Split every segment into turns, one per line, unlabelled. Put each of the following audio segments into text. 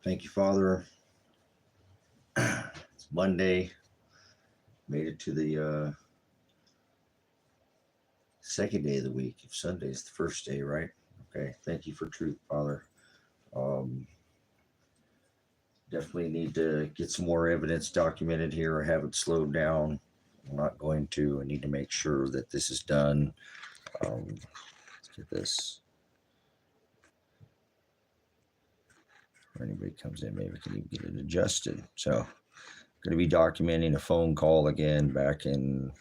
Thank you, Father. It's Monday. Made it to the second day of the week. If Sunday's the first day, right? Okay. Thank you for truth, Father. Um, Definitely need to get some more evidence documented here. I haven't slowed down. I'm not going to. I need to make sure that this is done. Let's get this. If anybody comes in, maybe we can even get it adjusted. So, going to be documenting a phone call again back in.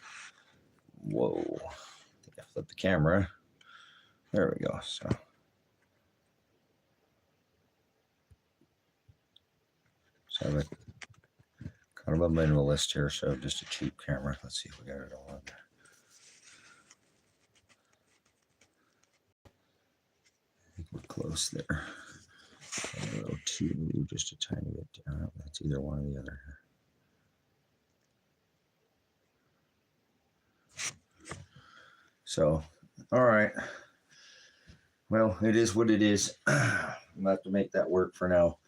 Whoa. I think I flipped the camera. There we go. So. So I have kind of a minimalist here, so just a cheap camera. Let's see if we got it all on there. I think we're close there. A little too, just a tiny bit down. That's either one or the other. So, all right. Well, it is what it is. I'm going to have to make that work for now.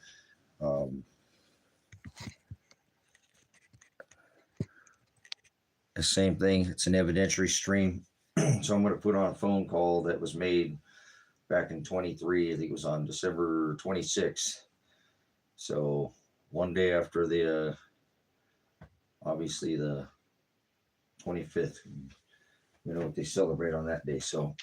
The same thing. It's an evidentiary stream. So I'm going to put on a phone call that was made back in 23. I think it was on December 26th. So one day after the, obviously the 25th, you know what they celebrate on that day. So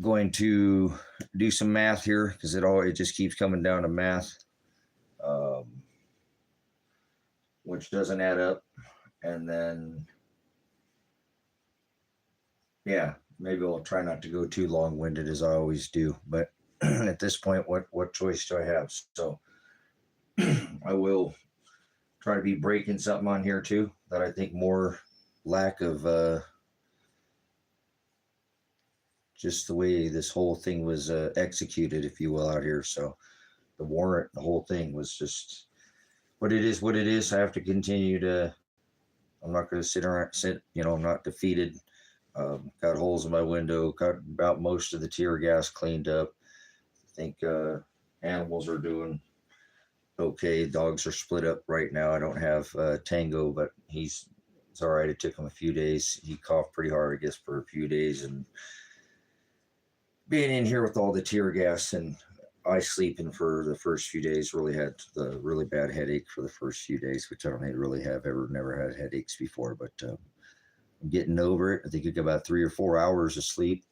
going to do some math here because it just keeps coming down to math, which doesn't add up. And then, yeah, maybe I'll try not to go too long-winded as I always do. But at this point, what choice do I have? So I will try to be breaking something on here too that I think more lack of just the way this whole thing was executed, if you will, out here. So the warrant, the whole thing was just, but it is what it is. I have to continue to, I'm not going to sit, I'm not defeated. Got holes in my window, got about most of the tear gas cleaned up. I think animals are doing okay. Dogs are split up right now. I don't have Tango, but it's all right. It took him a few days. He coughed pretty hard, I guess, for a few days. And being in here with all the tear gas and I sleeping for the first few days, really had the really bad headache for the first few days, which I don't really have never had headaches before, but I'm getting over it. I think I got about 3 or 4 hours of sleep.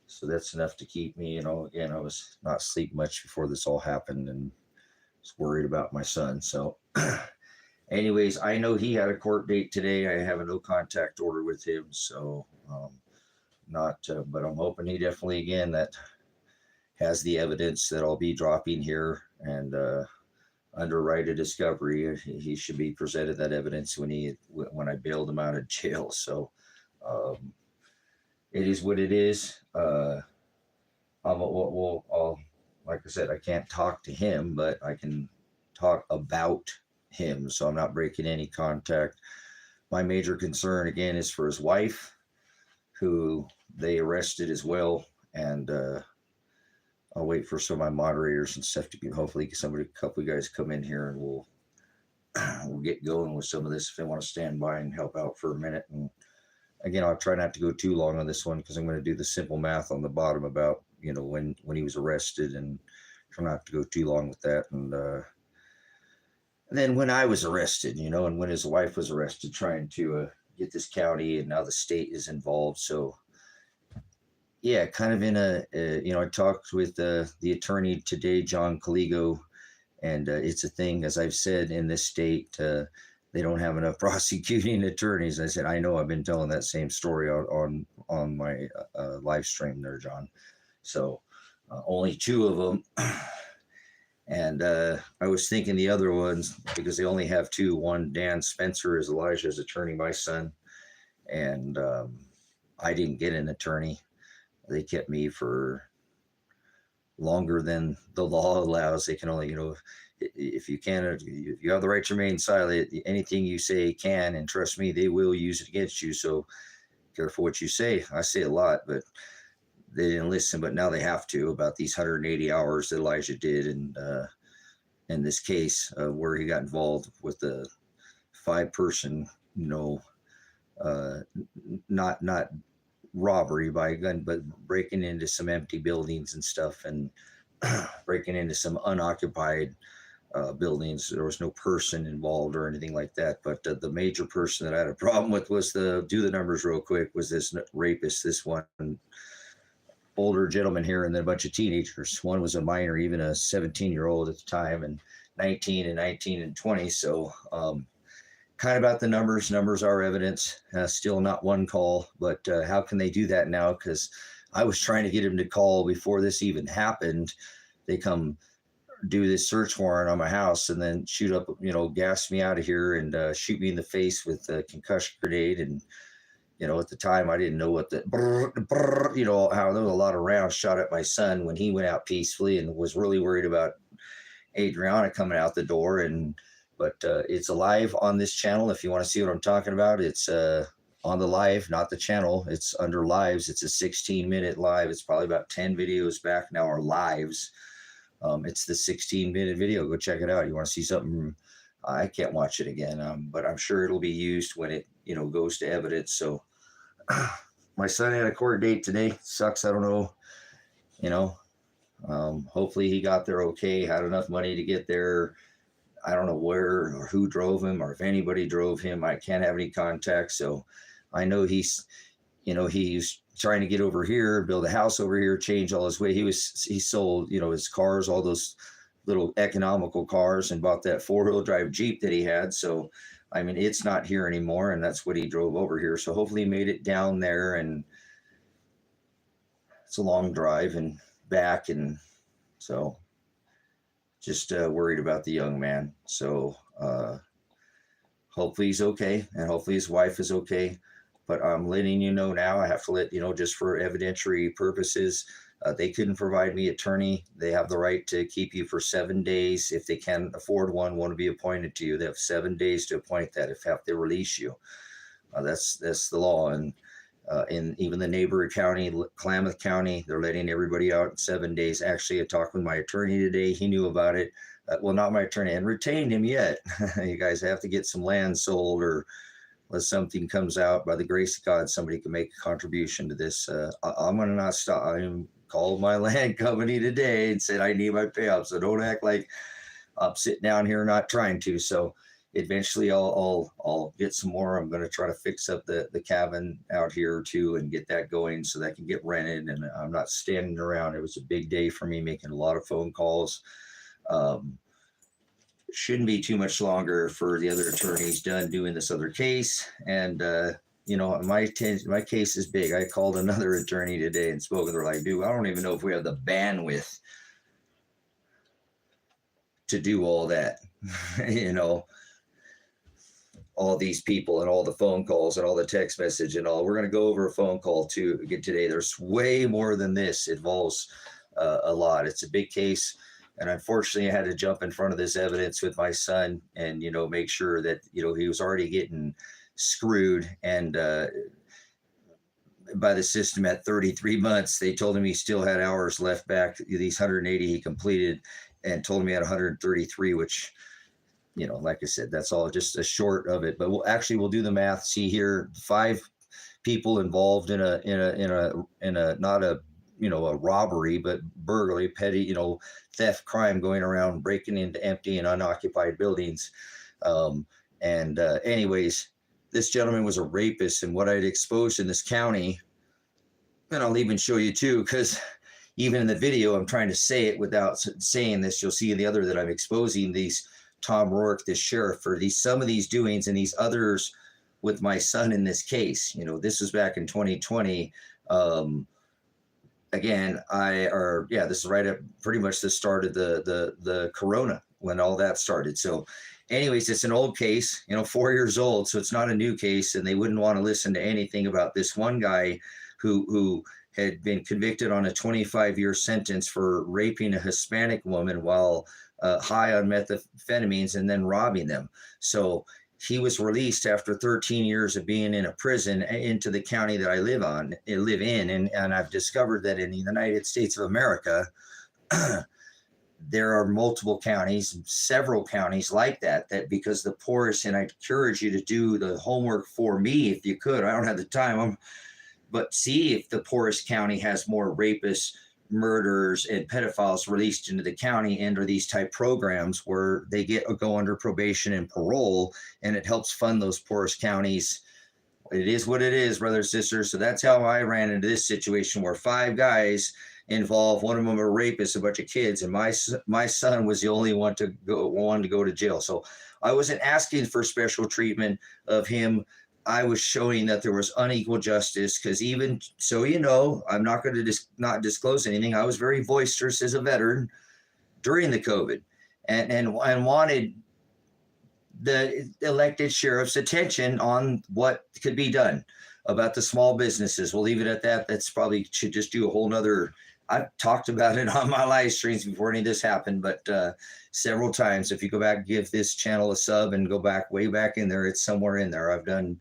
So that's enough to keep me, again, I was not sleeping much before this all happened and was worried about my son. So anyways, I know he had a court date today. I have a no contact order with him. So but I'm hoping he definitely, again, that has the evidence that I'll be dropping here and under right of discovery. He should be presented that evidence when I bailed him out of jail. So it is what it is. I'll, like I said, I can't talk to him, but I can talk about him. So I'm not breaking any contact. My major concern, again, is for his wife, who they arrested as well. And I'll wait for some of my moderators and stuff to be, hopefully a couple of guys come in here and we'll get going with some of this if they want to stand by and help out for a minute. And again, I'll try not to go too long on this one because I'm going to do the simple math on the bottom about, when he was arrested, and try not to go too long with that. And then when I was arrested, and when his wife was arrested, trying to get this county, and now the state is involved. So yeah, kind of in I talked with the attorney today, John Caligo, and it's a thing, as I've said, in this state, they don't have enough prosecuting attorneys. I said, I know, I've been telling that same story on my live stream there, John. So only 2 of them. And I was thinking the other ones, because they only have 2. One, Dan Spencer, is Elijah's attorney, my son. And I didn't get an attorney. They kept me for longer than the law allows. They can only, if you have the right to remain silent, anything you say can, and trust me, they will use it against you. So careful what you say. I say a lot, but they didn't listen, but now they have to, about these 180 hours that Elijah did. And in this case, where he got involved with the 5-person, not robbery by a gun, but breaking into some empty buildings and stuff, and breaking into some unoccupied buildings. There was no person involved or anything like that. But the major person that I had a problem with was do the numbers real quick, was this rapist, this one older gentleman here, and then a bunch of teenagers. One was a minor, even a 17-year-old at the time, and 19 and 20. So kind of about the numbers. Numbers are evidence. Still not one call, but how can they do that now? Because I was trying to get him to call before this even happened. They come do this search warrant on my house and then shoot up, gas me out of here and shoot me in the face with a concussion grenade. And at the time, I didn't know what how there was a lot of rounds shot at my son when he went out peacefully, and was really worried about Adriana coming out the door. But it's alive on this channel. If you want to see what I'm talking about, it's on the live, not the channel. It's under lives. It's a 16-minute live. It's probably about 10 videos back now, are lives. It's the 16-minute video. Go check it out. You want to see something? I can't watch it again, but I'm sure it'll be used when it, goes to evidence. So my son had a court date today. Sucks. I don't know, hopefully he got there okay, had enough money to get there. I don't know where or who drove him, or if anybody drove him. I can't have any contact. So I know he's trying to get over here, build a house over here, change all his way. He sold, his cars, all those little economical cars, and bought that 4-wheel drive Jeep that he had. So, it's not here anymore, and that's what he drove over here. So hopefully he made it down there, and it's a long drive and back. And so just worried about the young man. So hopefully he's okay, and hopefully his wife is okay. But I'm letting you know now, I have to let just for evidentiary purposes, they couldn't provide me attorney. They have the right to keep you for 7 days. If they can afford one, want to be appointed to you, they have 7 days to appoint that if they release you. That's the law. And in even the neighboring county, Klamath County, they're letting everybody out in 7 days. Actually, I talked with my attorney today. He knew about it. Well, not my attorney, and retained him yet. You guys have to get some land sold, or unless something comes out, by the grace of God, somebody can make a contribution to this. I'm going to not stop. I called my land company today and said I need my payout. So don't act like I'm sitting down here not trying to. So eventually I'll get some more. I'm going to try to fix up the cabin out here too, and get that going so that can get rented. And I'm not standing around. It was a big day for me, making a lot of phone calls. Shouldn't be too much longer for the other attorneys done doing this other case. And my case is big. I called another attorney today and spoke with her, like, dude, I don't even know if we have the bandwidth to do all that. All these people and all the phone calls and all the text message and all. We're going to go over a phone call too again today. There's way more than this. It involves a lot. It's a big case. And unfortunately, I had to jump in front of this evidence with my son and, make sure that, he was already getting screwed. And by the system at 33 months, they told him he still had hours left back. These 180 he completed, and told him he had 133, which, like I said, that's all just a short of it. But we'll do the math. See here, 5 people involved in a not a robbery, but burglary, petty, theft crime, going around breaking into empty and unoccupied buildings. Anyways, this gentleman was a rapist, and what I'd exposed in this county, and I'll even show you too, because even in the video, I'm trying to say it without saying this. You'll see in the other that I'm exposing these Tom Rourke, this sheriff, for some of these doings, and these others with my son in this case. This was back in 2020. Again, this is right at pretty much the start of the corona, when all that started. So anyways, it's an old case, 4 years old. So it's not a new case, and they wouldn't want to listen to anything about this one guy who had been convicted on a 25-year sentence for raping a Hispanic woman while high on methamphetamines and then robbing them. So he was released after 13 years of being in a prison into the county that I live in. And I've discovered that in the United States of America, there are multiple counties, several counties like that, because the poorest, and I encourage you to do the homework for me if you could. I don't have the time, but see if the poorest county has more rapists, murderers, and pedophiles released into the county under these type programs where they go under probation and parole, and it helps fund those poorest counties. It is what it is, brothers, sisters. So that's how I ran into this situation where 5 guys involved. One of them a rapist, a bunch of kids, and my son was the only one to go to jail. So I wasn't asking for special treatment of him. I was showing that there was unequal justice, because even so, I'm not going to not disclose anything. I was very boisterous as a veteran during the COVID, and wanted the elected sheriff's attention on what could be done about the small businesses. We'll leave it at that. That's probably should just do a whole nother. I've talked about it on my live streams before any of this happened, but several times. If you go back, give this channel a sub and go back way back in there, it's somewhere in there. I've done.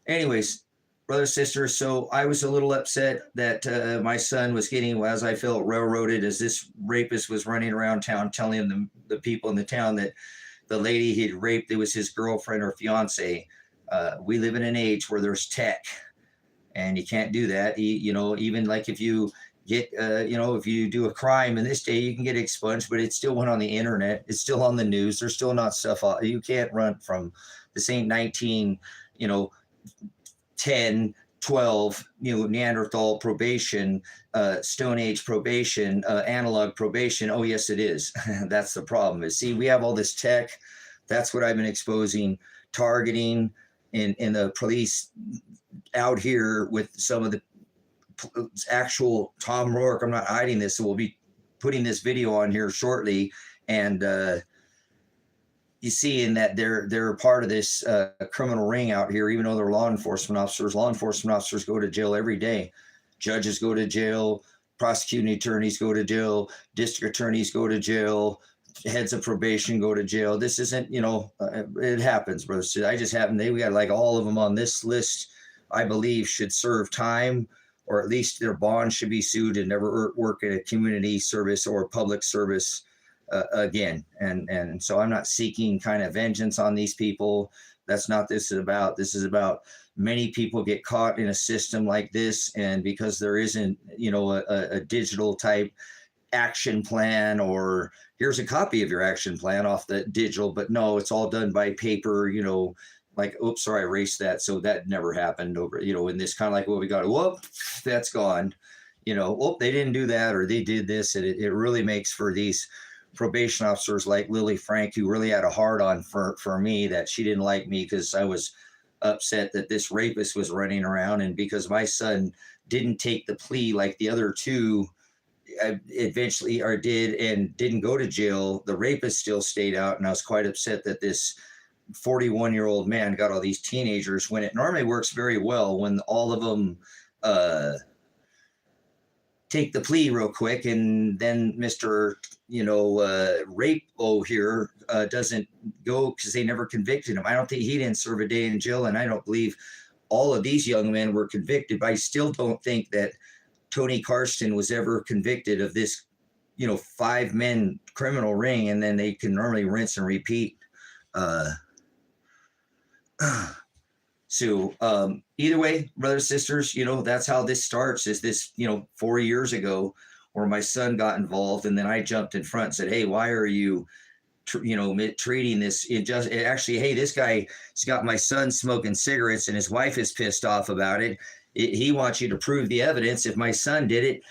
Anyways, brothers, sisters, so I was a little upset that my son was getting, as I felt, railroaded, as this rapist was running around town telling the people in the town that the lady he'd raped, it was his girlfriend or fiance. We live in an age where there's tech, and you can't do that. Even like if you get, if you do a crime in this day, you can get expunged, but it still went on the internet. It's still on the news. There's still not stuff. You can't run from the same 10, 12, Neanderthal probation, Stone Age probation, analog probation. Oh, yes, it is. That's the problem. See, we have all this tech. That's what I've been exposing, targeting in the police out here with some of the actual Tom Rourke. I'm not hiding this, so we'll be putting this video on here shortly. And you see in that they're part of this criminal ring out here, even though they're law enforcement officers. Law enforcement officers go to jail every day. Judges go to jail. Prosecuting attorneys go to jail. District attorneys go to jail. Heads of probation go to jail. This isn't, it happens, brothers. I just happened. We got like all of them on this list, I believe, should serve time, or at least their bond should be sued and never work at a community service or public service again. And so I'm not seeking kind of vengeance on these people. That's not what this is about. This is about many people get caught in a system like this, and because there isn't, a digital type action plan, or here's a copy of your action plan off the digital, but no, it's all done by paper, like, oops, sorry, I erased that. So that never happened over, in this kind of like what we got, whoop, that's gone, whoop, they didn't do that, or they did this. And it really makes for these probation officers like Lily Frank, who really had a hard on for me, that she didn't like me because I was upset that this rapist was running around. And because my son didn't take the plea like the other two eventually did, and didn't go to jail, the rapist still stayed out. And I was quite upset that this 41-year-old man got all these teenagers, when it normally works very well when all of them take the plea real quick, and then Mr. Rape here doesn't go because they never convicted him. I don't think he didn't serve a day in jail, and I don't believe all of these young men were convicted, but I still don't think that Tony Karsten was ever convicted of this, 5-men criminal ring, and then they can normally rinse and repeat. So either way, brothers, sisters, that's how this starts, is this, 4 years ago where my son got involved, and then I jumped in front and said, hey, why are you, treating this hey, this guy's got my son smoking cigarettes and his wife is pissed off about it. He wants you to prove the evidence. If my son did it,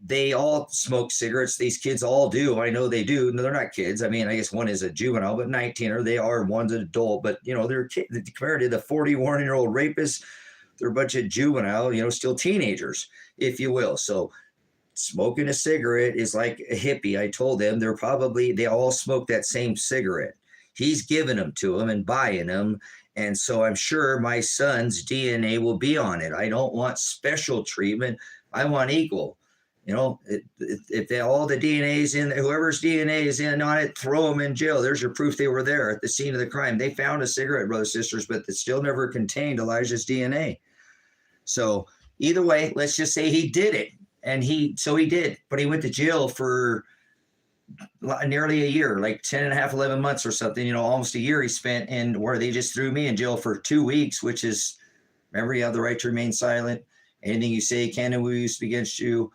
they all smoke cigarettes. These kids all do. I know they do. No, they're not kids. I mean, I guess one is a juvenile, but 19, or they are, one's an adult. But, they're compared to the 41-year-old rapist, they're a bunch of juvenile, still teenagers, if you will. So smoking a cigarette is like a hippie. I told them they all smoke that same cigarette. He's giving them to them and buying them. And so I'm sure my son's DNA will be on it. I don't want special treatment. I want equal. If all the DNA is in, whoever's DNA is in on it, throw them in jail. There's your proof they were there at the scene of the crime. They found a cigarette, brothers and sisters, but it still never contained Elijah's DNA. So either way, let's just say he did it. And he did, but he went to jail for nearly a year, like 10 and a half, 11 months or something, almost a year he spent in where they just threw me in jail for 2 weeks, which is, remember, you have the right to remain silent. Anything you say can and will be used against you,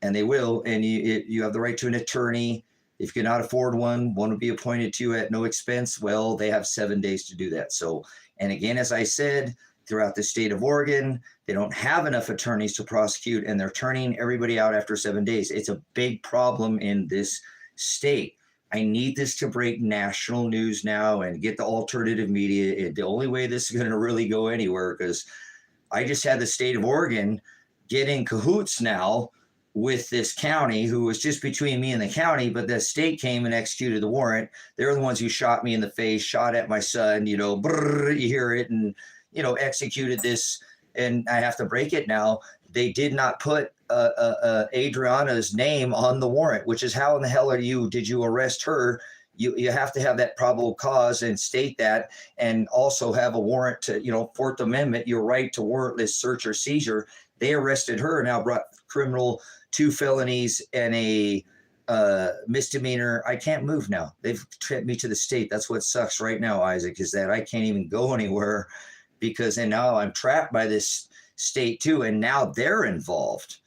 and they will. And you have the right to an attorney. If you cannot afford one will be appointed to you at no expense. Well, they have 7 days to do that. So, and again, as I said, throughout the state of Oregon, they don't have enough attorneys to prosecute, and they're turning everybody out after 7 days. It's a big problem in this state. I need this to break national news now and get the alternative media. The only way this is going to really go anywhere, because I just had the state of Oregon get in cahoots now with this county, who was just between me and the county, but the state came and executed the warrant. They're the ones who shot me in the face, shot at my son, brrr, you hear it, and, executed this. And I have to break it now. They did not put Adriana's name on the warrant, which is, how in the hell did you arrest her? You have to have that probable cause and state that, and also have a warrant to, Fourth Amendment, your right to warrantless search or seizure. They arrested her, now brought criminal, 2 felonies and a misdemeanor. I can't move now. They've tripped me to the state. That's what sucks right now, Isaac, is that I can't even go anywhere, and now I'm trapped by this state too, and now they're involved.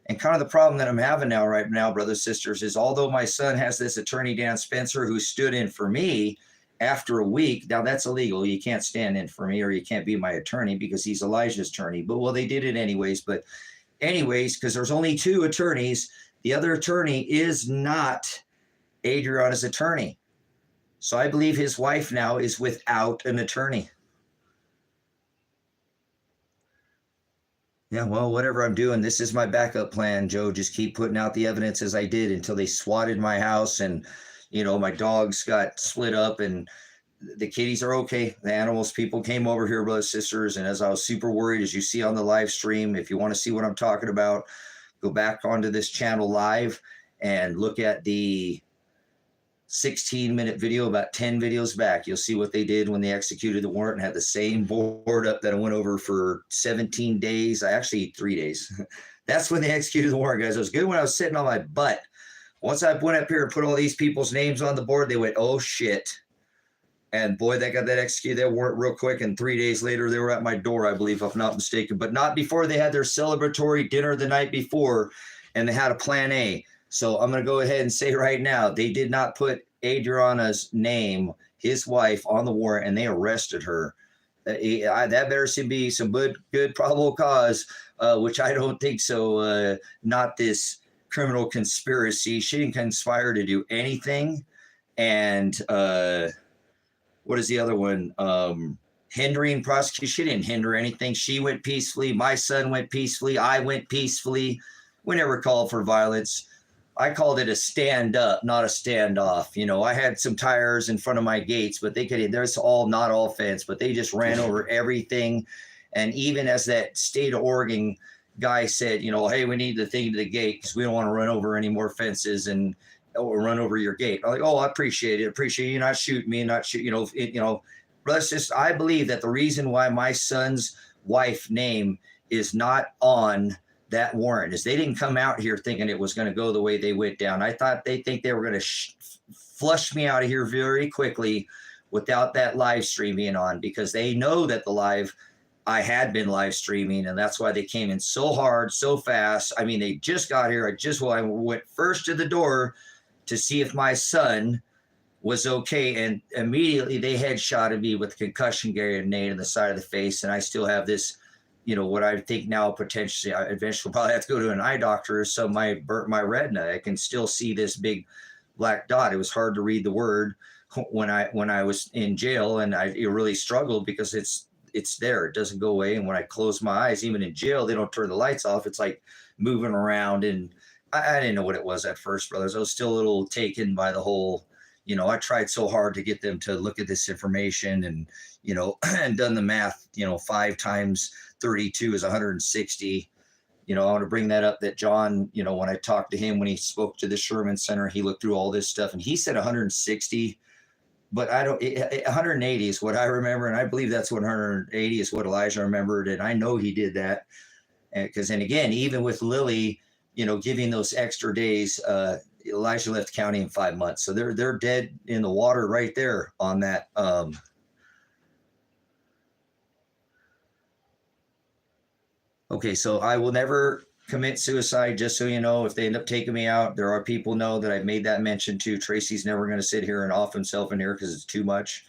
And kind of the problem that I'm having right now, brothers and sisters, is although my son has this attorney, Dan Spencer, who stood in for me after a week. Now that's illegal. You can't stand in for me, or you can't be my attorney, because he's Elijah's attorney. But they did it anyways. But anyways, because there's only 2 attorneys, the other attorney is not Adriana's attorney. So I believe his wife now is without an attorney. Yeah, well, whatever I'm doing, this is my backup plan, Joe. Just keep putting out the evidence as I did until they swatted my house, and, my dogs got split up, and the kitties are okay. The animals, people came over here, brothers and sisters, and as I was super worried, as you see on the live stream, if you want to see what I'm talking about, go back onto this channel live and look at the 16-minute video about 10 videos back. You'll see what they did when they executed the warrant and had the same board up that I went over for 17 days. Actually 3 days. That's when they executed the warrant, guys. It was good when I was sitting on my butt. Once I went up here and put all these people's names on the board, they went, oh shit. And boy, they got that executed, that warrant real quick. And 3 days later, they were at my door, I believe, if I'm not mistaken. But not before they had their celebratory dinner the night before, and they had a plan A. So I'm going to go ahead and say right now, they did not put Adriana's name, his wife, on the warrant, and they arrested her. That better be some good probable cause, which I don't think so. Not this criminal conspiracy. She didn't conspire to do anything. And what is the other one? Hindering prosecution. She didn't hinder anything. She went peacefully. My son went peacefully. I went peacefully. We never called for violence. I called it a stand up, not a standoff. I had some tires in front of my gates, but there's not all fence, but they just ran over everything. And even as that state of Oregon guy said, hey, we need the thing to the gate because we don't want to run over any more fences or run over your gate. I'm like, oh, I appreciate it. Appreciate you not shooting me, brothers, just, I believe that the reason why my son's wife name is not on that warrant is they didn't come out here thinking it was going to go the way they went down. I thought they were going to flush me out of here very quickly without that live stream being on, because they know that I had been live streaming, and that's why they came in so hard, so fast. I mean, they just got here. I went first to the door to see if my son was okay, and immediately they headshotted me with a concussion grenade in the side of the face, and I still have this, what I think now potentially, I eventually probably have to go to an eye doctor. So my retina, I can still see this big black dot. It was hard to read the word when I was in jail, and it really struggled because it's there. It doesn't go away. And when I close my eyes, even in jail, they don't turn the lights off. It's like moving around, and I didn't know what it was at first, brothers. I was still a little taken by the whole, I tried so hard to get them to look at this information and, and done the math, 5 times 32 is 160. I want to bring that up, that John, when I talked to him, when he spoke to the Sherman Center, he looked through all this stuff and he said 160, but 180 is what I remember. And I believe that's 180 is what Elijah remembered. And I know he did that. And again, even with Lily, giving those extra days, Elijah left the county in 5 months. So they're dead in the water right there on that. Okay, so I will never commit suicide, just so you know. If they end up taking me out, there are people know that I've made that mention to. Tracy's never going to sit here and off himself in here because it's too much.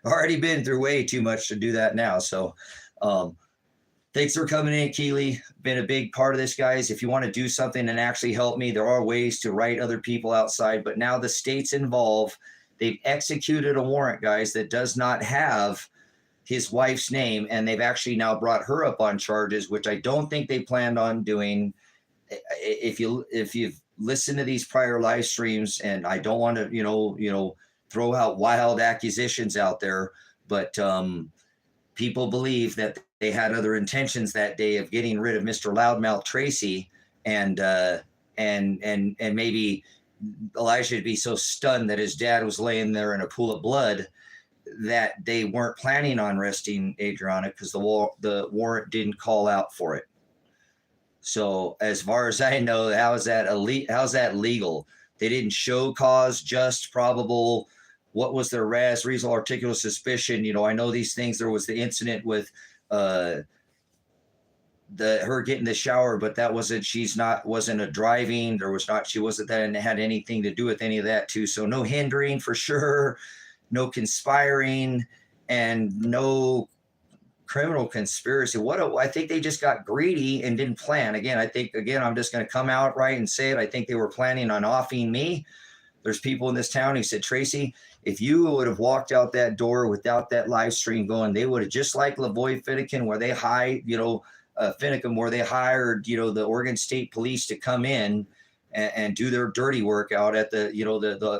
I've already been through way too much to do that now. So thanks for coming in, Keely. Been a big part of this, guys. If you want to do something and actually help me, there are ways to write other people outside. But now the state's involved. They've executed a warrant, guys, that does not have his wife's name, and they've actually now brought her up on charges, which I don't think they planned on doing. If you've listened to these prior live streams, and I don't want to throw out wild accusations out there, but people believe that they had other intentions that day of getting rid of Mr. Loudmouth Tracy, and maybe Elijah would be so stunned that his dad was laying there in a pool of blood that they weren't planning on arresting Adriana because the warrant didn't call out for it. So as far as I know, how's that legal? They didn't show cause, just, probable. What was their reasonable articulable suspicion? I know these things. There was the incident with her getting the shower, but that wasn't a driving. She wasn't that, and it had anything to do with any of that too. So no hindering for sure. No conspiring, and no criminal conspiracy. I think they just got greedy and didn't plan. I'm just going to come out right and say it. I think they were planning on offing me. There's people in this town who said, Tracy, if you would have walked out that door without that live stream going, they would have, just like Lavoy Finnegan, where they hired the Oregon State Police to come in and do their dirty work out at the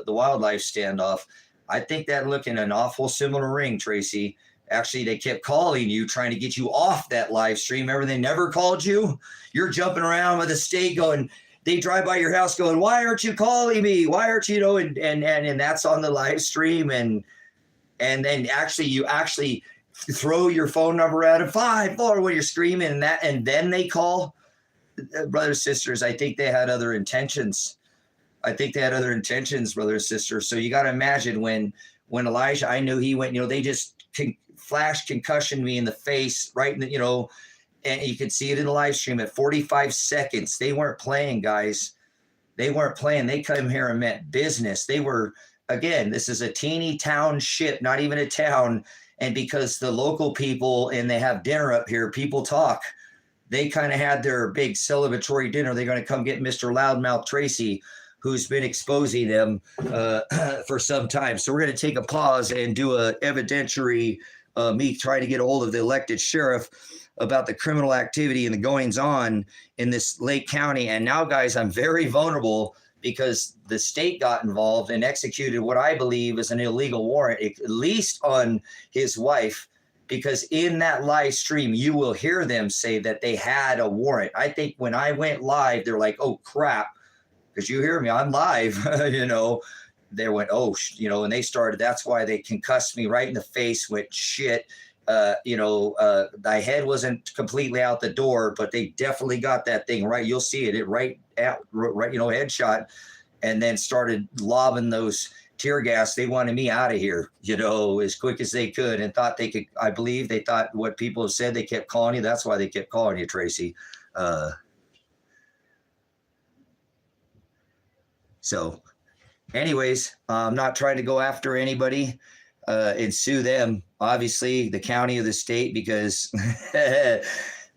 wildlife standoff. I think that looked in an awful similar ring, Tracy. Actually, they kept calling you, trying to get you off that live stream. Remember, they never called you? You're jumping around with the state going, they drive by your house going, why aren't you calling me? Why aren't you, and that's on the live stream. And then you actually throw your phone number at them, 5-4, when you're screaming, and then they call. Brothers, sisters, I think they had other intentions. Brothers and sisters. So you got to imagine when Elijah, I knew he went, they just flashed concussion me in the face, right in the, and you could see it in the live stream at 45 seconds. They weren't playing, guys. They weren't playing. They come here and meant business. They were, again, this is a teeny township, not even a town. And because the local people, and they have dinner up here, people talk. They kind of had their big celebratory dinner. They're going to come get Mr. Loudmouth Tracy, who's been exposing them for some time. So we're going to take a pause and do a evidentiary, me trying to get a hold of the elected sheriff about the criminal activity and the goings on in this Lake County. And now, guys, I'm very vulnerable because the state got involved and executed what I believe is an illegal warrant, at least on his wife, because in that live stream, you will hear them say that they had a warrant. I think when I went live, they're like, oh, crap. Because you hear me, I'm live, they went, and they started, that's why they concussed me right in the face with shit. My head wasn't completely out the door, but they definitely got that thing right. You'll see it right out, headshot, and then started lobbing those tear gas. They wanted me out of here, as quick as they could, and thought they could, I believe they thought what people have said, they kept calling you. That's why they kept calling you, Tracy. So anyways, I'm not trying to go after anybody and sue them, obviously, the county or the state, because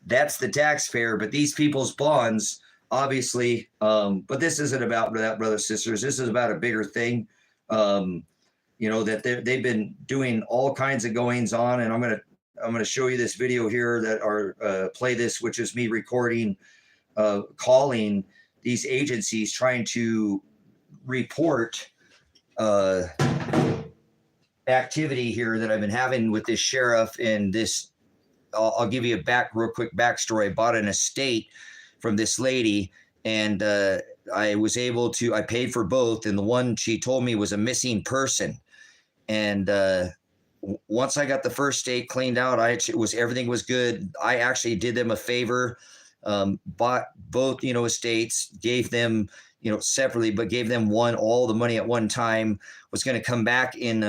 that's the taxpayer. But these people's bonds, obviously, but this isn't about that, brothers, sisters. This is about a bigger thing, that they've been doing all kinds of goings on. And I'm gonna show you this video here play this, which is me recording, calling these agencies, trying to report activity here that I've been having with this sheriff. And this, I'll give you a real quick backstory. I bought an estate from this lady, and I was able to, I paid for both, and the one she told me was a missing person. And once I got the first state cleaned out, everything was good. I actually did them a favor, bought both, estates, gave them, separately, but gave them all the money at one time. Was going to come back in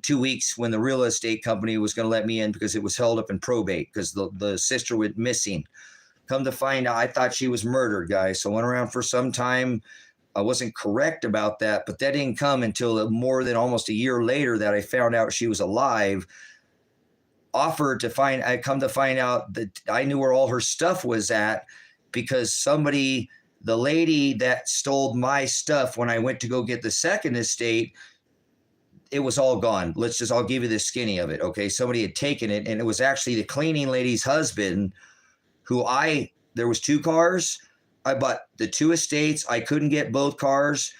2 weeks when the real estate company was going to let me in because it was held up in probate because the sister went missing. Come to find out, I thought she was murdered, guys. So I went around for some time. I wasn't correct about that, but that didn't come until more than almost a year later that I found out she was alive. I come to find out that I knew where all her stuff was at because the lady that stole my stuff when I went to go get the second estate, it was all gone. I'll give you the skinny of it. Okay. Somebody had taken it, and it was actually the cleaning lady's husband there was 2 cars. I bought the 2 estates. I couldn't get both cars.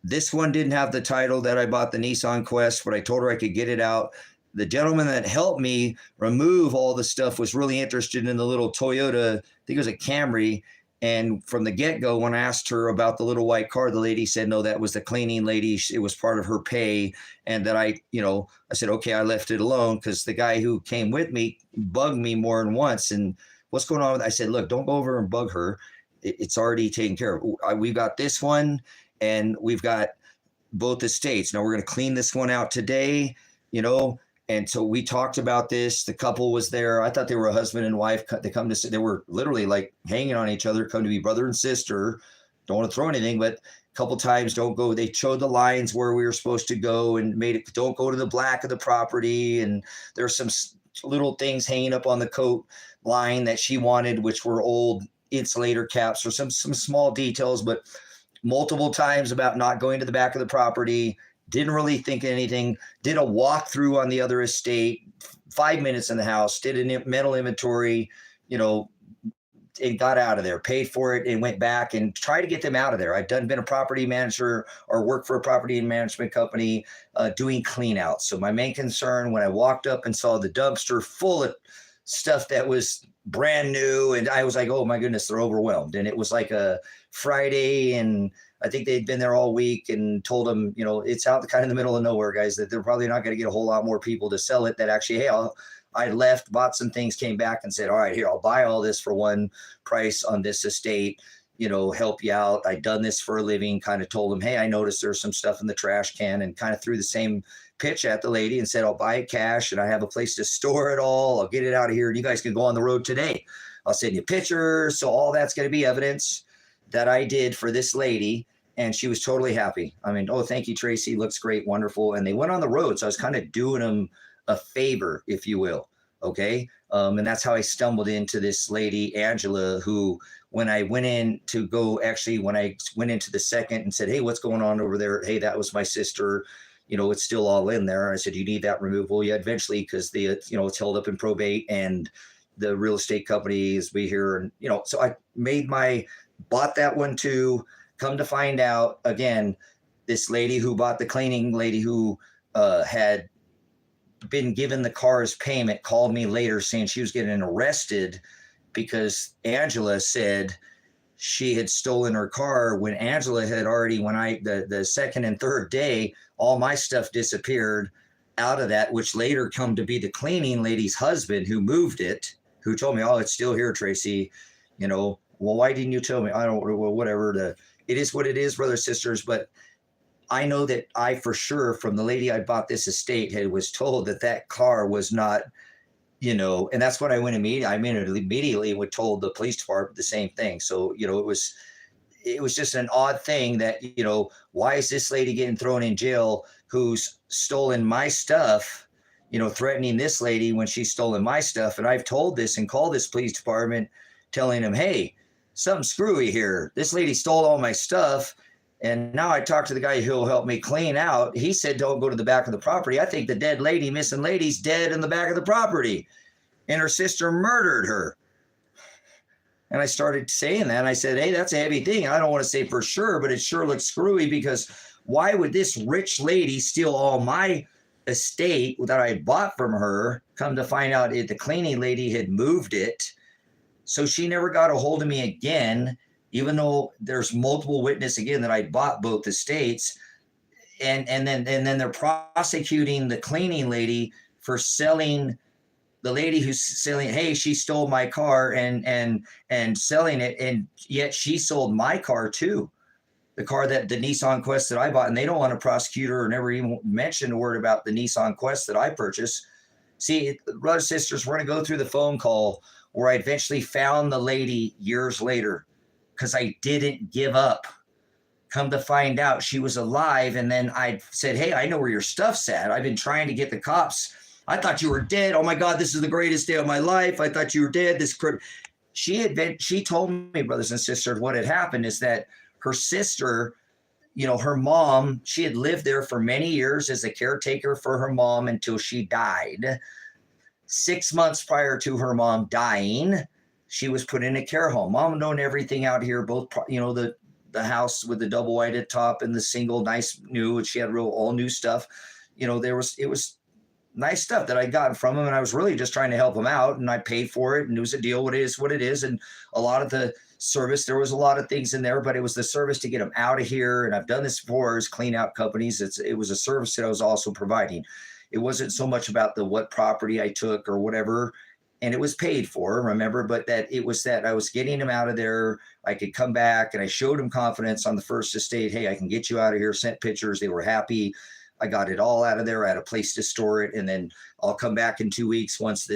This one didn't have the title that I bought, the Nissan Quest, but I told her I could get it out. The gentleman that helped me remove all the stuff was really interested in the little Toyota, I think it was a Camry. And from the get-go, when I asked her about the little white car, the lady said, no, that was the cleaning lady. It was part of her pay. And that I said, okay, I left it alone because the guy who came with me bugged me more than once. And what's going on? I said, look, don't go over and bug her. It's already taken care of. We've got this one, and we've got both estates. Now we're going to clean this one out today, And so we talked about this. The couple was there. I thought they were a husband and wife. They were literally like hanging on each other, come to be brother and sister. Don't want to throw anything, but a couple times don't go. They showed the lines where we were supposed to go and made it, don't go to the black of the property. And there's some little things hanging up on the coat line that she wanted, which were old insulator caps or some small details, but multiple times about not going to the back of the property. Didn't really think anything. Did a walkthrough on the other estate, 5 minutes in the house, did a mental inventory, and got out of there, paid for it, and went back and tried to get them out of there. I've been a property manager or worked for a property management company doing clean out. So my main concern when I walked up and saw the dumpster full of stuff that was brand new, and I was like, oh my goodness, they're overwhelmed. And it was like a Friday, and I think they'd been there all week, and told them, it's out kind of in the middle of nowhere, guys, that they're probably not going to get a whole lot more people to sell it. That actually, hey, I left, bought some things, came back and said, all right, here, I'll buy all this for one price on this estate, help you out. I'd done this for a living, kind of told them, hey, I noticed there's some stuff in the trash can, and kind of threw the same pitch at the lady and said, I'll buy it cash, and I have a place to store it all. I'll get it out of here, and you guys can go on the road today. I'll send you pictures. So all that's going to be evidence that I did for this lady. And she was totally happy. I mean, oh, thank you, Tracy. Looks great. Wonderful. And they went on the road. So I was kind of doing them a favor, if you will. Okay. And that's how I stumbled into this lady, Angela, who, when I went in to go, when I went into the second and said, hey, what's going on over there? Hey, that was my sister. It's still all in there. I said, you need that removal. Yeah, eventually, because it's held up in probate, and the real estate companies be here. And, so I bought that one too. Come to find out, again, this lady who bought the cleaning lady who had been given the car's payment called me later saying she was getting arrested because Angela said she had stolen her car when Angela had already, the second and third day, all my stuff disappeared out of that, which later come to be the cleaning lady's husband who moved it, who told me, oh, it's still here, Tracy. Well, why didn't you tell me? I don't, well, whatever. It is what it is, brothers, sisters. But I know that I, for sure, from the lady I bought this estate, was told that car was not, and that's when I went immediately would told the police department the same thing. So, it was just an odd thing that, why is this lady getting thrown in jail who's stolen my stuff, threatening this lady when she's stolen my stuff. And I've told this and called this police department telling them, hey, something screwy here. This lady stole all my stuff. And now I talked to the guy who'll help me clean out. He said, don't go to the back of the property. I think the missing lady's dead in the back of the property. And her sister murdered her. And I started saying that. And I said, hey, that's a heavy thing. I don't want to say for sure, but it sure looks screwy, because why would this rich lady steal all my estate that I bought from her? Come to find out, the cleaning lady had moved it. So she never got a hold of me again, even though there's multiple witness again that I bought both estates. And then they're prosecuting the cleaning lady for selling the lady who's selling, hey, she stole my car and selling it, and yet she sold my car too, the car that the Nissan Quest that I bought, and they don't want to prosecute her or never even mention a word about the Nissan Quest that I purchased. See, brothers and sisters, we're going to go through the phone call where I eventually found the lady years later because I didn't give up. Come to find out she was alive. And then I said, hey, I know where your stuff's at. I've been trying to get the cops. I thought you were dead. Oh my God, this is the greatest day of my life. I thought you were dead. She told me, brothers and sisters, what had happened is that her sister, her mom, she had lived there for many years as a caretaker for her mom until she died. 6 months prior to her mom dying, she was put in a care home. Mom known everything out here, both, the house with the double whited top and the single nice new, and she had real all new stuff. It was nice stuff that I got from him, and I was really just trying to help him out, and I paid for it, and it was a deal. What it is. And a lot of the service, there was a lot of things in there, but it was the service to get them out of here. And I've done this before as clean out companies. It was a service that I was also providing. It wasn't so much about what property I took or whatever, and it was paid for, remember, but that it was that I was getting him out of there. I could come back, and I showed him confidence on the first estate. Hey, I can get you out of here. Sent pictures. They were happy. I got it all out of there. I had a place to store it. And then I'll come back in 2 weeks once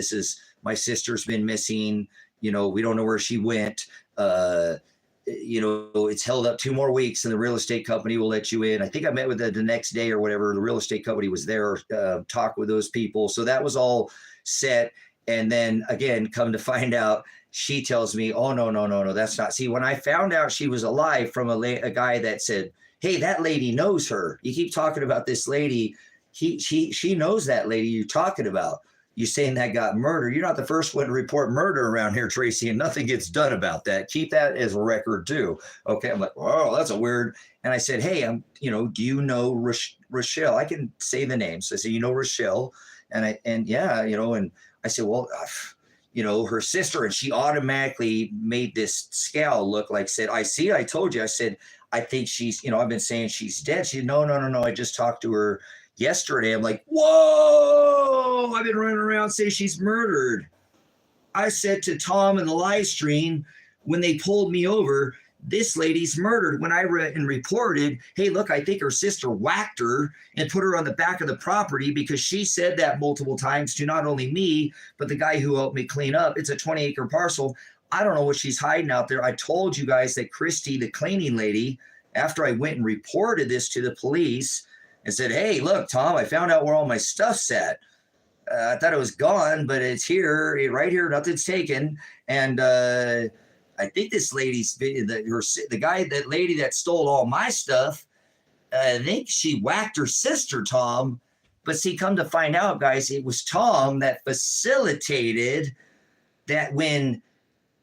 my sister's been missing. We don't know where she went. It's held up 2 more weeks, and the real estate company will let you in. I think I met with the next day or whatever. The real estate company was there, talk with those people. So that was all set. And then again, come to find out, she tells me, oh, no, that's not. See, when I found out she was alive from a guy that said, hey, that lady knows her. You keep talking about this lady. She knows that lady you're talking about. You saying that got murdered. You're not the first one to report murder around here, Tracy, and nothing gets done about that. Keep that as a record too. Okay. I'm like, oh, that's a weird. And I said, hey, do you know Rochelle? I can say the name. So I said, Rochelle? And yeah, and I said, well, her sister, and she automatically made this scowl look like, said, I told you. I said, I think she's, I've been saying she's dead. She said, no. I just talked to her yesterday. I'm like, whoa, I've been running around saying she's murdered. I said to Tom in the live stream, when they pulled me over, this lady's murdered. When I read and reported, hey, look, I think her sister whacked her and put her on the back of the property because she said that multiple times to not only me, but the guy who helped me clean up. It's a 20-acre parcel. I don't know what she's hiding out there. I told you guys that Christy, the cleaning lady, after I went and reported this to the police and said, hey, look, Tom, I found out where all my stuff's at. I thought it was gone, but it's here, right here. Nothing's taken. And I think this lady's that lady that stole all my stuff, I think she whacked her sister, Tom. But see, come to find out, guys, it was Tom that facilitated that when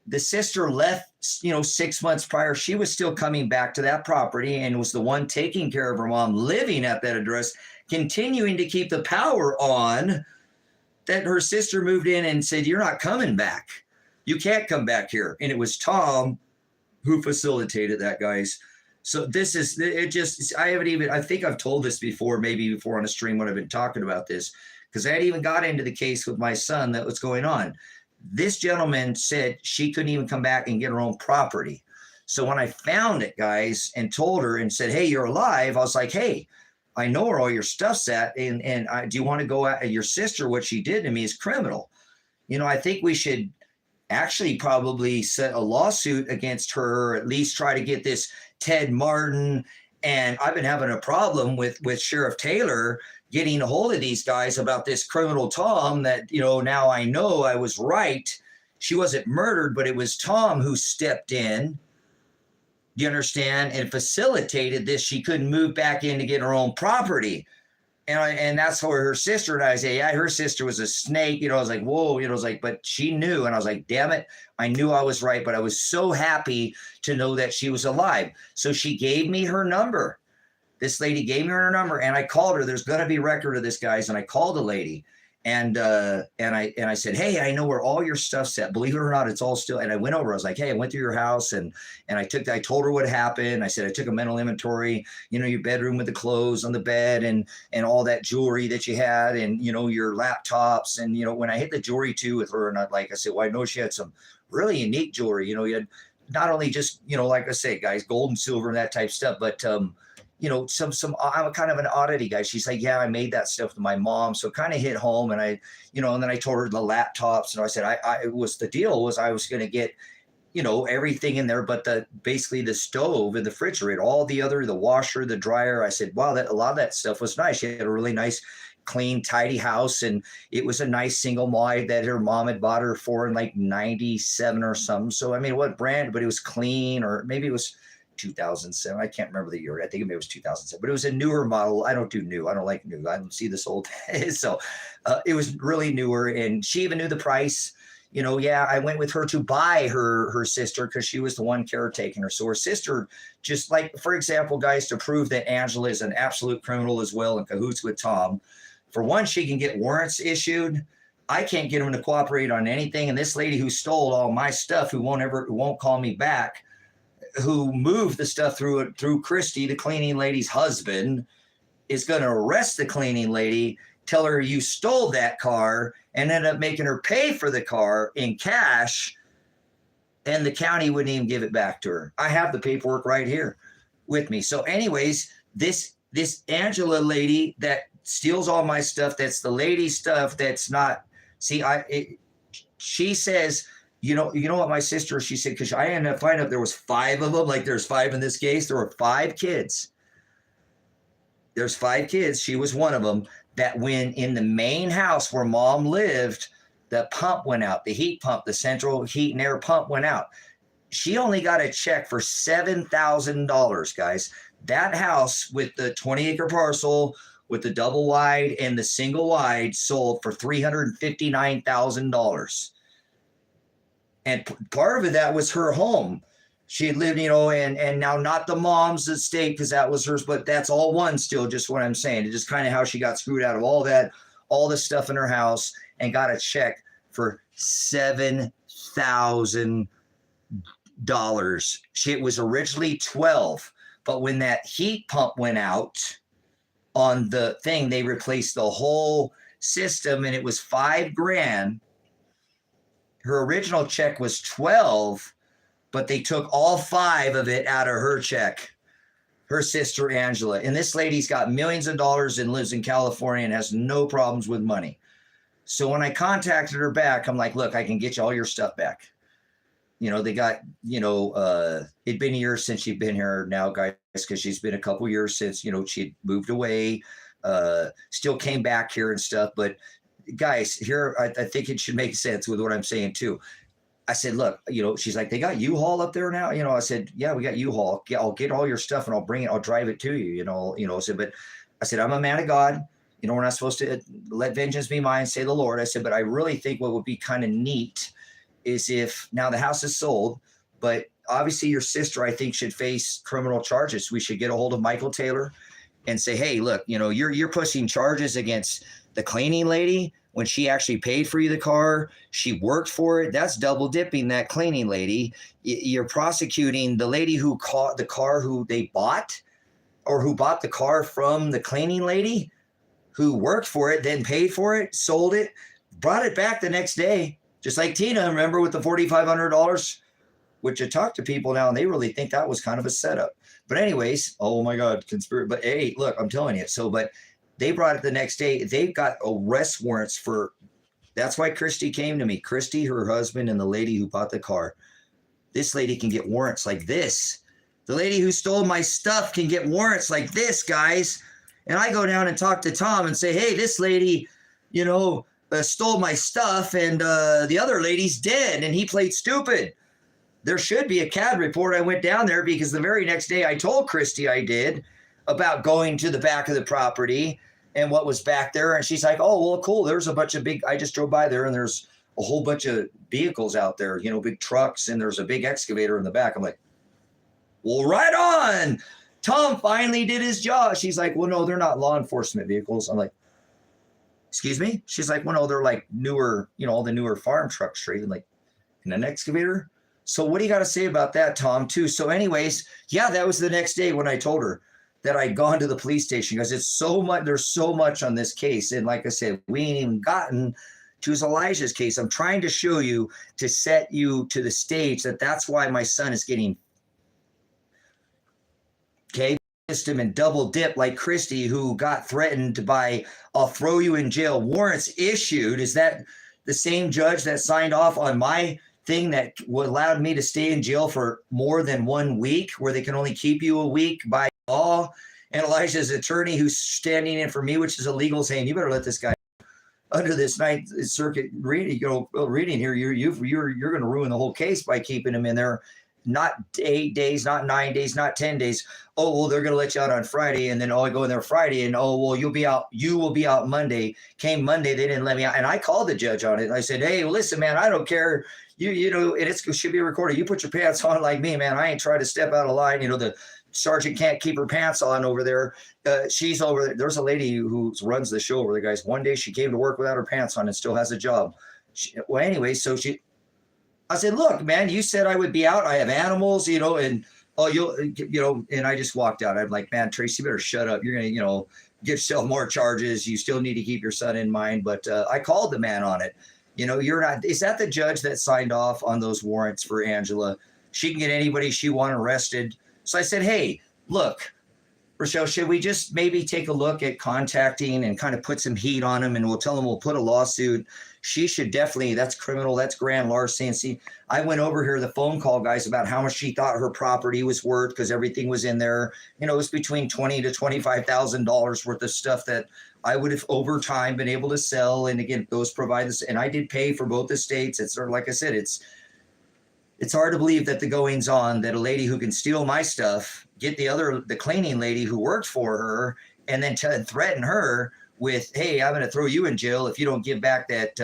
the sister left, 6 months prior, she was still coming back to that property and was the one taking care of her mom, living at that address, continuing to keep the power on, that her sister moved in and said, you're not coming back. You can't come back here. And it was Tom who facilitated that, guys. So this is, I think I've told this before, maybe before on a stream when I've been talking about this, because I hadn't even got into the case with my son that was going on. This gentleman said she couldn't even come back and get her own property. So when I found it, guys, and told her and said, hey, you're alive, I was like, hey, I know where all your stuff's at. And do you want to go at your sister? What she did to me is criminal. I think we should actually probably set a lawsuit against her, or at least try to get this Ted Martin. And I've been having a problem with Sheriff Taylor getting a hold of these guys about this criminal Tom that, now I know I was right. She wasn't murdered, but it was Tom who stepped in, you understand, and facilitated this. She couldn't move back in to get her own property. And that's where her sister, and I say, yeah, her sister was a snake. I was like, whoa, I was like, but she knew. And I was like, damn it, I knew I was right. But I was so happy to know that she was alive. So she gave me her number. This lady gave me her number, and I called her. There's going to be record of this, guys. And I called the lady, I said, hey, I know where all your stuff's at. Believe it or not, it's all still. And I went over. I was like, hey, I went through your house, and I told her what happened. I said, I took a mental inventory. Your bedroom with the clothes on the bed, and all that jewelry that you had, and your laptops, and when I hit the jewelry too with her, and I said, well, I know she had some really unique jewelry. You had not only just like I say, guys, gold and silver and that type stuff, but some I'm kind of an oddity guy. She's like, yeah, I made that stuff to my mom. So it kind of hit home. And and then I told her the laptops, and I said, I was going to get, everything in there, but basically the stove and the refrigerator, the washer, the dryer. I said, wow, a lot of that stuff was nice. She had a really nice, clean, tidy house. And it was a nice single wide that her mom had bought her for in like 97 or something. So, I mean, what brand, but it was clean, or maybe it was 2007. I can't remember the year. I think it was 2007, but it was a newer model. I don't do new. I don't like new. I don't see this old. So it was really newer, and she even knew the price. Yeah, I went with her to buy her sister because she was the one caretaking her. So her sister, just like, for example, guys, to prove that Angela is an absolute criminal as well in cahoots with Tom, for one, she can get warrants issued. I can't get them to cooperate on anything. And this lady who stole all my stuff, who won't call me back, who moved the stuff through Christy, the cleaning lady's husband, is going to arrest the cleaning lady, tell her you stole that car, and end up making her pay for the car in cash, and the county wouldn't even give it back to her. I have the paperwork right here with me. So anyways, this Angela lady that steals all my stuff, that's the lady stuff that's not, she says, you know what my sister, she said, because I ended up finding out there was 5 of them, like there's 5 in this case. There were 5 kids. There's 5 kids. She was one of them, that when in the main house where mom lived, the pump went out, the heat pump, the central heat and air pump went out. She only got a check for $7,000, guys. That house with the 20-acre parcel, with the double wide and the single wide, sold for $359,000. And part of that was her home. She had lived, and now not the mom's estate because that was hers, but that's all one still, just what I'm saying. It's just kind of how she got screwed out of all that, all the stuff in her house, and got a check for $7,000. It was originally 12, but when that heat pump went out on the thing, they replaced the whole system, and it was $5,000. Her original check was 12, but they took all 5 of it out of her check, her sister Angela. And this lady's got millions of dollars and lives in California and has no problems with money. So when I contacted her back, I'm like, look, I can get you all your stuff back. They got, it'd been a year since she'd been here now, guys, because she's been a couple years since, she'd moved away, still came back here and stuff. But guys, here, I think it should make sense with what I'm saying too. I said, look, she's like, they got U-Haul up there now. I said, yeah, we got U-Haul. Yeah, I'll get all your stuff and I'll bring it. I'll drive it to you, but I said, I'm a man of God. We're not supposed to let vengeance be mine, say the Lord. I said, but I really think what would be kind of neat is if now the house is sold, but obviously your sister, I think, should face criminal charges. We should get a hold of Michael Taylor and say, hey, look, you're pushing charges against the cleaning lady when she actually paid for you the car. She worked for it. That's double dipping, that cleaning lady. You're prosecuting the lady who caught the car who they bought, or who bought the car from the cleaning lady, who worked for it, then paid for it, sold it, brought it back the next day. Just like Tina, remember, with the $4,500, which I talk to people now and they really think that was kind of a setup. But anyways, oh my God, conspiracy. But hey, look, I'm telling you. So, but they brought it the next day. They've got arrest warrants for, that's why Christy came to me. Christy, her husband, and the lady who bought the car. This lady can get warrants like this. The lady who stole my stuff can get warrants like this, guys. And I go down and talk to Tom and say, hey, this lady, stole my stuff, and the other lady's dead, and he played stupid. There should be a CAD report. I went down there because the very next day I told Christy I did about going to the back of the property and what was back there. And she's like, oh, well, cool. There's a bunch of I just drove by there and there's a whole bunch of vehicles out there, big trucks, and there's a big excavator in the back. I'm like, well, right on. Tom finally did his job. She's like, well, no, they're not law enforcement vehicles. I'm like, Excuse me? She's like, well, no, they're like newer, all the newer farm trucks, Trey, like in an excavator. So what do you got to say about that, Tom, too? So anyways, yeah, that was the next day when I told her that I'd gone to the police station because it's so much, there's so much on this case. And like I said, we ain't even gotten to Elijah's case. I'm trying to show you, to set you to the stage that that's why my son is getting, okay, system and double dip like Christy, who got threatened by, I'll throw you in jail, warrants issued. Is that the same judge that signed off on my thing that allowed me to stay in jail for more than 1 week, where they can only keep you a week by law? And Elijah's attorney, who's standing in for me, which is illegal, saying, you better let this guy under this Ninth Circuit reading, reading here, you're going to ruin the whole case by keeping him in there. Not 8 days, not 9 days, not 10 days. Oh, well, they're going to let you out on Friday. And then, I go in there Friday and, well, you will be out Monday. Came Monday, they didn't let me out. And I called the judge on it. And I said, hey, listen, man, I don't care. It should be recorded. You put your pants on like me, man. I ain't trying to step out of line. The sergeant can't keep her pants on over there. She's over there. There's a lady who runs the show over there, guys. One day she came to work without her pants on and still has a job. I said, look, man, you said I would be out. I have animals, and and I just walked out. I'm like, man, Tracy, you better shut up. You're going to, give yourself more charges. You still need to keep your son in mind. But I called the man on it. You're not, is that the judge that signed off on those warrants for Angela? She can get anybody she wants arrested. So I said, hey, look, Rochelle, should we just maybe take a look at contacting and kind of put some heat on him, and we'll tell him we'll put a lawsuit. She should definitely, that's criminal, that's grand larceny. See, I went over here, the phone call, guys, about how much she thought her property was worth, because everything was in there. It was between $20,000 to $25,000 worth of stuff that I would have over time been able to sell. And again, those provide this, and I did pay for both estates. It's sort of, like I said, it's hard to believe that the goings on, that a lady who can steal my stuff, get the cleaning lady who worked for her, and then threaten her with, hey, I'm going to throw you in jail if you don't give back that,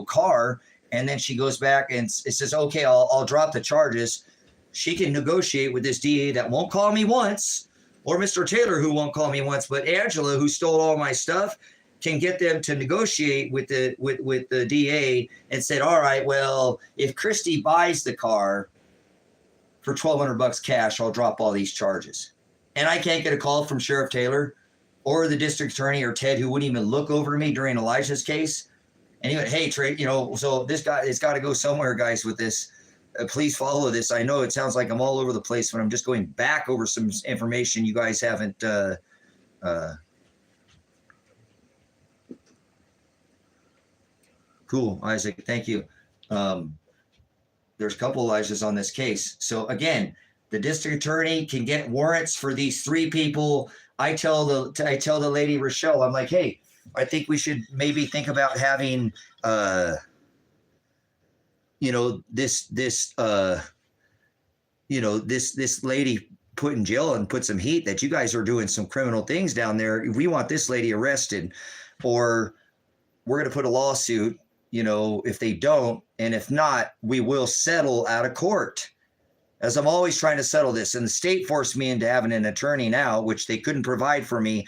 car. And then she goes back and it says, okay, I'll drop the charges. She can negotiate with this DA that won't call me once, or Mr. Taylor, who won't call me once, but Angela, who stole all my stuff, can get them to negotiate with the DA and said, all right, well, if Christy buys the car for $1,200 cash, I'll drop all these charges. And I can't get a call from Sheriff Taylor or the district attorney or Ted, who wouldn't even look over me during Elijah's case. And he went, hey, Trey, so this guy, it's got to go somewhere, guys, with this. Please follow this. I know it sounds like I'm all over the place, but I'm just going back over some information you guys haven't Cool, Isaac. Thank you. There's a couple Elijahs on this case. So again, the district attorney can get warrants for these 3 people. I tell the lady Rochelle, I'm like, hey, I think we should maybe think about having, this lady put in jail and put some heat that you guys are doing some criminal things down there. We want this lady arrested, or we're going to put a lawsuit, if they don't. And if not, we will settle out of court, as I'm always trying to settle this. And the state forced me into having an attorney now, which they couldn't provide for me.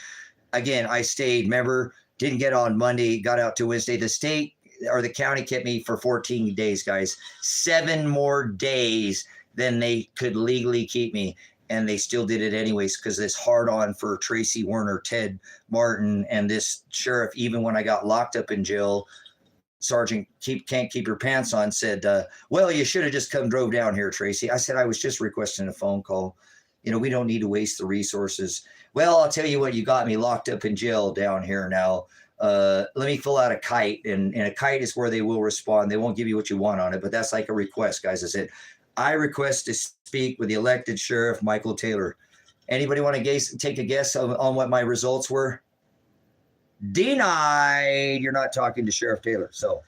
Again, I stayed, remember, didn't get on Monday, got out to Wednesday. The state or the county kept me for 14 days, guys, 7 more days than they could legally keep me. And they still did it anyways, because this hard on for Tracy Werner, Ted Martin, and this sheriff, even when I got locked up in jail, Sergeant can't keep your pants on, said, well, you should have just drove down here, Tracy. I said, I was just requesting a phone call. We don't need to waste the resources. Well, I'll tell you what, you got me locked up in jail down here now. Let me fill out a kite, and a kite is where they will respond. They won't give you what you want on it, but that's like a request, guys. I said, I request to speak with the elected sheriff, Michael Taylor. Anybody want to take a guess on what my results were? Denied. You're not talking to Sheriff Taylor. So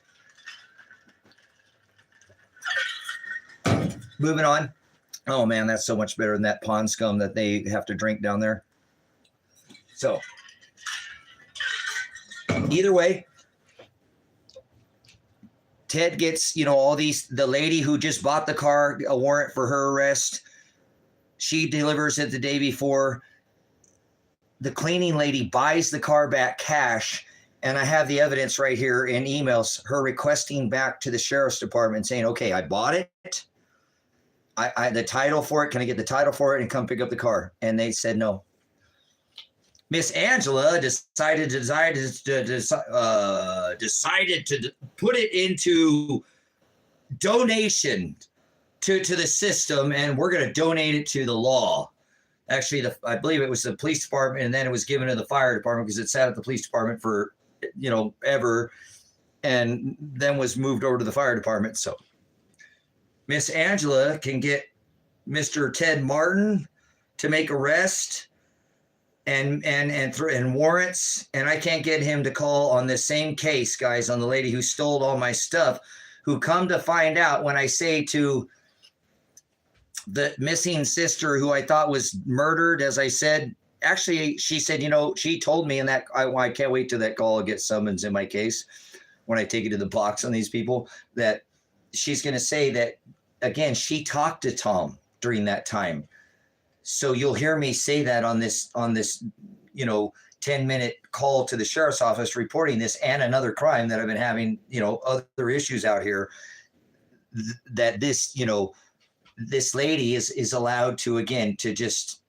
moving on. Oh man, that's so much better than that pond scum that they have to drink down there. So either way, Ted gets, all these, the lady who just bought the car, a warrant for her arrest. She delivers it the day before. The cleaning lady buys the car back cash, And I have the evidence right here in emails, her requesting back to the sheriff's department saying, okay, I bought it. I the title for it. Can I get the title for it and come pick up the car? And they said no. Miss Angela decided to put it into donation to the system, and we're going to donate it to the law. Actually, I believe it was the police department, and then it was given to the fire department because it sat at the police department for, ever, and then was moved over to the fire department. So Miss Angela can get Mr. Ted Martin to make arrest and warrants, and I can't get him to call on this same case, guys, on the lady who stole all my stuff, who come to find out when I say to the missing sister who I thought was murdered, as I said, actually, she said, she told me in that, I can't wait till that call gets summons in my case when I take it to the box on these people, that she's going to say that, again, she talked to Tom during that time. So you'll hear me say that on this 10-minute call to the sheriff's office reporting this and another crime that I've been having, other issues out here, that this, this lady is allowed to, again, to just,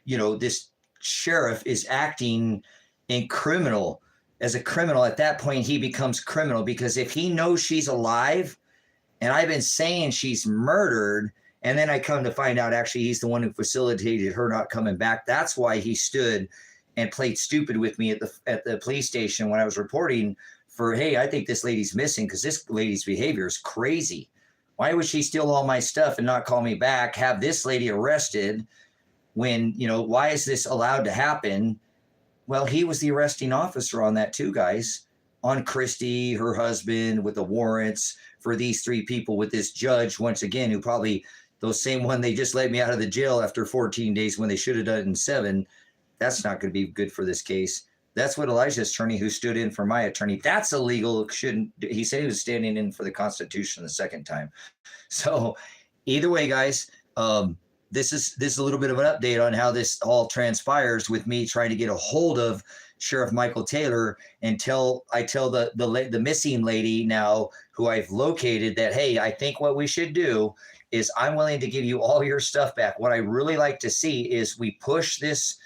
this sheriff is acting as a criminal. At that point, he becomes criminal, because if he knows she's alive and I've been saying she's murdered, and then I come to find out actually he's the one who facilitated her not coming back. That's why he stood and played stupid with me at the police station when I was reporting for, hey, I think this lady's missing because this lady's behavior is crazy. Why would she steal all my stuff and not call me back, have this lady arrested when, why is this allowed to happen? Well, he was the arresting officer on that too, guys, on Christy, her husband, with the warrants for these 3 people, with this judge, once again, who probably, those same one, they just let me out of the jail after 14 days when they should have done it in 7. That's not going to be good for this case. That's what Elijah's attorney, who stood in for my attorney, that's illegal. He said he was standing in for the Constitution the second time. So either way, guys, this is a little bit of an update on how this all transpires with me trying to get a hold of Sheriff Michael Taylor until I tell the missing lady now, who I've located, that, hey, I think what we should do is I'm willing to give you all your stuff back. What I really like to see is we push this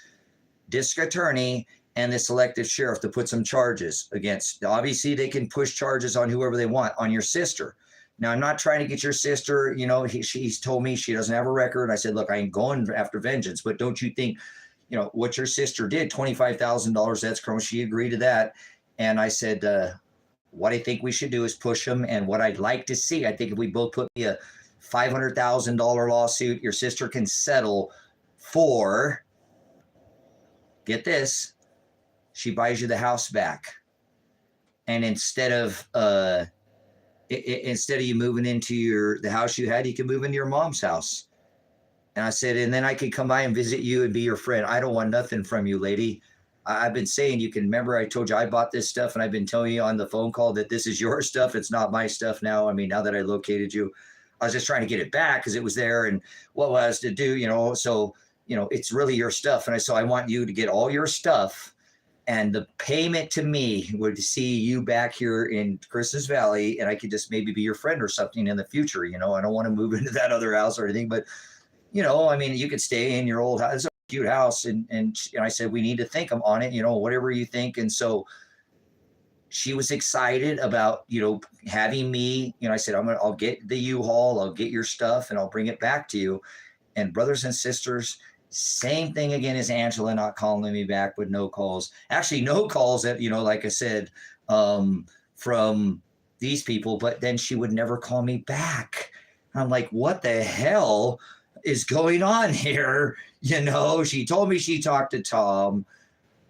district attorney and the selective sheriff to put some charges against. Obviously, they can push charges on whoever they want, on your sister. Now, I'm not trying to get your sister, she's told me she doesn't have a record. I said, look, I ain't going after vengeance, but don't you think, what your sister did, $25,000, that's criminal. She agreed to that. And I said, what I think we should do is push them. And what I'd like to see, I think if we both put me a $500,000 lawsuit, your sister can settle for, get this, she buys you the house back. And instead of you moving into the house you had, you can move into your mom's house. And I said, and then I could come by and visit you and be your friend. I don't want nothing from you, lady. I've been saying, you can remember I told you I bought this stuff, and I've been telling you on the phone call that this is your stuff. It's not my stuff now. I mean, now that I located you, I was just trying to get it back because it was there and what was to do, so, it's really your stuff. And so I want you to get all your stuff, and the payment to me would see you back here in Christmas Valley, and I could just maybe be your friend or something in the future. I don't want to move into that other house or anything, but I mean, you could stay in your old house. It's a cute house. And I said, we need to think on it, whatever you think. And so she was excited about, having me, I said, I'll get the U-Haul, I'll get your stuff, and I'll bring it back to you. And brothers and sisters, same thing again as Angela not calling me back with no calls. Actually, no calls that, like I said, from these people, but then she would never call me back. I'm like, what the hell is going on here? She told me she talked to Tom.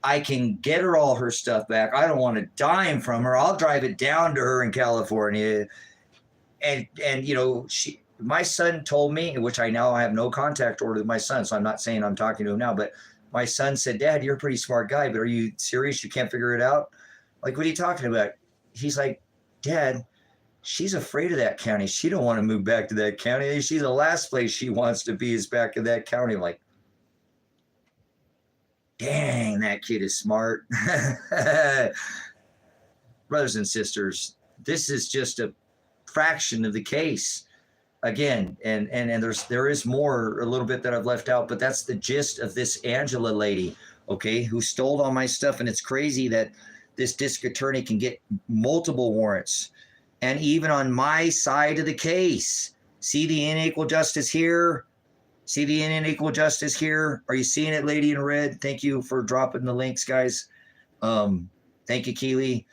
I can get her all her stuff back. I don't want a dime from her. I'll drive it down to her in California. And my son told me, which I now have no contact order with my son, so I'm not saying I'm talking to him now, but my son said, Dad, you're a pretty smart guy, but are you serious? You can't figure it out? Like, what are you talking about? He's like, Dad, she's afraid of that county. She don't want to move back to that county. She's the last place she wants to be is back in that county. I'm like, dang, man, that kid is smart. Brothers and sisters, this is just a fraction of the case. Again, and there is more, a little bit that I've left out, but that's the gist of this Angela lady, okay, who stole all my stuff. And it's crazy that this district attorney can get multiple warrants, and even on my side of the case. See the unequal justice here? See the unequal justice here? Are you seeing it, lady in red? Thank you for dropping the links, guys. Thank you, Keely.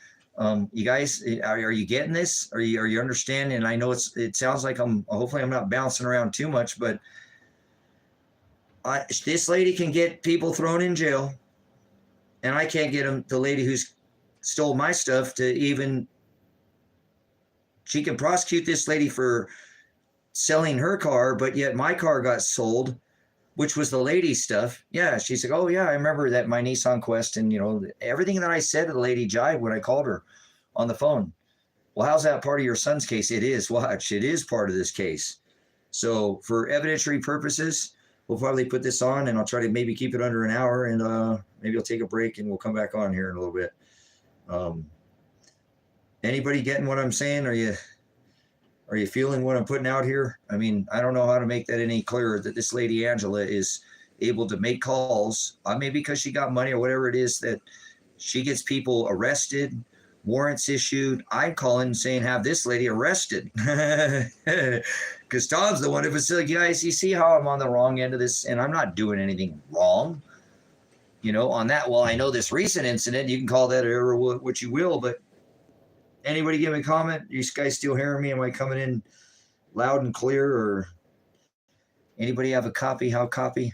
You guys, are you getting this? Are you understanding? And I know it sounds like hopefully I'm not bouncing around too much, but this lady can get people thrown in jail, and I can't get the lady who's stole my stuff to even, she can prosecute this lady for selling her car, but yet my car got sold, which was the lady's stuff. Yeah, she's like, oh yeah, I remember that, my Nissan Quest, and everything that I said to the lady jived when I called her on the phone. Well, how's that part of your son's case? It is. Watch, it is part of this case. So for evidentiary purposes, we'll probably put this on, and I'll try to maybe keep it under an hour, and maybe I'll take a break and we'll come back on here in a little bit. Anybody getting what I'm saying? Are you feeling what I'm putting out here? I mean, I don't know how to make that any clearer, that this lady Angela is able to make calls, maybe because she got money or whatever it is, that she gets people arrested, warrants issued. I'm calling saying, have this lady arrested. Because Tom's the one who was like, guys, you see how I'm on the wrong end of this, and I'm not doing anything wrong. On that, well, I know this recent incident, you can call that or what you will, but anybody give me a comment? You guys still hearing me? Am I coming in loud and clear? Or anybody have a copy? How copy?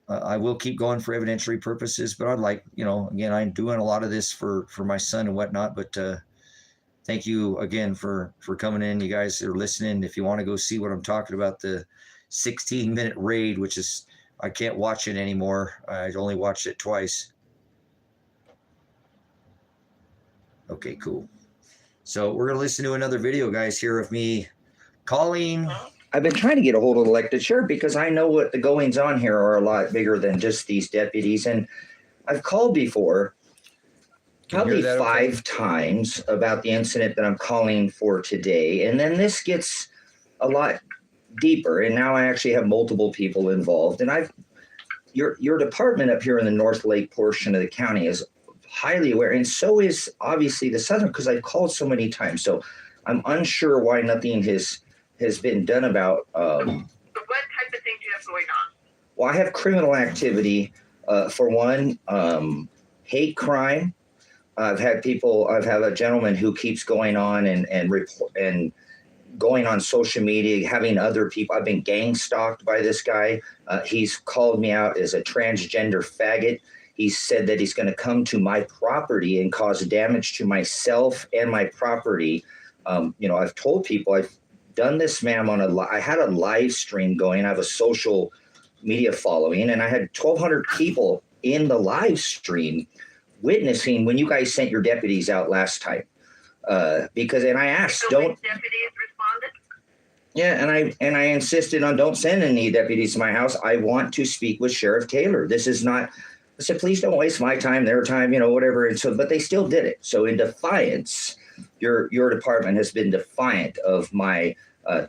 I will keep going for evidentiary purposes, but I'd like, again, I'm doing a lot of this for my son and whatnot, but thank you again for coming in. You guys are listening. If you want to go see what I'm talking about, the 16-minute raid, which is, I can't watch it anymore. I only watched it twice. Okay, cool. So we're going to listen to another video, guys, here of me calling. I've been trying to get a hold of the elected sheriff because I know what the goings on here are a lot bigger than just these deputies. And I've called before, probably 5 times, about the incident that I'm calling for today. And then this gets a lot deeper. And now I actually have multiple people involved. And your department up here in the North Lake portion of the county is highly aware, and so is obviously the Southern, because I've called so many times. So I'm unsure why nothing has been done about. What type of things do you have going on? Well, I have criminal activity. For one, hate crime. I've had a gentleman who keeps going on and going on social media, having other people. I've been gang stalked by this guy. He's called me out as a transgender faggot. He said that he's going to come to my property and cause damage to myself and my property. I've told people, I've done this, ma'am, I had a live stream going. I have a social media following, and I had 1,200 people in the live stream witnessing when you guys sent your deputies out last time. And I asked, don't deputies responded? Yeah, and I insisted on, don't send any deputies to my house. I want to speak with Sheriff Taylor. This is not. I said, please don't waste my time, their time, whatever. And so, but they still did it. So in defiance, your department has been defiant of my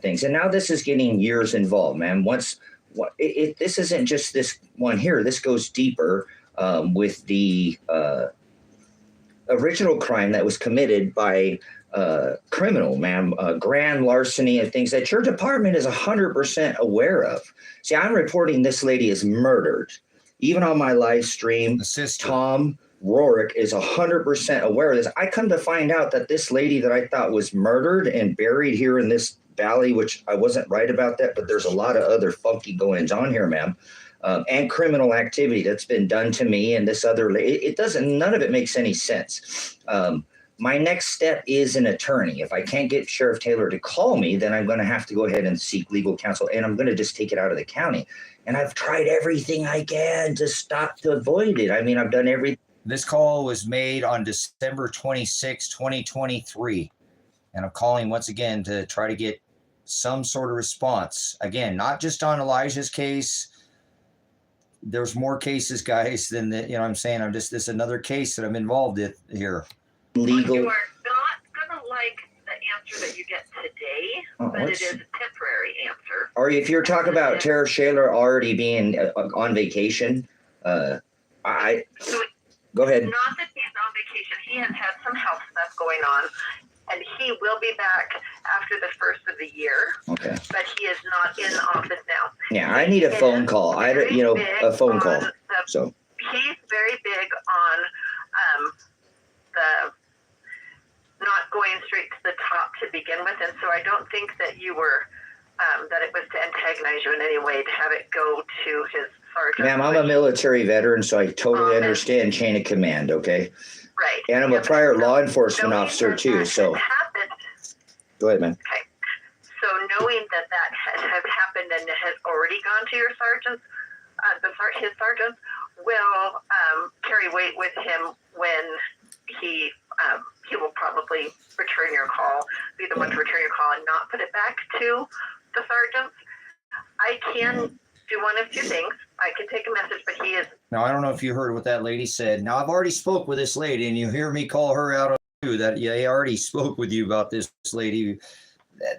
things. And now this is getting years involved, man. This isn't just this one here. This goes deeper with the original crime that was committed by criminal, ma'am, grand larceny and things that your department is 100% aware of. See, I'm reporting this lady is murdered. Even on my live stream, Tom Rorick is 100% aware of this. I come to find out that this lady that I thought was murdered and buried here in this valley, which I wasn't right about that, but there's a lot of other funky goings on here, ma'am, and criminal activity that's been done to me and this other lady. None of it makes any sense. My next step is an attorney. If I can't get Sheriff Taylor to call me, then I'm going to have to go ahead and seek legal counsel, and I'm going to just take it out of the county. And I've tried everything I can to avoid it. I mean, I've done everything. This call was made on December 26, 2023. And I'm calling once again to try to get some sort of response. Again, not just on Elijah's case, there's more cases, guys, than the, you know what I'm saying? I'm just, this another case that I'm involved in here.
Legal. You are not going to like the answer that you get today, but it is a temporary answer.
Or if you're talking about Tara Shaler already being on vacation, go ahead.
Not that he's on vacation. He has had some health stuff going on, and he will be back after the first of the year.
Okay.
But he is not in office now.
Yeah, I need a phone call. A phone call. So
he's very big on the not going straight to the top to begin with, and so I don't think that you were that it was to antagonize you in any way to have it go to his sergeant.
Ma'am, I'm a military veteran, so I totally understand chain of command. Okay.
Right.
And I'm a prior law enforcement officer too. So go ahead, man.
Okay. So knowing that has happened and has already gone to your sergeants, his sergeants will carry weight with him when he will probably return your call, be the one to return your call and not put it back to the sergeants. I can do one of two things. I can take a message, but he is.
Now, I don't know if you heard what that lady said. Now, I've already spoke with this lady, and you hear me call her out on you that I already spoke with you about this lady.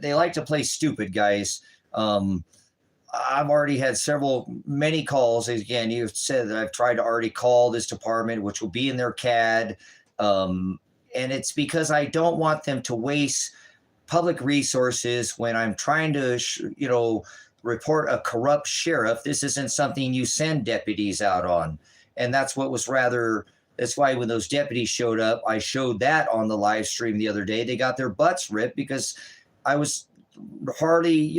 They like to play stupid, guys. I've already had many calls. Again, you've said that I've tried to already call this department, which will be in their CAD. And it's because I don't want them to waste public resources when I'm trying to, report a corrupt sheriff. This isn't something you send deputies out on. And that's why when those deputies showed up, I showed that on the live stream the other day. They got their butts ripped because I was hardly,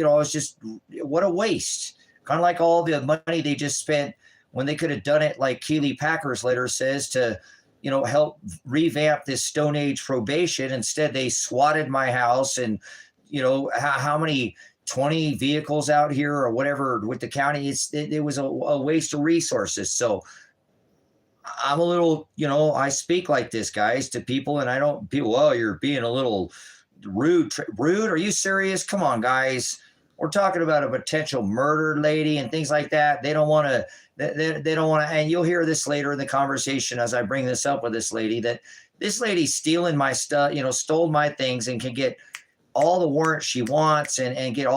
what a waste. Kind of like all the money they just spent when they could have done it, like Keely Packer's letter says, to, help revamp this Stone Age probation. Instead, they swatted my house and, how many 20 vehicles out here or whatever with the county. It was a waste of resources. So I'm a little, I speak like this, guys, to people, and you're being a little rude. Are you serious? Come on, guys. We're talking about a potential murdered lady and things like that. They don't want to, and you'll hear this later in the conversation as I bring this up with this lady, that this lady's stealing my stuff, stole my things and can get all the warrants she wants and get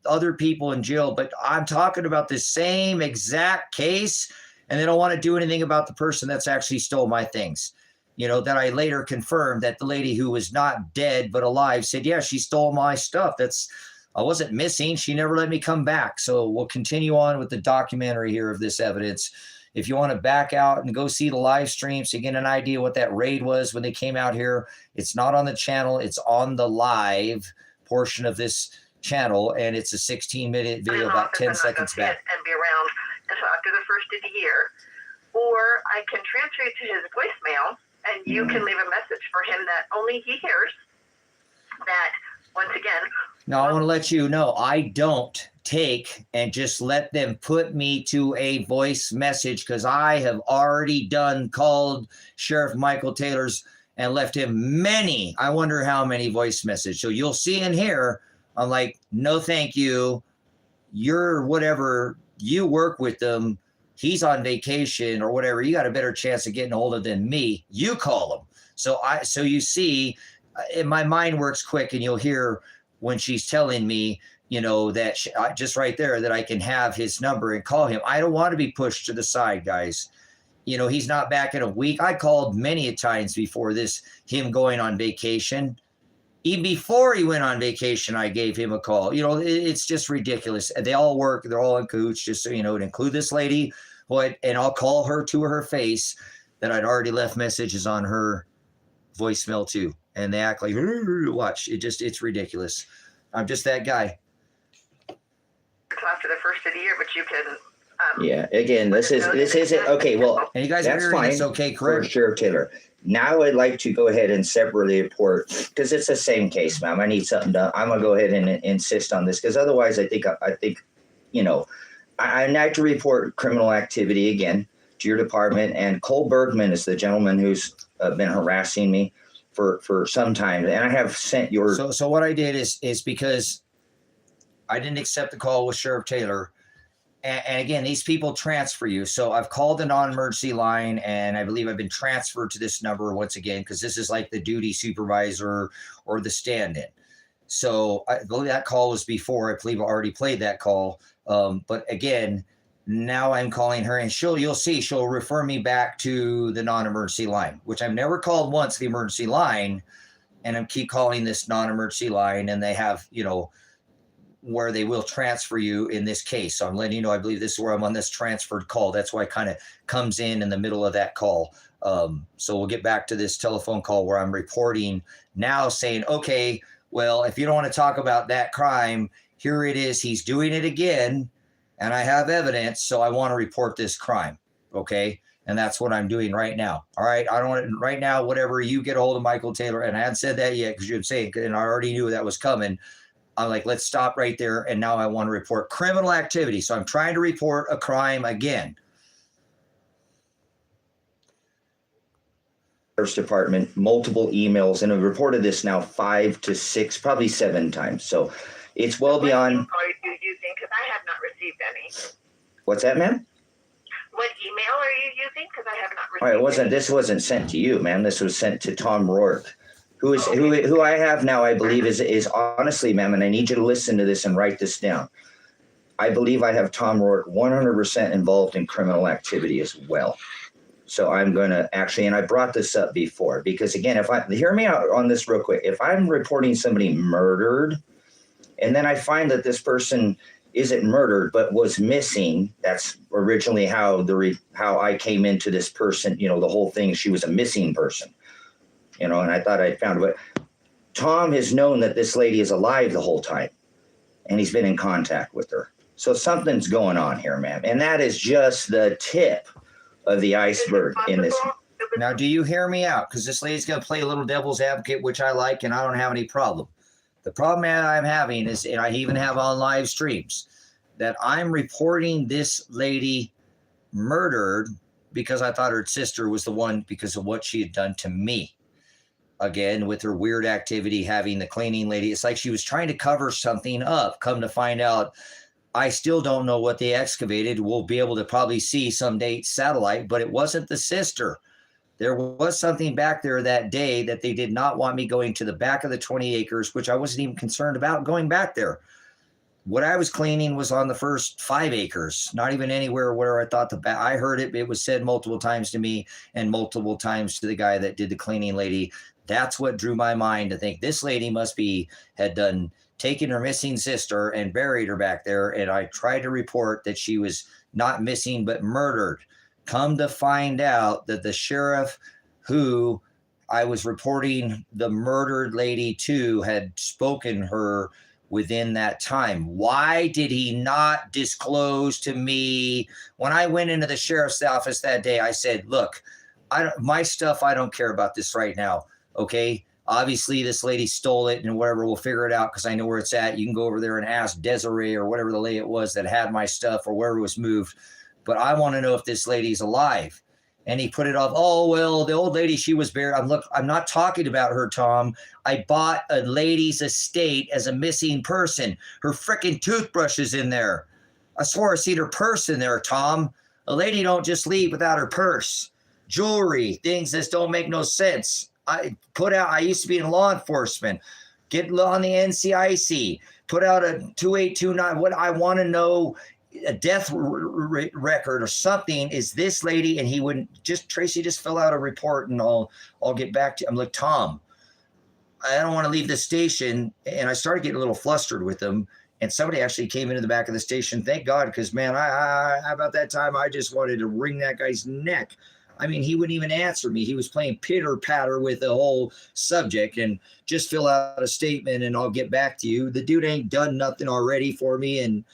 other people in jail. But I'm talking about the same exact case, and they don't want to do anything about the person that's actually stole my things. That I later confirmed that the lady who was not dead but alive said, yeah, she stole my stuff. I wasn't missing. She never let me come back. So we'll continue on with the documentary here of this evidence. If you want to back out and go see the live stream so you get an idea what that raid was when they came out here, it's not on the channel. It's on the live portion of this channel, and it's a 16-minute video, about 10 seconds back.
And be around until after the first of the year. Or I can transfer you to his voicemail, and you can leave a message for him that only he hears. That, once again...
Now, I want to let you know, I don't take and just let them put me to a voice message, because I have already called Sheriff Michael Taylor's and left him I wonder how many voice messages. So you'll see in here, I'm like, no, thank you. You're whatever, you work with them. He's on vacation or whatever. You got a better chance of getting a hold of than me. You call him. So you see, my mind works quick, and you'll hear when she's telling me, that just right there, that I can have his number and call him. I don't want to be pushed to the side, guys. He's not back in a week. I called many a times before him going on vacation. Even before he went on vacation, I gave him a call. It's just ridiculous. They all work. They're all in cahoots, just so you know, to include this lady. And I'll call her to her face that I'd already left messages on her voicemail too. And they act like, watch, it's ridiculous. I'm just that guy.
After the first of the year, but you can.
Yeah. Again, this isn't okay. Well,
and you guys
that's
are
fine.
It's okay, correct?
For Sheriff Taylor. Now I'd like to go ahead and separately report, because it's the same case, ma'am. I need something done. I'm gonna go ahead and insist on this, because otherwise, I think I like to report criminal activity again to your department. And Cole Bergman is the gentleman who's been harassing me for some time, and I have sent your.
So what I did is because I didn't accept the call with Sheriff Taylor, And again, these people transfer you. So I've called the non-emergency line, and I believe I've been transferred to this number once again, because this is like the duty supervisor or the stand-in. So I believe that call was before. I believe I already played that call. But again, now I'm calling her, and you'll see, she'll refer me back to the non-emergency line, which I've never called once the emergency line, and I keep calling this non-emergency line, and they have, where they will transfer you in this case. So I'm letting you know, I believe this is where I'm on this transferred call. That's why it kind of comes in the middle of that call. So we'll get back to this telephone call where I'm reporting now, saying, okay, well, if you don't want to talk about that crime, here it is. He's doing it again, and I have evidence, so I want to report this crime. Okay. And that's what I'm doing right now. All right. I don't want to, right now, whatever, you get a hold of Michael Taylor. And I hadn't said that yet because you'd say, and I already knew that was coming. I'm like, let's stop right there. And now I want to report criminal activity. So I'm trying to report a crime again.
Sheriff's Department, multiple emails, and I've reported this now 5 to 6, probably 7 times. So it's well beyond.
What email are you using? Because I have not received any.
What's that, ma'am?
What email are you using? Because I have not received.
All right, this wasn't sent to you, ma'am. This was sent to Tom Rourke, who I have now, I believe is honestly, ma'am, and I need you to listen to this and write this down. I believe I have Tom Rourke 100% involved in criminal activity as well. So I'm going to actually, and I brought this up before, because again, hear me out on this real quick. If I'm reporting somebody murdered, and then I find that this person isn't murdered but was missing, that's originally how I came into this person, the whole thing, she was a missing person, and I thought I'd found it. But Tom has known that this lady is alive the whole time, and he's been in contact with her. So something's going on here, ma'am. And that is just the tip of the iceberg in this.
Now, do you hear me out? Because this lady's going to play a little devil's advocate, which I like, and I don't have any problem. The problem that I'm having is, and I even have on live streams, that I'm reporting this lady murdered because I thought her sister was the one because of what she had done to me. Again, with her weird activity, having the cleaning lady. It's like she was trying to cover something up. Come to find out, I still don't know what they excavated. We'll be able to probably see someday satellite, but it wasn't the sister. There was something back there that day that they did not want me going to the back of the 20 acres, which I wasn't even concerned about going back there. What I was cleaning was on the first 5 acres, not even anywhere where I thought I heard it. It was said multiple times to me and multiple times to the guy that did the cleaning lady. That's what drew my mind to think this lady had taken her missing sister and buried her back there. And I tried to report that she was not missing, but murdered. Come to find out that the sheriff who I was reporting the murdered lady to had spoken her within that time. Why did he not disclose to me? When I went into the sheriff's office that day, I said, look, my stuff, I don't care about this right now. Okay. Obviously, this lady stole it and whatever, we'll figure it out because I know where it's at. You can go over there and ask Desiree or whatever the lady it was that had my stuff or wherever it was moved. But I want to know if this lady's alive. And he put it off. Oh, well, the old lady, she was buried. I'm not talking about her, Tom. I bought a lady's estate as a missing person. Her freaking toothbrush is in there. I swore I seen her purse in there, Tom. A lady don't just leave without her purse. Jewelry, things that don't make no sense. I used to be in law enforcement, get on the NCIC, put out a 2829. What I want to know, a death record or something, is this lady, and he wouldn't Tracy, just fill out a report and I'll get back to you. I'm like, Tom, I don't want to leave the station. And I started getting a little flustered with him. And somebody actually came into the back of the station. Thank God, because man, I about that time, I just wanted to wring that guy's neck. I mean, he wouldn't even answer me. He was playing pitter patter with the whole subject and just fill out a statement and I'll get back to you. The dude ain't done nothing already for me. And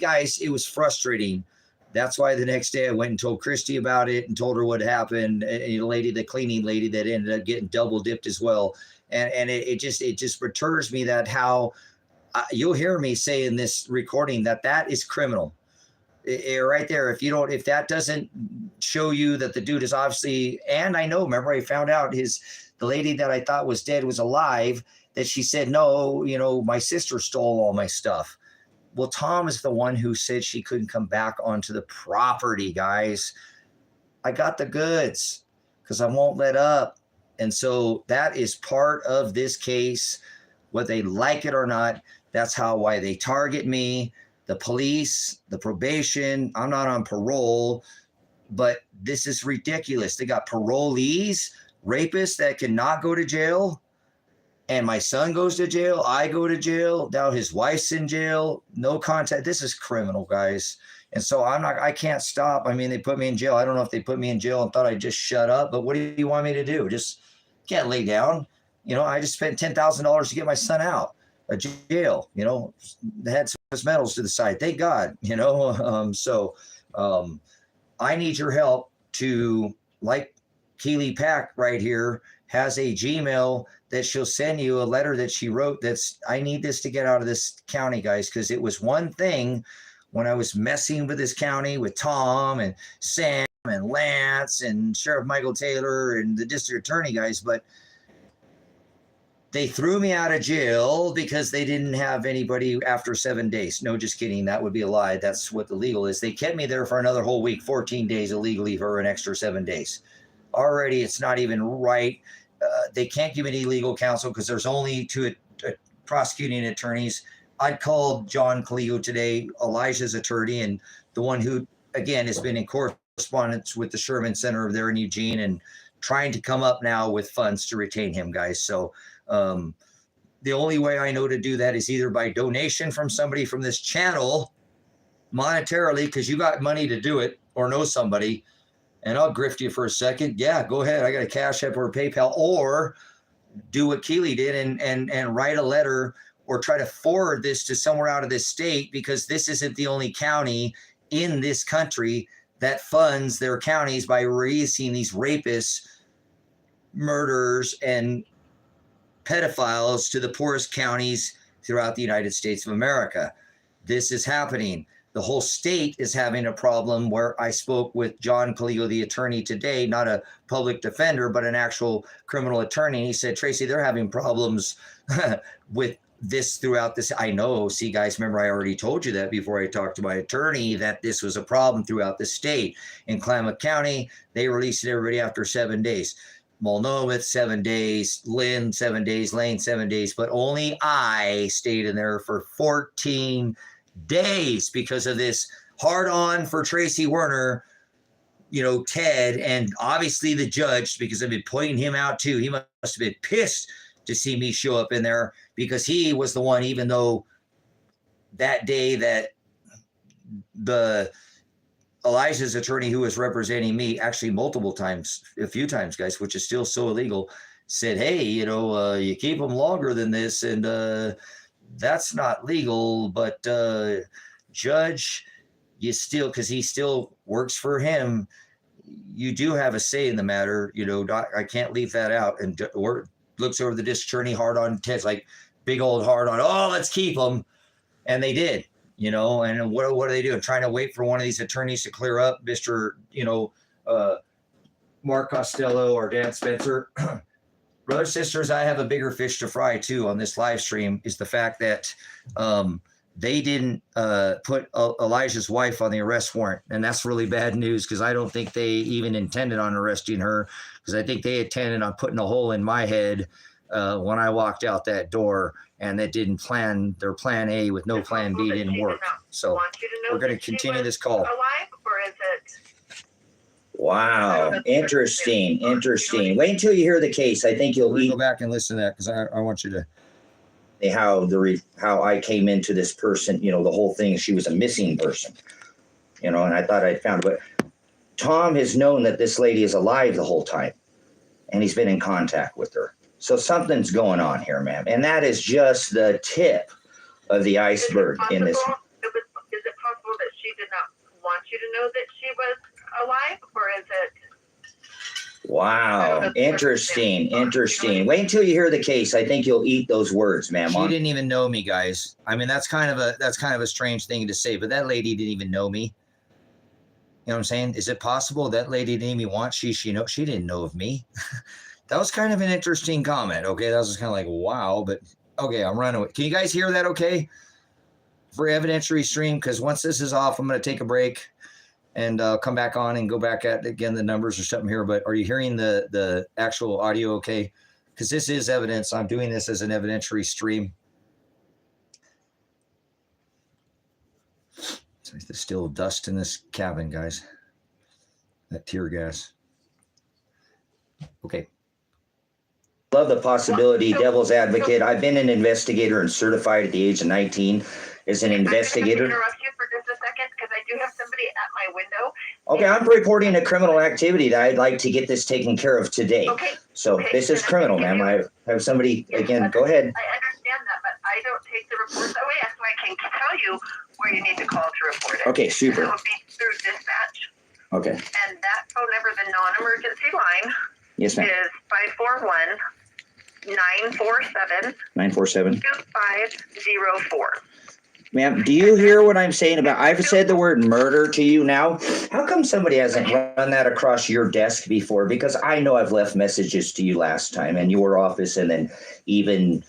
guys, it was frustrating. That's why the next day I went and told Christy about it and told her what happened. The cleaning lady that ended up getting double dipped as well. And it just perturbs me that how you'll hear me say in this recording that is criminal. Right there. If that doesn't show you that the dude is obviously, and I know, remember I found out the lady that I thought was dead was alive, that she said, no, my sister stole all my stuff. Well, Tom is the one who said she couldn't come back onto the property, guys. I got the goods because I won't let up. And so that is part of this case, whether they like it or not. That's why they target me, the police, the probation. I'm not on parole, but this is ridiculous. They got parolees, rapists that cannot go to jail. And my son goes to jail. I go to jail. Now his wife's in jail. No contact. This is criminal, guys. And so I can't stop. I mean, they put me in jail. I don't know if they put me in jail and thought I'd just shut up, but what do you want me to do? Just can't lay down. I just spent $10,000 to get my son out of jail. They had some medals to the side. Thank God, I need your help to, like Keely Pack right here has a Gmail that she'll send you a letter that she wrote. I need this to get out of this county, guys, because it was one thing when I was messing with this county with Tom and Sam and Lance and Sheriff Michael Taylor and the district attorney guys, but they threw me out of jail because they didn't have anybody after 7 days. No, just kidding. That would be a lie. That's what the legal is. They kept me there for another whole week, 14 days illegally for an extra 7 days. Already, it's not even right. They can't give me legal counsel because there's only two prosecuting attorneys. I called John Cleo today, Elijah's attorney, and the one who, again, has been in correspondence with the Sherman Center there in Eugene and trying to come up now with funds to retain him, guys. So the only way I know to do that is either by donation from somebody from this channel monetarily, because you got money to do it, or know somebody, and I'll grift you for a second. Yeah, go ahead. I got a CashApp or a PayPal, or do what Keely did and write a letter or try to forward this to somewhere out of this state, because this isn't the only county in this country that funds their counties by releasing these rapists, murderers, and pedophiles to the poorest counties throughout the United States of America. This is happening. The whole state is having a problem, where I spoke with John Cleo, the attorney, today, not a public defender, but an actual criminal attorney. He said, Tracy, they're having problems with this throughout this. I know. See, guys, remember I already told you that before I talked to my attorney, that this was a problem throughout the state. In Klamath County, they released everybody after 7 days. Multnomah, 7 days. Lynn, 7 days. Lane, 7 days. But only I stayed in there for 14 days because of this hard on for Tracy Werner, Ted, and obviously the judge, because I've been pointing him out too. He must have been pissed to see me show up in there, because he was the one, even though that day that the Elijah's attorney who was representing me, actually multiple times, a few times, guys, which is still so illegal, said, hey, you keep them longer than this, and that's not legal, but judge, you still, because he still works for him, you do have a say in the matter. I can't leave that out. And looks over the district attorney, hard on Ted's, like big old hard on, oh, let's keep them. And they did, and what are they doing? Trying to wait for one of these attorneys to clear up, Mr. Mark Costello or Dan Spencer. Brothers, sisters, I have a bigger fish to fry too on this live stream, is the fact that they didn't put Elijah's wife on the arrest warrant. And that's really bad news, because I don't think they even intended on arresting her, because I think they intended on putting a hole in my head when I walked out that door, and that didn't plan, their plan A with no plan B didn't work. So we're going to continue this call.
Alive, or is it?
Wow. Interesting. Wait until you hear the case. I think you'll
go back and listen to that, because I want you to.
How I came into this person, the whole thing, she was a missing person, and I thought I'd found her. But Tom has known that this lady is alive the whole time, and he's been in contact with her. So something's going on here, ma'am. And that is just the tip of the iceberg in this.
Is it possible that she did not want you to know that she was alive, or is it?
Wow. Interesting. Wait until you hear the case. I think you'll eat those words, ma'am.
She didn't even know me, guys. I mean, that's kind of a strange thing to say, but that lady didn't even know me. You know what I'm saying? Is it possible that lady didn't even want she didn't know of me? That was kind of an interesting comment. Okay. That was kind of like, wow, but okay, I'm running away. Can you guys hear that? Okay. for evidentiary stream, because once this is off, I'm going to take a break and come back on and go back at, again, the numbers or something here. But are you hearing the actual audio okay? Because this is evidence. I'm doing this as an evidentiary stream. So there's still dust in this cabin, guys. That tear gas. Okay.
Love the possibility, devil's advocate. I've been an investigator and certified at the age of 19 as an investigator.
I'm going to interrupt you for just a second because I do have somebody at my window.
Okay, I'm reporting a criminal activity that I'd like to get this taken care of today.
Okay.
So this is criminal, ma'am. I have somebody, again, go ahead.
I understand that, but I don't take the reports that way, so I can tell you where you need to call to report it.
Okay, super.
It will be through dispatch.
Okay.
And that phone number, the non-emergency line,
Yes, ma'am.
is 541-947-2504.
947.
Ma'am,
Ma'am, do you hear what I'm saying about, I've said the word murder to you now. How come somebody hasn't run that across your desk before? Because I know I've left messages to you last time in your office, and then even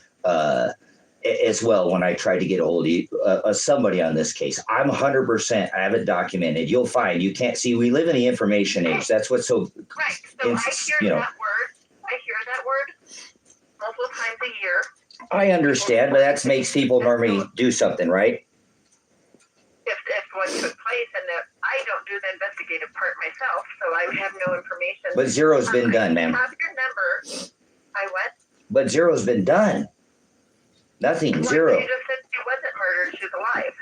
as well when I tried to get a hold of you, somebody on this case. I'm 100%, I have it documented. You'll find, you can't see, we live in the information age. That's what's so,
right. So I hear
you know.
that word. I hear that word multiple times a year.
I understand, but that makes people normally do something, right?
If what took place, and that I don't do the investigative part myself, so I have no information.
But zero's been done, ma'am.
I have your number. I what?
But zero's been done. Nothing,
Well,
zero.
You just said she wasn't murdered. She's alive.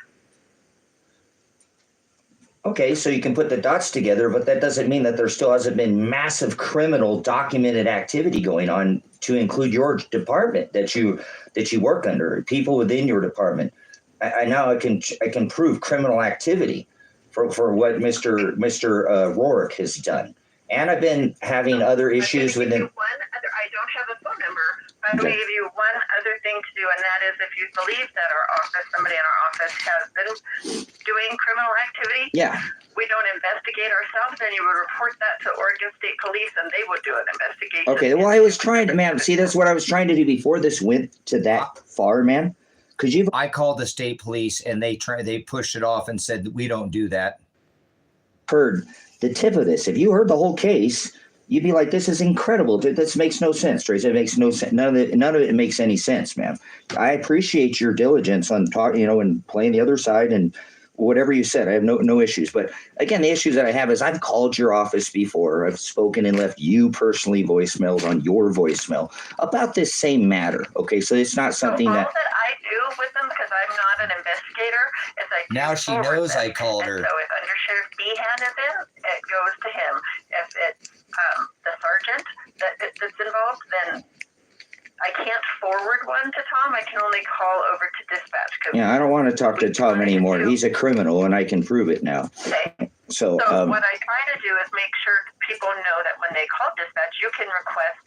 Okay, so you can put the dots together, but that doesn't mean that there still hasn't been massive criminal documented activity going on to include your department that you work under, people within your department. I now I can prove criminal activity for what Mr. Rourke has done. And I've been having other issues with him.
I don't have a phone number. I'm going to give you one other thing to do, and that is if you believe that somebody in our office has been doing criminal activity,
Yeah.
we don't investigate ourselves, then you would report that to Oregon State Police, and they would do an investigation.
Okay, well, I was trying to, ma'am, see, that's what I was trying to do before this went to that far, man. Because
I called the state police and they pushed it off and said that we don't do that.
Heard the tip of this. If you heard the whole case, you'd be like, this is incredible. This makes no sense, Tracy. It makes no sense. None of it makes any sense, ma'am. I appreciate your diligence on talking, and playing the other side and whatever you said. I have no issues. But again, the issues that I have is I've called your office before. I've spoken and left you personally voicemails on your voicemail about this same matter. Okay, so it's not something
so all
that
I do with them, because I'm not an investigator, is I
Now she knows I called her.
And so if Under Sheriff Behan is in, it goes to him. If it's the sergeant that's involved, then I can't forward one to Tom. I can only call over to dispatch.
Yeah, I don't want to talk to Tom anymore. He's a criminal, and I can prove it now.
Okay.
So
what I try to do is make sure people know that when they call dispatch, you can request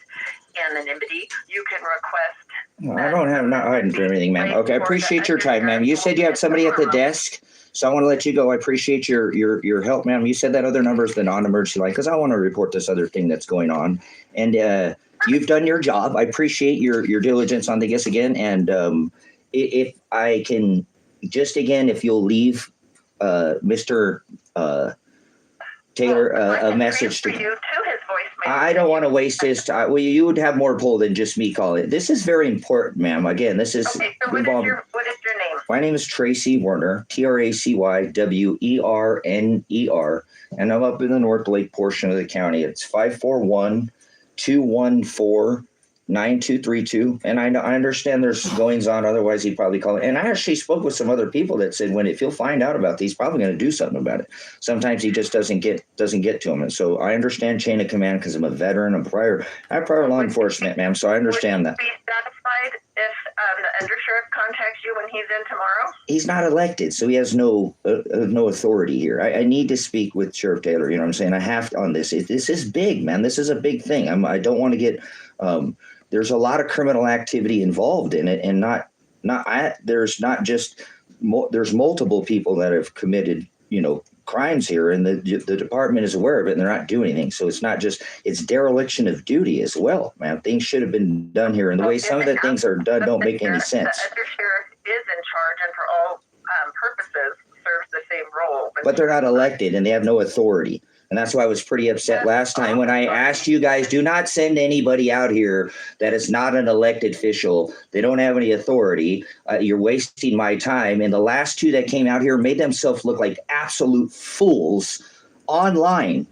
anonymity. You can request.
I don't have not hiding for anything, ma'am. Okay, I appreciate your time, ma'am. You said you had somebody at the desk, so I want to let you go. I appreciate your help, ma'am. You said that other number is the non-emergency line because I want to report this other thing that's going on, and you've done your job. I appreciate your diligence on this again, and if I can just again, if you'll leave Mr. Taylor a message to.
You to his voicemail.
I don't want to waste his time. Well, you would have more pull than just me calling. This is very important, ma'am. Again, this is
Okay, so what is your name?
My name is Tracy Werner, TracyWerner, and I'm up in the North Lake portion of the county. It's 541-214-9232. And I understand there's goings on. Otherwise, he'd probably call it. And I actually spoke with some other people that said, if he'll find out about these, he's probably going to do something about it. Sometimes he just doesn't get to him. And so I understand chain of command because I'm a veteran. I have prior law enforcement, ma'am. So I understand that.
Would you be satisfied if the undersheriff contacts you when he's in tomorrow?
He's not elected, so he has no authority here. I need to speak with Sheriff Taylor. You know what I'm saying? I have to on this. This is big, man. This is a big thing. I don't want to get. There's a lot of criminal activity involved in it, and there's not just there's multiple people that have committed crimes here, and the department is aware of it, and they're not doing anything. So it's not just it's dereliction of duty as well, man. Things should have been done here, and the way some of the things are done don't make any sense.
The undersheriff is in charge, and for all purposes serves the same role.
But they're not elected and they have no authority. And that's why I was pretty upset last time when I asked you guys, do not send anybody out here that is not an elected official. They don't have any authority. You're wasting my time. And the last two that came out here made themselves look like absolute fools online.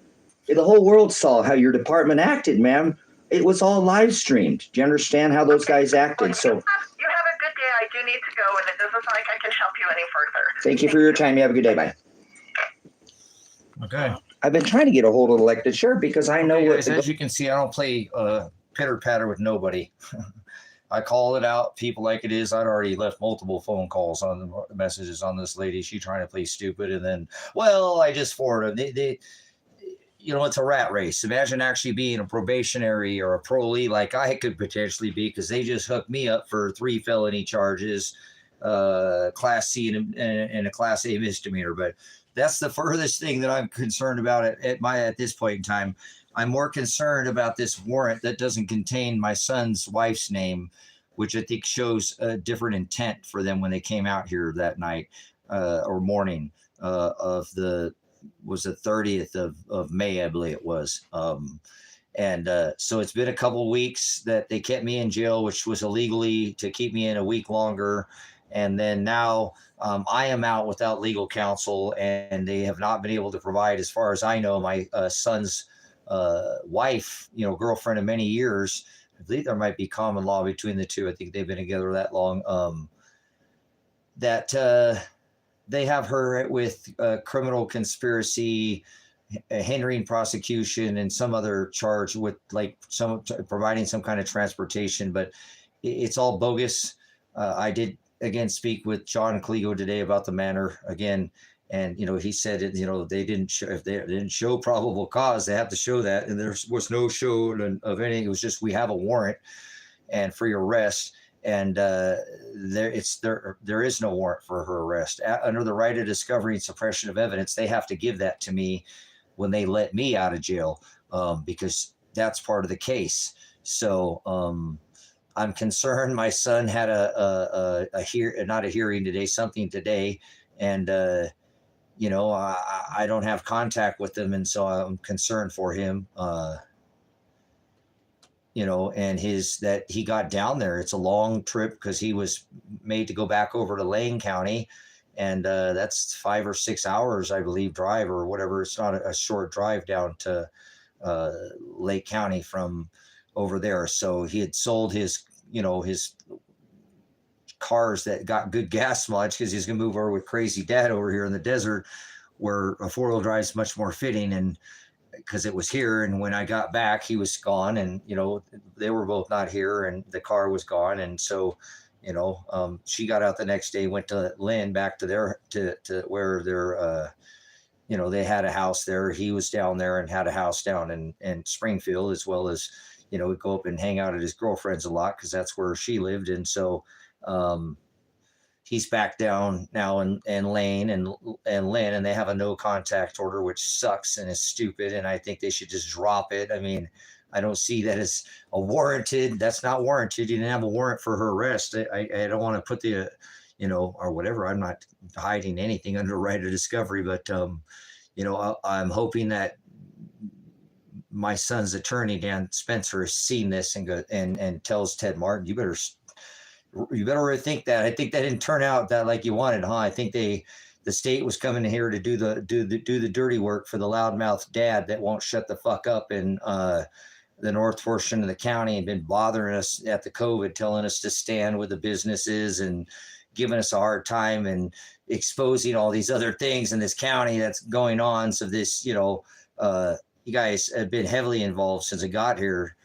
The whole world saw how your department acted, ma'am. It was all live streamed. Do you understand how those guys acted? So
you have a good day. I do need to go, and it doesn't sound like I can help you any further.
thank you for your time. You have a good day. Bye.
Okay.
I've been trying to get a hold of the elected sheriff because I know
Okay,
what.
guys, as you can see, I don't play pitter patter with nobody. I call it out, people like it is. I'd already left multiple phone calls on the messages on this lady. She trying to play stupid, and then, well, I just forwarded. They you know, it's a rat race. Imagine actually being a probationary or a parolee like I could potentially be, because they just hooked me up for 3 felony charges, Class C and a Class A misdemeanor. But that's the furthest thing that I'm concerned about at this point in time. I'm more concerned about this warrant that doesn't contain my son's wife's name, which I think shows a different intent for them when they came out here that night or morning of the 30th of May, I believe it was. So it's been a couple of weeks that they kept me in jail, which was illegally to keep me in a week longer. And then now I am out without legal counsel, and they have not been able to provide, as far as I know, my son's wife, girlfriend of many years. I believe there might be common law between the two. I think they've been together that long. They have her with criminal conspiracy, hindering prosecution, and some other charge with providing some kind of transportation, but it's all bogus. I did again speak with John Kligo today about the matter again, and he said they didn't show, if they didn't show probable cause, they have to show that, and there was no show of anything. It was just, we have a warrant and for your arrest. And there is no warrant for her arrest. Under the right of discovery and suppression of evidence, they have to give that to me when they let me out of jail, because that's part of the case. So I'm concerned. My son had something today, and I don't have contact with him, and so I'm concerned for him. And that he got down there. It's a long trip because he was made to go back over to Lane County, and that's 5 or 6 hours, I believe, drive or whatever. It's not a short drive down to Lake County from over there. So he had sold his cars that got good gas mileage because he's going to move over with crazy dad over here in the desert, where a 4-wheel drive is much more fitting. And because it was here, and when I got back, he was gone, and they were both not here, and the car was gone. And so she got out the next day, went to Lynn, back to where their they had a house there. He was down there and had a house down in Springfield, as well as would go up and hang out at his girlfriend's a lot because that's where she lived. And so he's back down now in Lane and Lynn, and they have a no contact order, which sucks and is stupid. And I think they should just drop it. I mean, I don't see that as a warranted. That's not warranted. You didn't have a warrant for her arrest. I don't want to put the, or whatever. I'm not hiding anything under right of discovery, but I'm hoping that my son's attorney, Dan Spencer, has seen this and tells Ted Martin, you better rethink that. I think that didn't turn out that like you wanted, huh? I think the state was coming here to do the dirty work for the loudmouth dad that won't shut the fuck up in the north portion of the county, and been bothering us at the COVID, telling us to stand with the businesses and giving us a hard time and exposing all these other things in this county that's going on. So this, you guys have been heavily involved since I got here.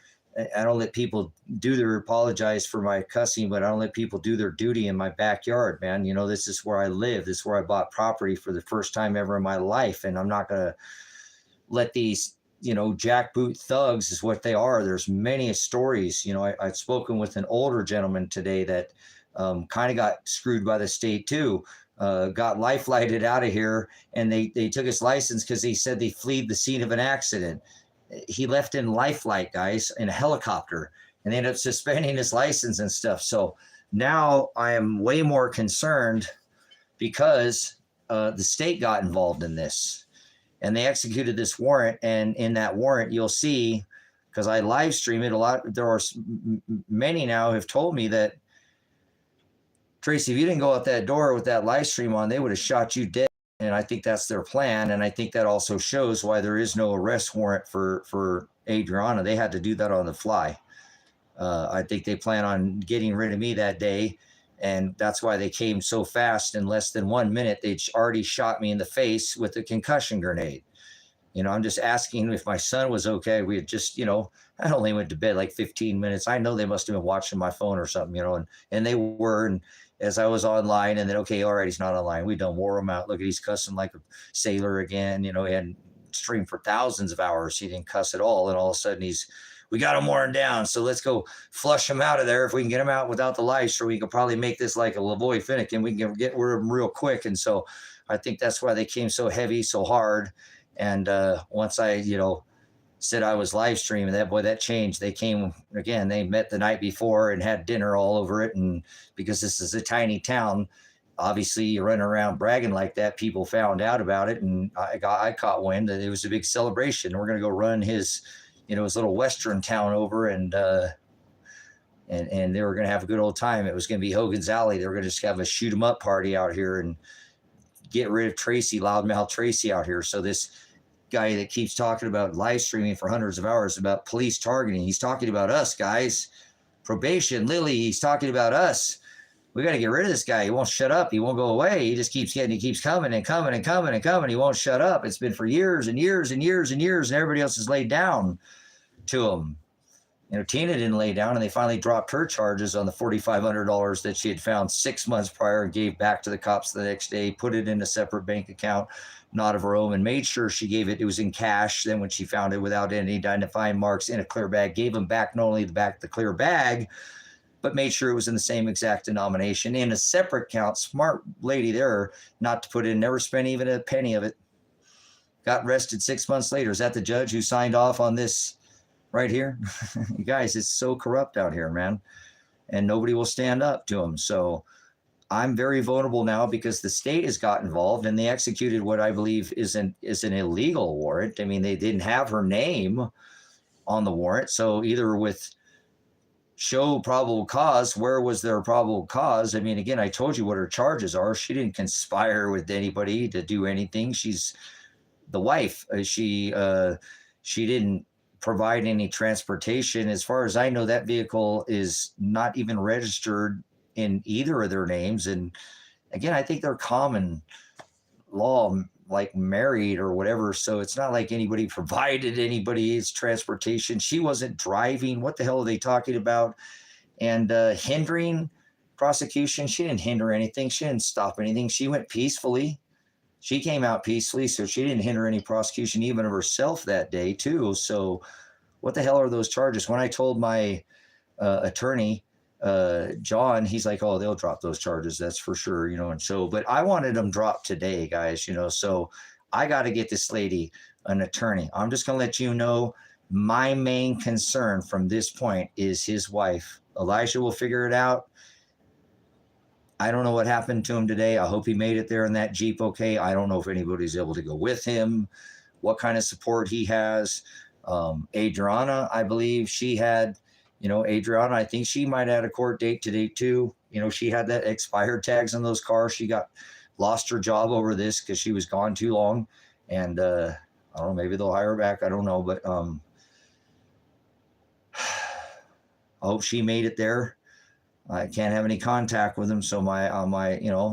I don't let people apologize for my cussing, but I don't let people do their duty in my backyard, man. This is where I live. This is where I bought property for the first time ever in my life. And I'm not going to let these, jackboot thugs is what they are. There's many stories. I've spoken with an older gentleman today that kind of got screwed by the state too. Got life lighted out of here, and they took his license because they said they fled the scene of an accident. He left in Lifeline, guys, in a helicopter, and they ended up suspending his license and stuff. So now I am way more concerned because the state got involved in this, and they executed this warrant. And in that warrant, you'll see, because I live stream it a lot, there are many now have told me that, Tracy, if you didn't go out that door with that live stream on, they would have shot you dead. And I think that's their plan. And I think that also shows why there is no arrest warrant for Adriana. They had to do that on the fly. I think they plan on getting rid of me that day. And that's why they came so fast. In less than 1 minute, they'd already shot me in the face with a concussion grenade. I'm just asking if my son was okay. We had just, I only went to bed like 15 minutes. I know they must have been watching my phone or something, and they were. And as I was online, and then, okay, all right, he's not online. We done wore him out. Look, he's cussing like a sailor again. He hadn't streamed for thousands of hours. He didn't cuss at all. And all of a sudden we got him worn down. So let's go flush him out of there. If we can get him out without the lights, or we can probably make this like a Lavoie Finnegan. We can get rid of him real quick. And so I think that's why they came so heavy, so hard. And once I, said I was live streaming, that changed. They came again. They met the night before and had dinner all over it. And because this is a tiny town, obviously you run around bragging like that, people found out about it. And I caught wind that it was a big celebration. We're going to go run his little Western town over, and they were going to have a good old time. It was going to be Hogan's Alley. They were going to just have a shoot 'em up party out here and get rid of Tracy, loudmouth Tracy out here. So this guy that keeps talking about live streaming for hundreds of hours about police targeting, he's talking about us, guys. Probation, Lily, he's talking about us. We got to get rid of this guy. He won't shut up. He won't go away. He just keeps coming and coming and coming and coming. He won't shut up. It's been for years and years and years and years, and everybody else has laid down to him. Tina didn't lay down, and they finally dropped her charges on the $4,500 that she had found 6 months prior and gave back to the cops the next day, put it in a separate bank account, not of her own, and made sure she gave it. It was in cash. Then when she found it without any identifying marks in a clear bag, gave them back not only the clear bag, but made sure it was in the same exact denomination in a separate account. Smart lady there, not to put in, never spent even a penny of it. Got arrested 6 months later. Is that the judge who signed off on this right here? You guys, it's so corrupt out here, man. And nobody will stand up to them. So I'm very vulnerable now because the state has got involved, and they executed what I believe is an illegal warrant. I mean, they didn't have her name on the warrant. So either with show probable cause, where was their probable cause? I mean, again, I told you what her charges are. She didn't conspire with anybody to do anything. She's the wife. She didn't provide any transportation. As far as I know, that vehicle is not even registered in either of their names. And again, I think they're common law, like married or whatever. So it's not like anybody provided anybody's transportation. She wasn't driving. What the hell are they talking about? And hindering prosecution. She didn't hinder anything. She didn't stop anything. She went peacefully. She came out peacefully, so she didn't hinder any prosecution, even of herself that day, too. So what the hell are those charges? When I told my attorney, John, he's like, oh, they'll drop those charges. That's for sure, and so, but I wanted them dropped today, guys, so I got to get this lady an attorney. I'm just going to let you know my main concern from this point is his wife. Elijah will figure it out. I don't know what happened to him today. I hope he made it there in that Jeep okay. I don't know if anybody's able to go with him, what kind of support he has. Adriana, I believe she had, Adriana, I think she might have had a court date today too. She had that expired tags on those cars. She lost her job over this because she was gone too long. And I don't know, maybe they'll hire her back. I don't know, but I hope she made it there. I can't have any contact with them. So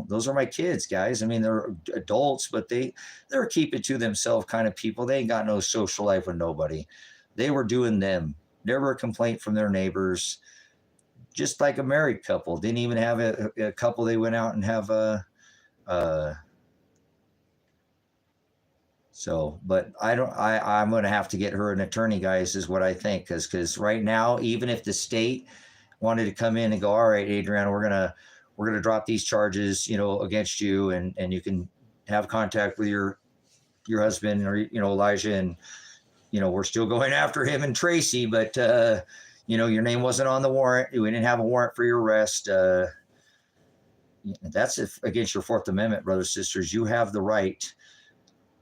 those are my kids, guys. I mean, they're adults, but they're keep it to themselves kind of people. They ain't got no social life with nobody. They were doing them. Never a complaint from their neighbors. Just like a married couple. Didn't even have a couple. They went out and have but I'm going to have to get her an attorney, guys, is what I think. Because right now, even if the state wanted to come in and go, all right, Adriana, we're gonna drop these charges, against you, and you can have contact with your husband or Elijah, and we're still going after him and Tracy, but your name wasn't on the warrant. We didn't have a warrant for your arrest. that's against your Fourth Amendment, brothers, sisters. You have the right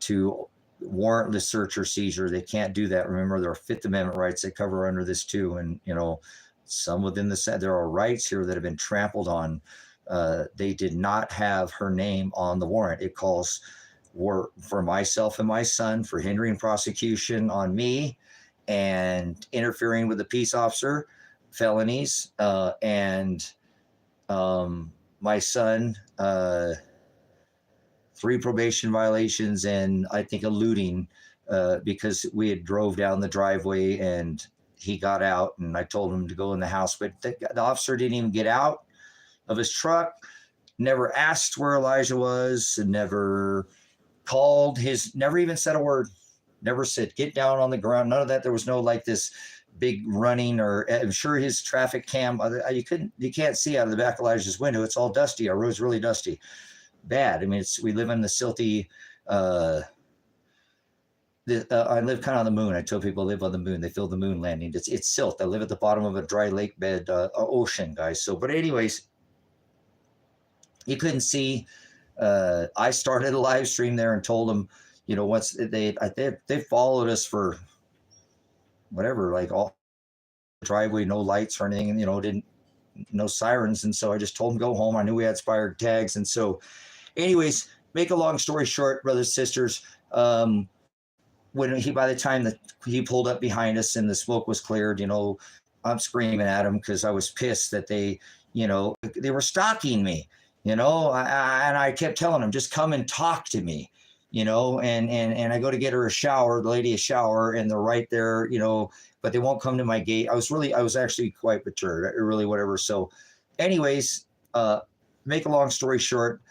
to warrantless search or seizure. They can't do that. Remember, there are Fifth Amendment rights that cover under this too. And, some within there are rights here that have been trampled on. They did not have her name on the warrant. It calls for myself and my son for hindering prosecution on me and interfering with the peace officer, felonies, and my son, 3 probation violations, and I think eluding because we had drove down the driveway and he got out and I told him to go in the house, but the officer didn't even get out of his truck, never asked where Elijah was, and never called never even said a word, never said, get down on the ground. None of that. There was no like this big running, or I'm sure his traffic cam, you can't see out of the back of Elijah's window. It's all dusty. Our road's really dusty. Bad. I mean, we live in the silty, I live kind of on the moon. I tell people I live on the moon. They feel the moon landing. It's silt. I live at the bottom of a dry lake bed, ocean, guys. So, but anyways, you couldn't see. I started a live stream there and told them, once they followed us for whatever, like all driveway, no lights or anything, and no sirens. And so I just told them go home. I knew we had expired tags. And so anyways, make a long story short, brothers, sisters, by the time that he pulled up behind us and the smoke was cleared, I'm screaming at him because I was pissed that they were stalking me, and I kept telling him, just come and talk to me, and I go to get her the lady a shower, and they're right there, but they won't come to my gate. I was actually quite perturbed, really, whatever. So anyways, make a long story short,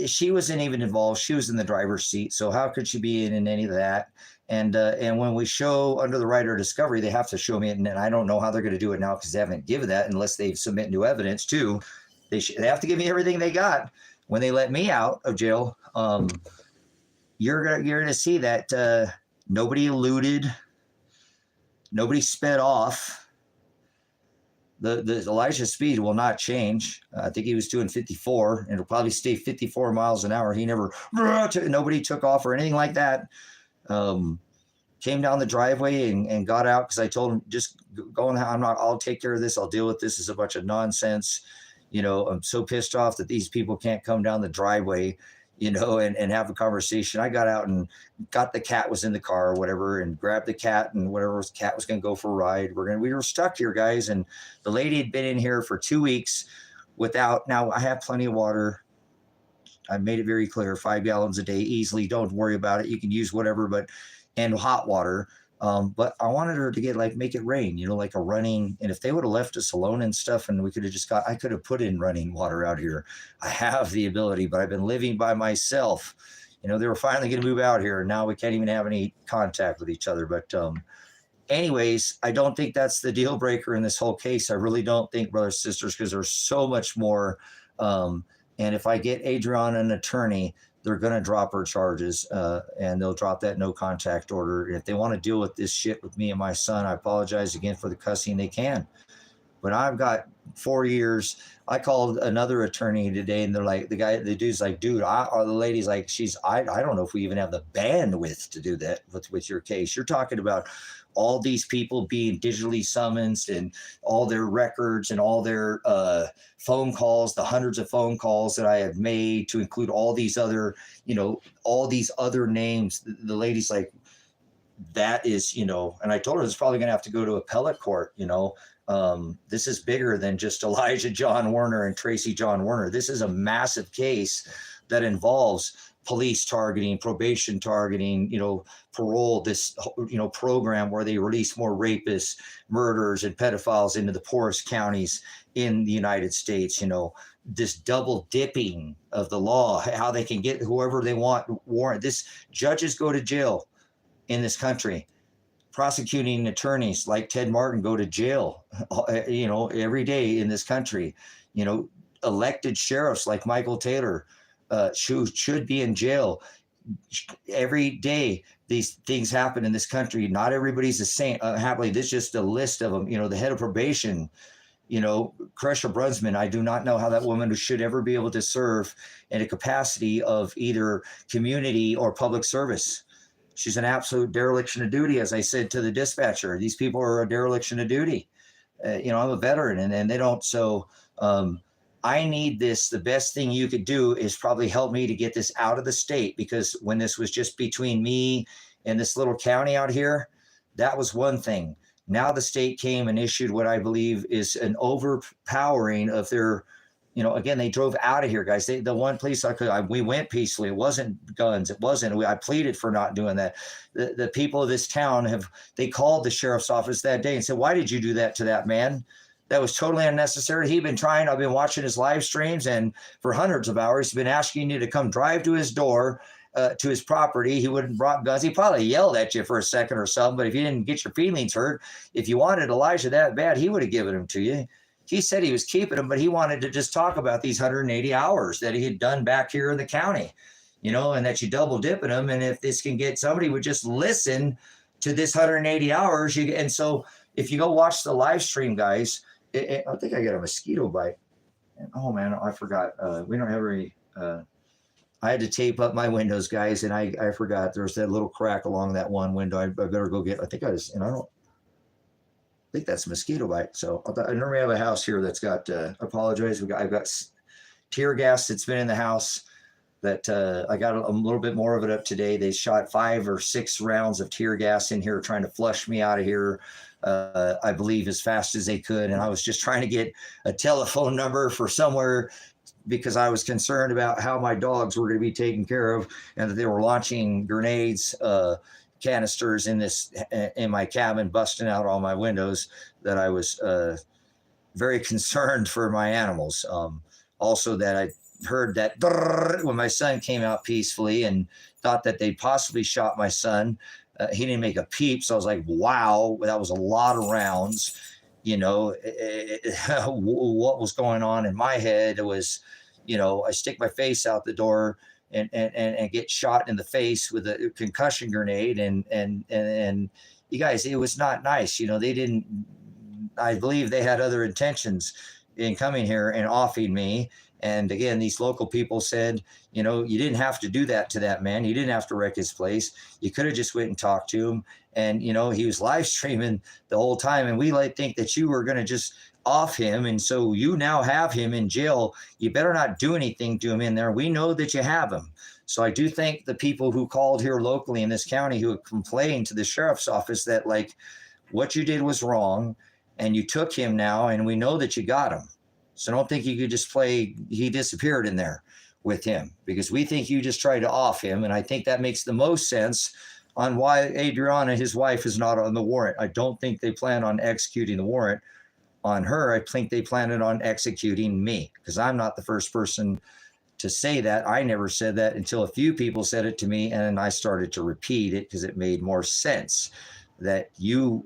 she wasn't even involved. She was in the driver's seat. So how could she be in any of that? And when we show under the right of discovery, they have to show me it. And I don't know how they're going to do it now because they haven't given that unless they submit new evidence too. They have to give me everything they got when they let me out of jail. You're going to see that nobody eluded. Nobody sped off. The Elijah's speed will not change. I think he was doing 54, and it'll probably stay 54 miles an hour. He nobody took off or anything like that. Came down the driveway and got out because I told him, just go on. I'll take care of this. I'll deal with this. It's a bunch of nonsense. I'm so pissed off that these people can't come down the driveway, and have a conversation. I got out and got the cat was in the car or whatever, and grabbed the cat, and whatever cat was going to go for a ride. We were stuck here, guys. And the lady had been in here for 2 weeks now I have plenty of water. I made it very clear, 5 gallons a day easily. Don't worry about it. You can use whatever, and hot water. But I wanted her to make it rain, like a running. And if they would have left us alone and stuff, and we could have I could have put in running water out here. I have the ability, but I've been living by myself. They were finally going to move out here, and now we can't even have any contact with each other. But anyways, I don't think that's the deal breaker in this whole case. I really don't think, brothers and sisters, because there's so much more. And if I get Adriana an attorney, they're going to drop her charges, and they'll drop that no contact order. And if they want to deal with this shit with me and my son, I apologize again for the cussing. They can. But I've got 4 years. I called another attorney today, and they're like, the dude's like, dude, or the lady's like, I don't know if we even have the bandwidth to do that with your case. You're talking about all these people being digitally summoned and all their records and all their phone calls, the hundreds of phone calls that I have made to include all these other, all these other names. The lady's like, that is, and I told her it's probably going to have to go to appellate court. This is bigger than just Elijah John Werner and Tracy John Werner. This is a massive case that involves police targeting, probation targeting, parole, this, program where they release more rapists, murderers, and pedophiles into the poorest counties in the United States. This double dipping of the law, how they can get whoever they want warrant. This judges go to jail in this country. Prosecuting attorneys like Ted Martin go to jail, every day in this country. Elected sheriffs like Michael Taylor, should be in jail every day. These things happen in this country. Not everybody's a saint. Happily, this is just a list of them. The head of probation, Crusher Brunsman, I do not know how that woman should ever be able to serve in a capacity of either community or public service. She's an absolute dereliction of duty. As I said to the dispatcher, these people are a dereliction of duty. I'm a veteran and they don't. So I need this. The best thing you could do is probably help me to get this out of the state, because when this was just between me and this little county out here, that was one thing. Now the state came and issued what I believe is an overpowering of their, again, they drove out of here, guys. The one place we went peacefully. It wasn't guns. It wasn't. I pleaded for not doing that. The people of this town they called the sheriff's office that day and said, "Why did you do that to that man? That was totally unnecessary. I've been watching his live streams, and for hundreds of hours, he's been asking you to come drive to his door, to his property. He wouldn't brought guns. He probably yelled at you for a second or something, but if you didn't get your feelings hurt, if you wanted Elijah that bad, he would have given them to you." He said he was keeping them, but he wanted to just talk about these 180 hours that he had done back here in the county, and that you double dipping them. And if this can get somebody would just listen to this 180 hours. And so if you go watch the live stream, guys, I think I got a mosquito bite. Oh man, I forgot. We don't have any, I had to tape up my windows, guys, and I forgot there's that little crack along that one window. I better go get. I think I think that's a mosquito bite. So I normally have a house here that's got. I apologize. I've got tear gas that's been in the house. That I got a little bit more of it up today. They shot 5 or 6 rounds of tear gas in here, trying to flush me out of here. I believe as fast as they could, and I was just trying to get a telephone number for somewhere, because I was concerned about how my dogs were going to be taken care of, and that they were launching grenades, canisters in my cabin, busting out all my windows, that I was very concerned for my animals. Also that I heard that when my son came out peacefully and thought that they possibly shot my son. He didn't make a peep. So I was like, wow, that was a lot of rounds. What was going on in my head? It was, I stick my face out the door and get shot in the face with a concussion grenade. And you guys, it was not nice. I believe they had other intentions in coming here and offing me. And again, these local people said, you didn't have to do that to that man. You didn't have to wreck his place. You could have just went and talked to him. And, he was live streaming the whole time. And we think that you were going to just off him. And so you now have him in jail. You better not do anything to him in there. We know that you have him. So I do think the people who called here locally in this county who complained to the sheriff's office that what you did was wrong, and you took him now, and we know that you got him. So don't think you could just play, he disappeared in there with him, because we think you just tried to off him. And I think that makes the most sense on why Adriana, his wife, is not on the warrant. I don't think they plan on executing the warrant on her. I think they planned on executing me, because I'm not the first person to say that. I never said that until a few people said it to me, and I started to repeat it because it made more sense. That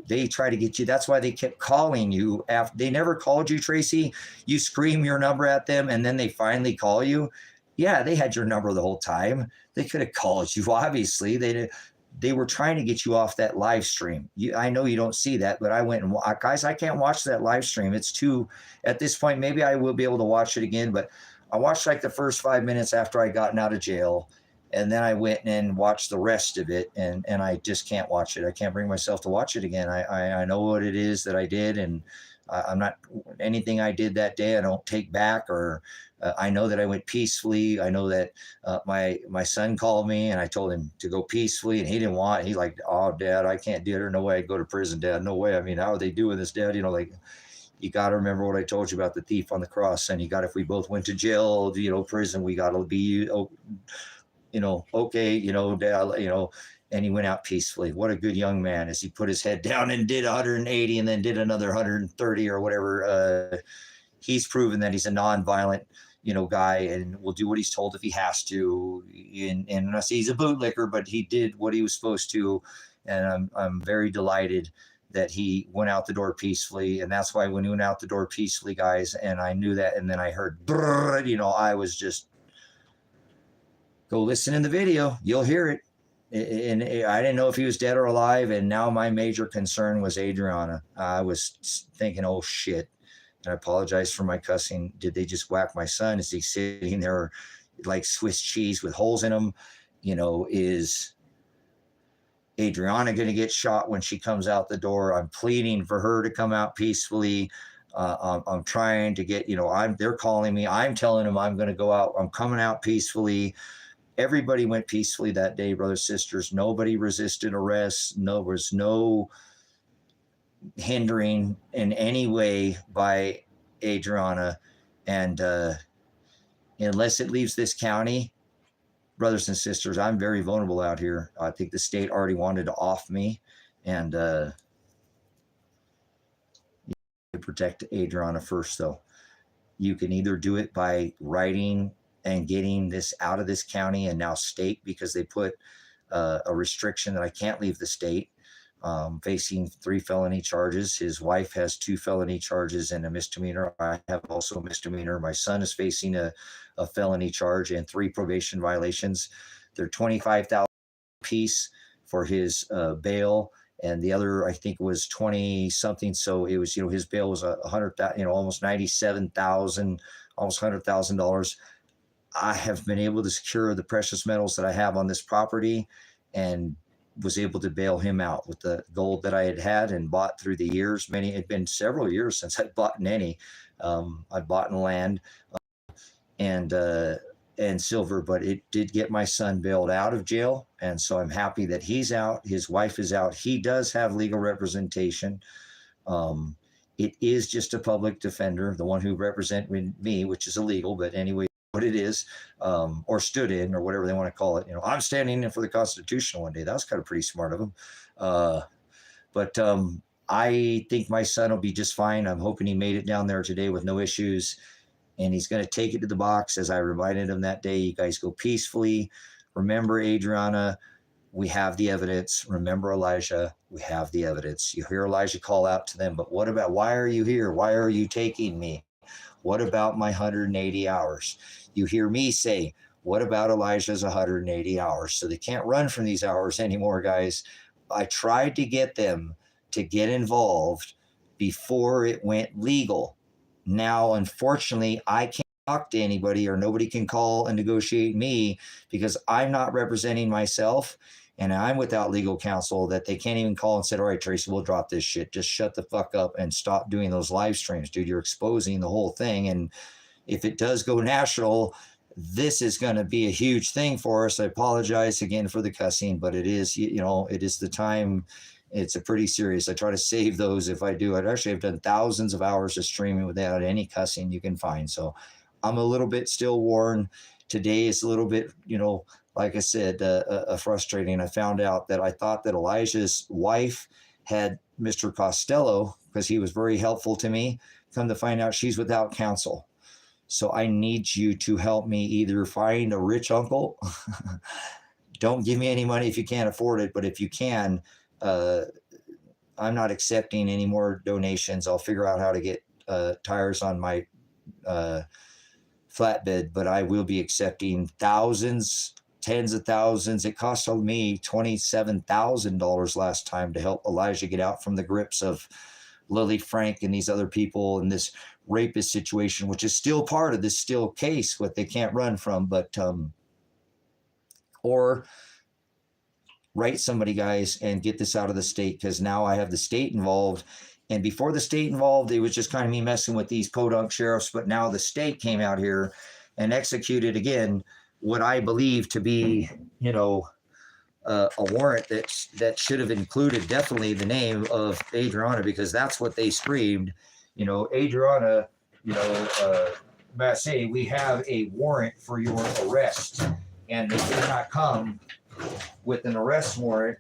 they try to get you. That's why they kept calling you. After they never called you, Tracy. You scream your number at them, and then they finally call you. Yeah, they had your number the whole time. They could have called you. Obviously, they were trying to get you off that live stream. I know you don't see that, but I went and guys, I can't watch that live stream. It's too. At this point, maybe I will be able to watch it again, but I watched the first 5 minutes after I gotten out of jail. And then I went and watched the rest of it, and I just can't watch it. I can't bring myself to watch it again. I know what it is that I did, and I'm not anything I did that day I don't take back, or I know that I went peacefully. I know that my son called me, and I told him to go peacefully, and he didn't want it. He's like, "Oh, Dad, I can't do it. There's no way I'd go to prison, Dad. No way. I mean, how are they doing this, Dad?" You got to remember what I told you about the thief on the cross, and if we both went to jail, prison, we got to be okay, Dad, and he went out peacefully. What a good young man, as he put his head down and did 180 and then did another 130 or whatever. He's proven that he's a nonviolent, guy, and will do what he's told if he has to. And I see he's a bootlicker, but he did what he was supposed to. And I'm very delighted that he went out the door peacefully. And that's why when he went out the door peacefully, guys, and I knew that, and then I heard, I was just, go listen in the video. You'll hear it. And I didn't know if he was dead or alive. And now my major concern was Adriana. I was thinking, oh shit, And I apologize for my cussing. Did they just whack my son? Is he sitting there like Swiss cheese with holes in him? You know, is Adriana going to get shot when she comes out the door? I'm pleading for her to come out peacefully. I'm trying to get, you know, they're calling me. I'm telling them I'm going to go out. I'm coming out peacefully. Everybody went peacefully that day, brothers, sisters. Nobody resisted arrest. No, there was no hindering in any way by Adriana. And unless it leaves this county, brothers and sisters, I'm very vulnerable out here. I think the state already wanted to off me, and to protect Adriana first, though. You can either do it by writing and getting this out of this county and now state, because they put a restriction that I can't leave the state, facing 3 felony charges. His wife has 2 felony charges and a misdemeanor. I have also a misdemeanor. My son is facing a felony charge and 3 probation violations. They're $25,000 apiece for his bail, and the other, I think, was 20 something. So it was, you know, his bail was $100,000, you know, almost $97,000, almost $100,000. I have been able to secure the precious metals that I have on this property, and was able to bail him out with the gold that I had and bought through the years. It had been several years since I'd bought in any. I bought in land and silver, but it did get my son bailed out of jail. And so I'm happy that he's out. His wife is out. He does have legal representation. It is just a public defender, the one who represented me, which is illegal, but anyway, what it is, or stood in, or whatever they want to call it. You know, I'm standing in for the Constitution one day. That was kind of pretty smart of him. But I think my son will be just fine. I'm hoping he made it down there today with no issues, and he's going to take it to the box, as I reminded him that day. You guys go peacefully. Remember, Adriana, we have the evidence. Remember, Elijah, we have the evidence. You hear Elijah call out to them, but what about, why are you here? Why are you taking me? What about my 180 hours? You hear me say, what about Elijah's 180 hours? So they can't run from these hours anymore, guys. I tried to get them to get involved before it went legal. Now, unfortunately, I can't talk to anybody, or nobody can call and negotiate me, because I'm not representing myself, and I'm without legal counsel, that they can't even call and say, all right, Tracy, we'll drop this shit. Just shut the fuck up and stop doing those live streams, dude. You're exposing the whole thing. And if it does go national, this is going to be a huge thing for us. I apologize again for the cussing, but it is, you know, it is the time. It's a pretty serious. I try to save those if I do. I'd actually have done thousands of hours of streaming without any cussing you can find. So I'm a little bit still worn. Today is a little bit, you know, like I said, frustrating. I found out that I thought that Elijah's wife had Mr. Costello, because he was very helpful to me. Come to find out, she's without counsel. So I need you to help me either find a rich uncle. Don't give me any money if you can't afford it, but if you can, I'm not accepting any more donations. I'll figure out how to get tires on my flatbed, but I will be accepting thousands, tens of thousands. It cost me $27,000 last time to help Elijah get out from the grips of Lily Frank and these other people in this rapist situation, which is still part of this still case, what they can't run from. But or write somebody, guys, and get this out of the state, because now I have the state involved. And before the state involved, it was just kind of me messing with these podunk sheriffs. But now the state came out here and executed again what I believe to be, you know, a warrant that should have included definitely the name of Adriana, because that's what they screamed. You know, Adriana, you know, Massey, we have a warrant for your arrest, and they did not come with an arrest warrant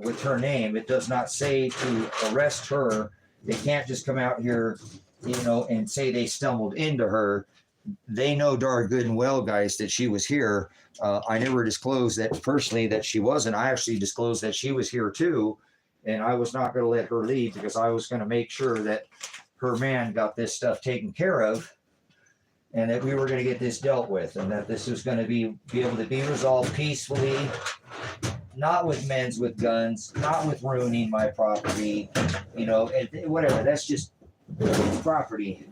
with her name. It does not say to arrest her. They can't just come out here, you know, and say they stumbled into her. They know darn good and well, guys, that she was here. I never disclosed that personally that she wasn't. I actually disclosed that she was here too, and I was not going to let her leave, because I was going to make sure that her man got this stuff taken care of, and that we were going to get this dealt with, and that this was going to be able to be resolved peacefully, not with men's with guns, not with ruining my property, you know, and whatever. That's just property.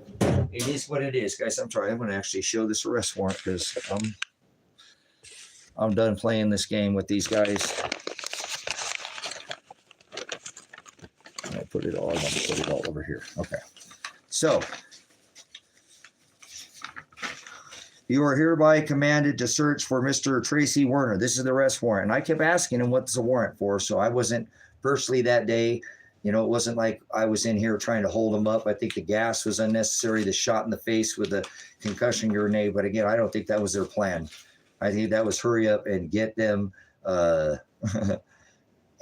It is what it is, guys. I'm sorry. I'm going to actually show this arrest warrant because I'm done playing this game with these guys. I'm going to put it all over here. Okay. So, you are hereby commanded to search for Mr. Tracy Werner. This is the arrest warrant. And I kept asking him what's the warrant for. So I wasn't personally that day. You know, it wasn't like I was in here trying to hold him up. I think the gas was unnecessary, the shot in the face with the concussion grenade. But again, I don't think that was their plan. I think that was hurry up and get them out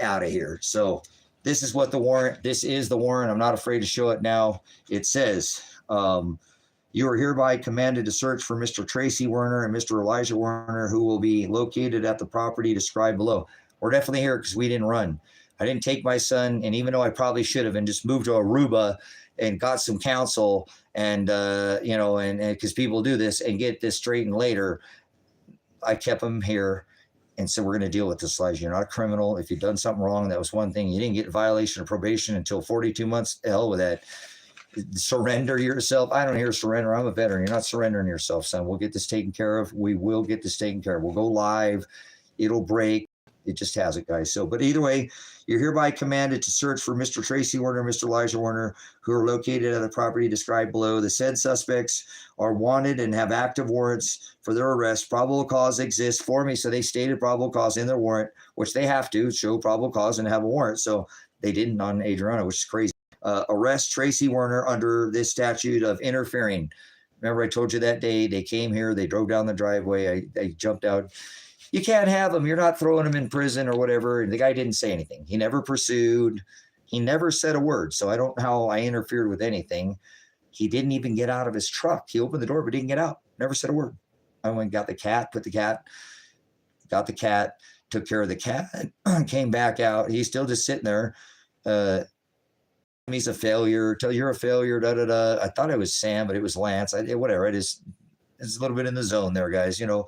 of here. So this is what the warrant, this is the warrant. I'm not afraid to show it now. It says, you are hereby commanded to search for Mr. Tracy Werner and Mr. Elijah Werner, who will be located at the property described below. We're definitely here because we didn't run. I didn't take my son, and even though I probably should have, and just moved to Aruba and got some counsel, and you know, and because people do this and get this straightened later, I kept him here, and so we're going to deal with this, Elijah. You're not a criminal. If you've done something wrong, that was one thing. You didn't get violation of probation until 42 months. The hell with that. Surrender yourself. I don't hear surrender. I'm a veteran. You're not surrendering yourself, son. We'll get this taken care of. We will get this taken care of. We'll go live. It'll break. It just has it, guys. So, but either way, you're hereby commanded to search for Mr. Tracy Werner, Mr. Elijah Werner, who are located at the property described below. The said suspects are wanted and have active warrants for their arrest. Probable cause exists for me. So they stated probable cause in their warrant, which they have to show probable cause and have a warrant. So they didn't on Adriana, which is crazy. Arrest Tracy Werner under this statute of interfering. Remember I told you that day they came here, they drove down the driveway. I jumped out. You can't have him. You're not throwing him in prison or whatever. And the guy didn't say anything. He never pursued. He never said a word. So I don't know how I interfered with anything. He didn't even get out of his truck. He opened the door, but didn't get out. Never said a word. I went and got the cat, got the cat, took care of the cat, came back out. He's still just sitting there. He's a failure. Tell you're a failure. Da da da. I thought it was Sam, but it was Lance. Whatever. It's a little bit in the zone there, guys. You know,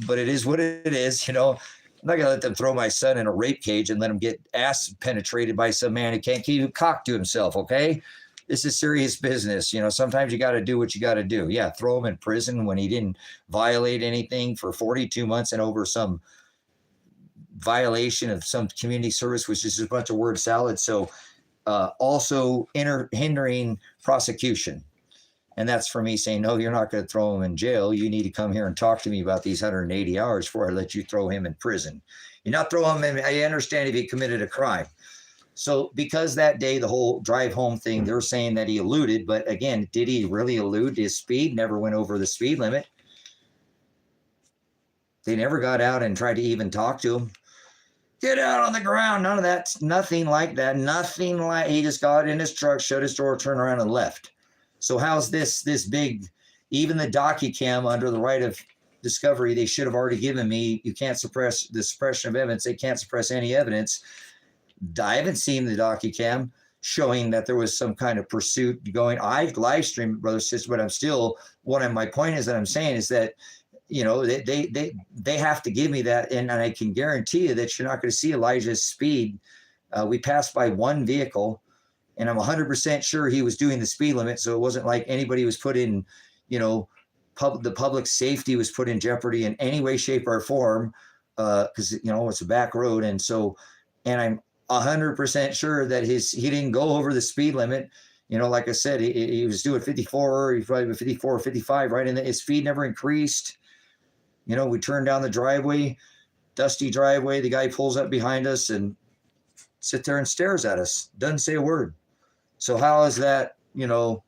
but it is what it is. You know, I'm not gonna let them throw my son in a rape cage and let him get ass penetrated by some man who can't keep a cock to himself. Okay, this is serious business. You know, sometimes you got to do what you got to do. Yeah, throw him in prison when he didn't violate anything for 42 months and over some violation of some community service, which is just a bunch of word salad. So. Also hindering prosecution. And that's for me saying, no, you're not going to throw him in jail. You need to come here and talk to me about these 180 hours before I let you throw him in prison. You're not throwing him in. I understand if he committed a crime. So because that day, the whole drive home thing, they're saying that he eluded. But again, did he really elude his speed? Never went over the speed limit. They never got out and tried to even talk to him. Get out on the ground. None of that. Nothing like that. Nothing like he just got in his truck, shut his door, turned around and left. So how's this big, even the docu-cam under the right of discovery, they should have already given me, you can't suppress the suppression of evidence. They can't suppress any evidence. I haven't seen the docu-cam showing that there was some kind of pursuit going. I've live streamed, brother, sister, but I'm still, my point is that I'm saying is that, you know, they have to give me that. And I can guarantee you that you're not going to see Elijah's speed. We passed by one vehicle and I'm 100% sure he was doing the speed limit. So it wasn't like anybody was put in, you know, the public safety was put in jeopardy in any way, shape or form. Cause you know, it's a back road. And so, and I'm 100% sure that he didn't go over the speed limit. You know, like I said, he was doing 54, he's probably 54 or 55, right? And his speed never increased. You know, we turned down the driveway, dusty driveway. The guy pulls up behind us and sits there and stares at us. Doesn't say a word. So how is that, you know?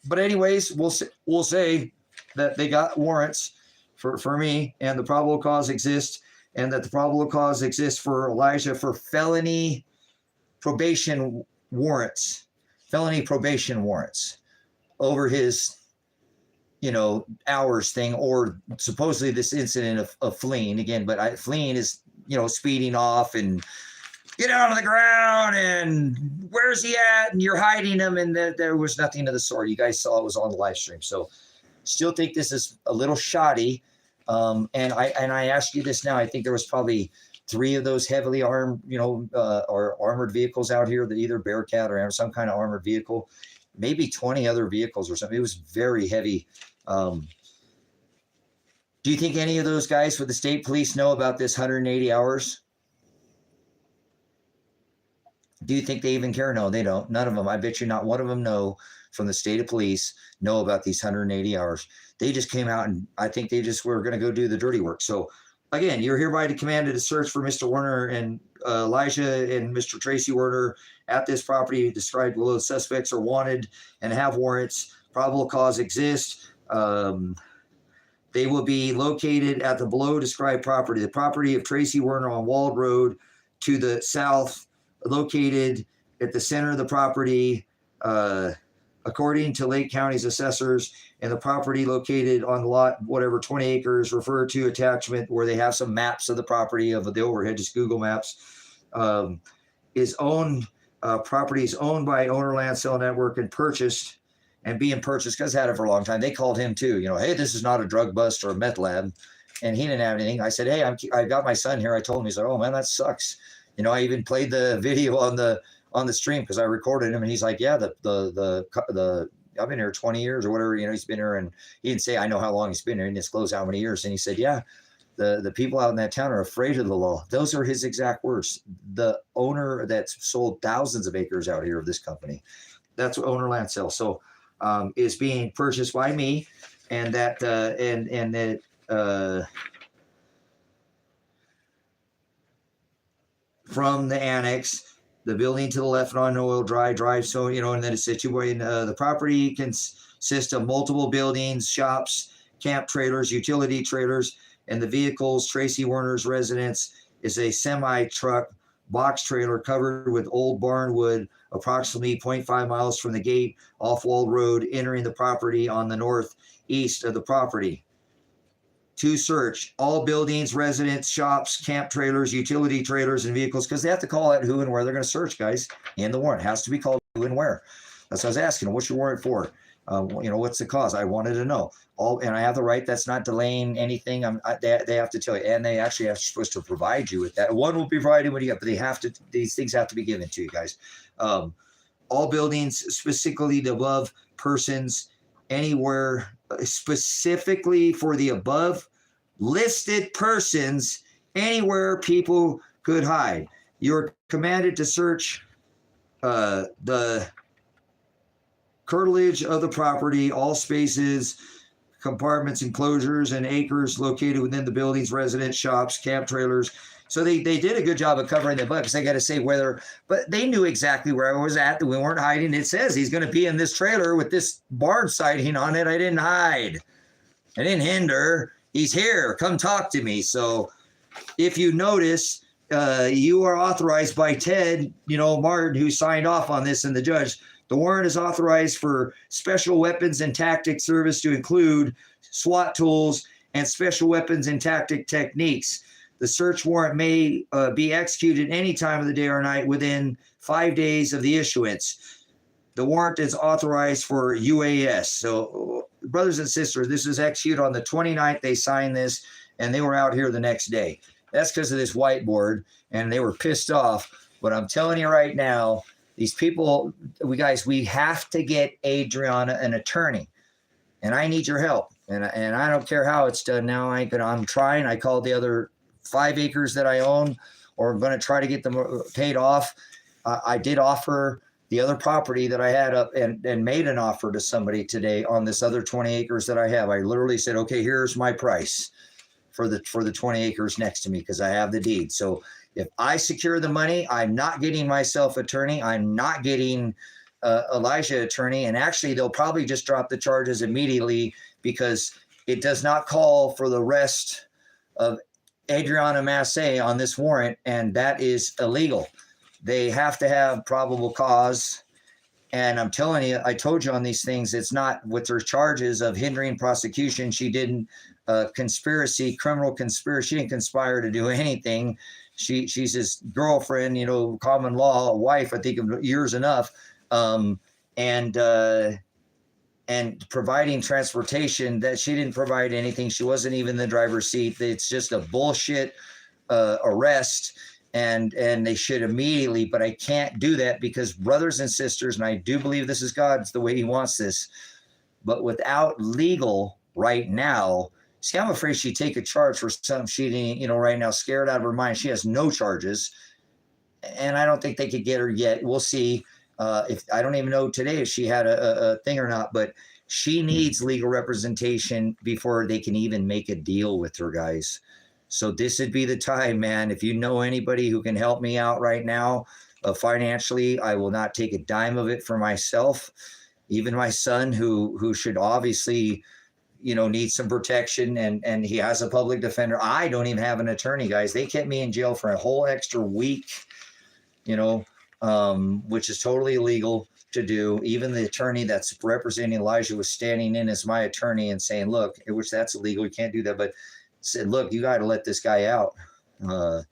But anyways, we'll say that they got warrants for me and the probable cause exists and that the probable cause exists for Elijah for felony probation warrants over his, you know, hours thing, or supposedly this incident of fleeing again. But fleeing is, you know, speeding off and get out on the ground and where's he at? And you're hiding him. And there was nothing of the sort. You guys saw it was on the live stream. So still think this is a little shoddy. And I asked you this now, I think there was probably 3 of those heavily armed, you know, or armored vehicles out here that either Bearcat or some kind of armored vehicle. maybe 20 other vehicles or something. It was very heavy. Do you think any of those guys with the state police know about this 180 hours? Do you think they even care? No, they don't. None of them. I bet you not one of them know from the state of police know about these 180 hours. They just came out and I think they just were going to go do the dirty work. So again, you're hereby commanded to search for Mr. Werner and Elijah and Mr. Tracy Werner at this property described below. Suspects are wanted and have warrants. Probable cause exists. They will be located at the below described property. The property of Tracy Werner on Walled Road to the south, located at the center of the property, according to Lake County's assessors, and the property located on the lot, whatever, 20 acres, referred to attachment where they have some maps of the property of the overhead, just Google Maps, is owned, property is owned by Owner Land Sale Network and purchased and being purchased, because I had it for a long time. They called him too, hey, this is not a drug bust or a meth lab. And he didn't have anything. I said, hey, I got my son here. I told him, he's like, oh man, that sucks. I even played the video on the stream because I recorded him, and he's like, yeah, the I've been here 20 years or whatever, he's been here, and he didn't say I know how long he's been here. He didn't disclose how many years. And he said, yeah, the people out in that town are afraid of the law. Those are his exact words. The owner that's sold thousands of acres out here of this company, that's Owner Land Sale. So is being purchased by me, and that from the annex, the building to the left on Oil Drive. So, and then it's situated. The property consists of multiple buildings, shops, camp trailers, utility trailers, and the vehicles. Tracy Werner's residence is a semi-truck box trailer covered with old barn wood, approximately 0.5 miles from the gate off Walled Road, entering the property on the northeast of the property. To search all buildings, residents, shops, camp trailers, utility trailers, and vehicles, because they have to call out who and where they're going to search, guys. And the warrant has to be called who and where. That's what I was asking. What's your warrant for? What's the cause? I wanted to know. And I have the right. That's not delaying anything. They have to tell you, and they actually are supposed to provide you with that. One will be provided when you get, but they have to. These things have to be given to you, guys. All buildings, specifically the above persons, anywhere specifically for the above listed persons, anywhere people could hide. You're commanded to search the curtilage of the property, all spaces, compartments, enclosures, and acres located within the buildings, residence, shops, camp trailers. So they did a good job of covering the butt, because they got to say whether, but they knew exactly where I was at. We weren't hiding. It says he's going to be in this trailer with this barn sighting on it. I didn't hide. I didn't hinder. He's here. Come talk to me. So if you notice, you are authorized by Ted, Martin, who signed off on this, and the judge. The warrant is authorized for special weapons and tactic service to include SWAT tools and special weapons and tactic techniques. The search warrant may be executed any time of the day or night within 5 days of the issuance. The warrant is authorized for UAS. So, brothers and sisters, this was executed on the 29th. They signed this, and they were out here the next day. That's because of this whiteboard, and they were pissed off. But I'm telling you right now, these people, we have to get Adriana an attorney, and I need your help. And I don't care how it's done now. I'm trying. I called the other 5 acres that I own, or I'm going to try to get them paid off. I did offer the other property that I had up and made an offer to somebody today on this other 20 acres that I have. I literally said, okay, here's my price for the 20 acres next to me, because I have the deed. So if I secure the money, I'm not getting myself attorney. I'm not getting Elijah attorney. And actually, they'll probably just drop the charges immediately, because it does not call for the rest of Adriana Massey on this warrant, and that is illegal. They have to have probable cause. And I'm telling you, I told you on these things, it's not with her charges of hindering prosecution. She didn't conspiracy, criminal conspiracy. She didn't conspire to do anything. She's his girlfriend, common law wife, I think of years enough. And providing transportation, that she didn't provide anything. She wasn't even in the driver's seat. It's just a bullshit arrest. and they should immediately, but I can't do that because brothers and sisters, and I do believe this is God's the way he wants this, but without legal right now, see, I'm afraid she'd take a charge for something she didn't, you know, right now, scared out of her mind. She has no charges, and I don't think they could get her yet. We'll see. If I don't even know today if she had a thing or not, but she needs legal representation before they can even make a deal with her, guys. So this would be the time, man. If you know anybody who can help me out right now financially, I will not take a dime of it for myself. Even my son, who should obviously, you know, need some protection, and he has a public defender. I don't even have an attorney, guys. They kept me in jail for a whole extra week, you know, which is totally illegal to do. Even the attorney that's representing Elijah was standing in as my attorney and saying, look, which that's illegal. You can't do that. But said, look, you got to let this guy out. You know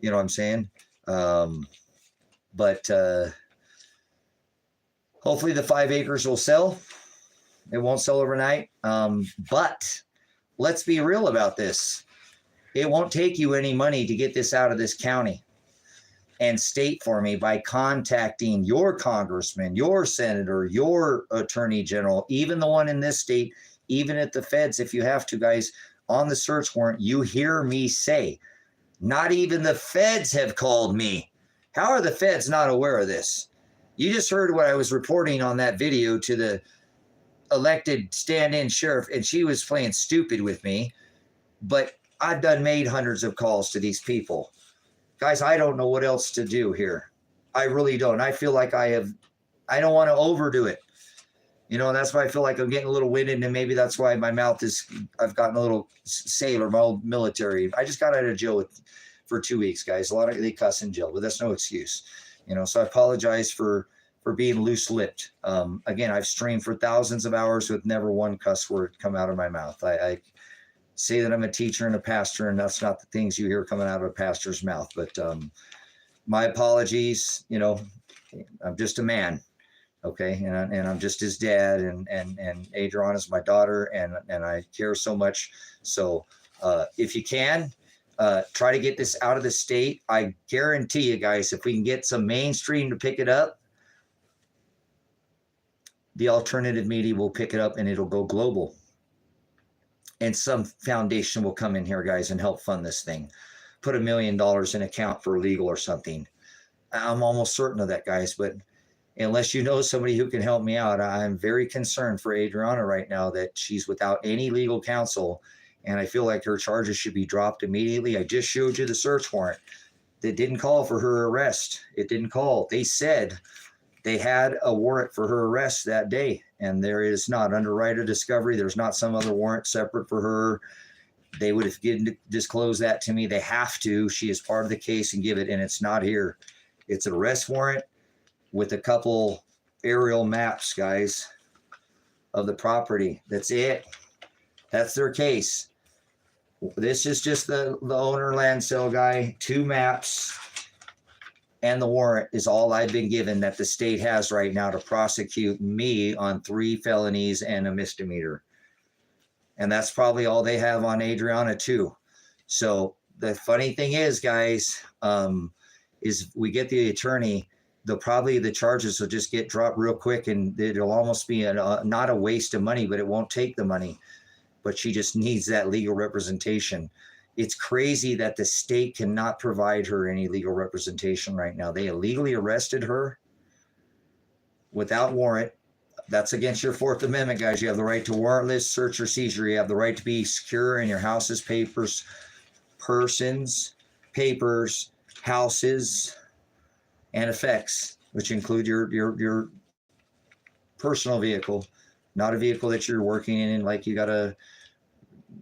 what I'm saying? But hopefully the 5 acres will sell. It won't sell overnight. But let's be real about this. It won't take you any money to get this out of this county and state for me by contacting your congressman, your senator, your attorney general, even the one in this state, even at the feds, if you have to, guys, on the search warrant. You hear me say, not even the feds have called me. How are the feds not aware of this? You just heard what I was reporting on that video to the elected stand-in sheriff, and she was playing stupid with me. But I've made hundreds of calls to these people. Guys, I don't know what else to do here. I really don't. I feel like I don't want to overdo it. You know, and that's why I feel like I'm getting a little winded, and maybe that's why my mouth is, I've gotten a little sailor, my old military. I just got out of jail for 2 weeks, guys. A lot of they cuss in jail, but that's no excuse. You know, so I apologize for being loose-lipped. Again, I've streamed for thousands of hours with never one cuss word come out of my mouth. I say that I'm a teacher and a pastor, and that's not the things you hear coming out of a pastor's mouth. But my apologies. You know, I'm just a man. Okay, and I'm just his dad, and Adriana's my daughter, and I care so much. So if you can, try to get this out of the state. I guarantee you, guys, if we can get some mainstream to pick it up, the alternative media will pick it up, and it'll go global. And some foundation will come in here, guys, and help fund this thing. Put $1 million in account for legal or something. I'm almost certain of that, guys, but unless you know somebody who can help me out, I'm very concerned for Adriana right now that she's without any legal counsel, and I feel like her charges should be dropped immediately. I just showed you the search warrant that didn't call for her arrest. It didn't call. They said they had a warrant for her arrest that day, and there is not. Under right of discovery, there's not some other warrant separate for her. They would have disclosed that to me. They have to. She is part of the case and give it, and it's not here. It's an arrest warrant with a couple aerial maps, guys, of the property. That's it. That's their case. This is just the owner land sale guy, 2 maps, and the warrant is all I've been given that the state has right now to prosecute me on 3 felonies and a misdemeanor. And that's probably all they have on Adriana too. So the funny thing is, guys, is we get the attorney, the charges will just get dropped real quick, and it'll almost be not a waste of money, but it won't take the money. But she just needs that legal representation. It's crazy that the state cannot provide her any legal representation right now. They illegally arrested her without warrant. That's against your 4th Amendment, guys. You have the right to warrantless search or seizure. You have the right to be secure in your house's papers, persons, papers, houses, and effects, which include your personal vehicle, not a vehicle that you're working in, like you got to,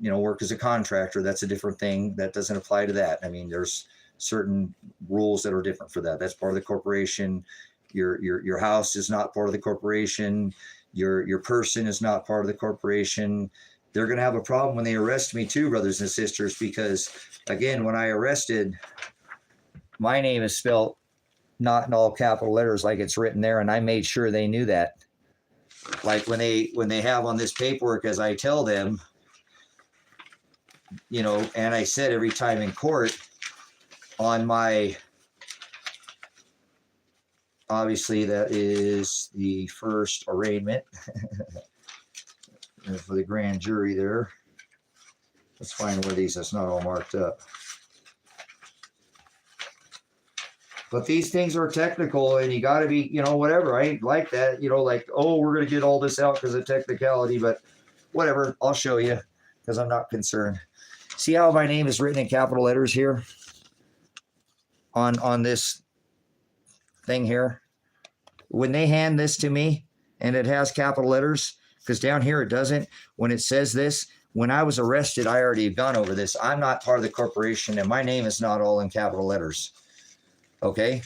you know, work as a contractor. That's a different thing. That doesn't apply to that. I mean, there's certain rules that are different for that. That's part of the corporation. Your house is not part of the corporation. Your person is not part of the corporation. They're going to have a problem when they arrest me too, brothers and sisters, because again, when I arrested, my name is spelled not in all capital letters like it's written there, and I made sure they knew that. Like when they have on this paperwork, as I tell them, you know, and I said every time in court, on my, obviously that is the first arraignment for the grand jury there. Let's find one of these that's not all marked up. But these things are technical, and you got to be, whatever. I ain't like that, like, oh, we're going to get all this out because of technicality, but whatever. I'll show you because I'm not concerned. See how my name is written in capital letters here on this thing here? When they hand this to me and it has capital letters, because down here it doesn't, when it says this, when I was arrested, I already gone over this. I'm not part of the corporation, and my name is not all in capital letters. Okay,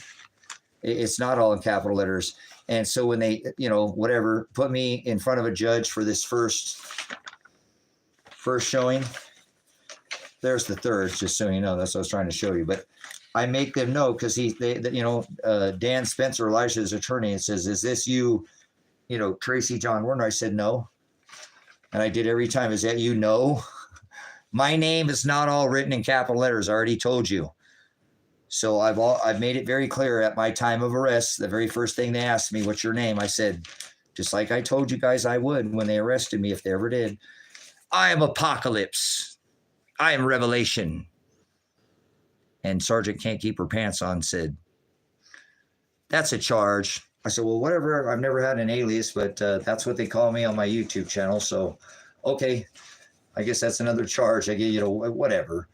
it's not all in capital letters. And so when they, whatever, put me in front of a judge for this first showing, there's the third, just so you know. That's what I was trying to show you. But I make them know because Dan Spencer, Elijah's attorney, and says, "Is this you, Tracy John Werner?" I said, "No." And I did every time. "Is that you?" "No." My name is not all written in capital letters. I already told you. So I've made it very clear at my time of arrest. The very first thing they asked me, "What's your name?" I said, just like I told you guys I would when they arrested me, if they ever did, "I am Apocalypse. I am Revelation." And Sergeant Can't Keep Her Pants On said, "That's a charge." I said, "Well, whatever. I've never had an alias, but that's what they call me on my YouTube channel. So, okay, I guess that's another charge. I get, whatever.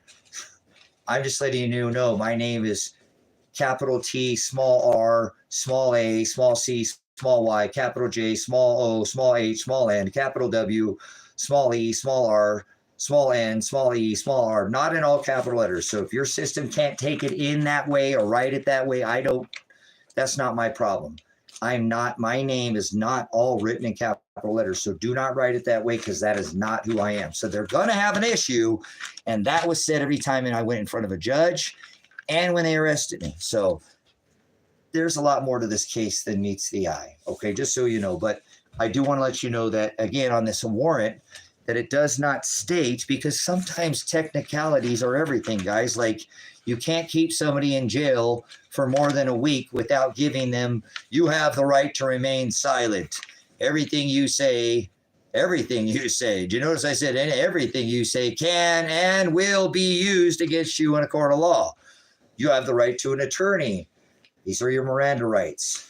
I'm just letting you know my name is capital T, small r, small a, small c, small y, capital J, small o, small h, small n, capital W, small e, small r, small n, small e, small r, not in all capital letters. So if your system can't take it in that way or write it that way, that's not my problem. My name is not all written in capital letters. So do not write it that way, because that is not who I am. So they're going to have an issue. And that was said every time I went in front of a judge and when they arrested me. So there's a lot more to this case than meets the eye. Okay, just so you know. But I do want to let you know that, again, on this warrant, that it does not state, because sometimes technicalities are everything, guys. Like, you can't keep somebody in jail for more than a week without giving them, "You have the right to remain silent. Everything you say," do you notice I said everything you say can and will be used against you in a court of law. "You have the right to an attorney." These are your Miranda rights.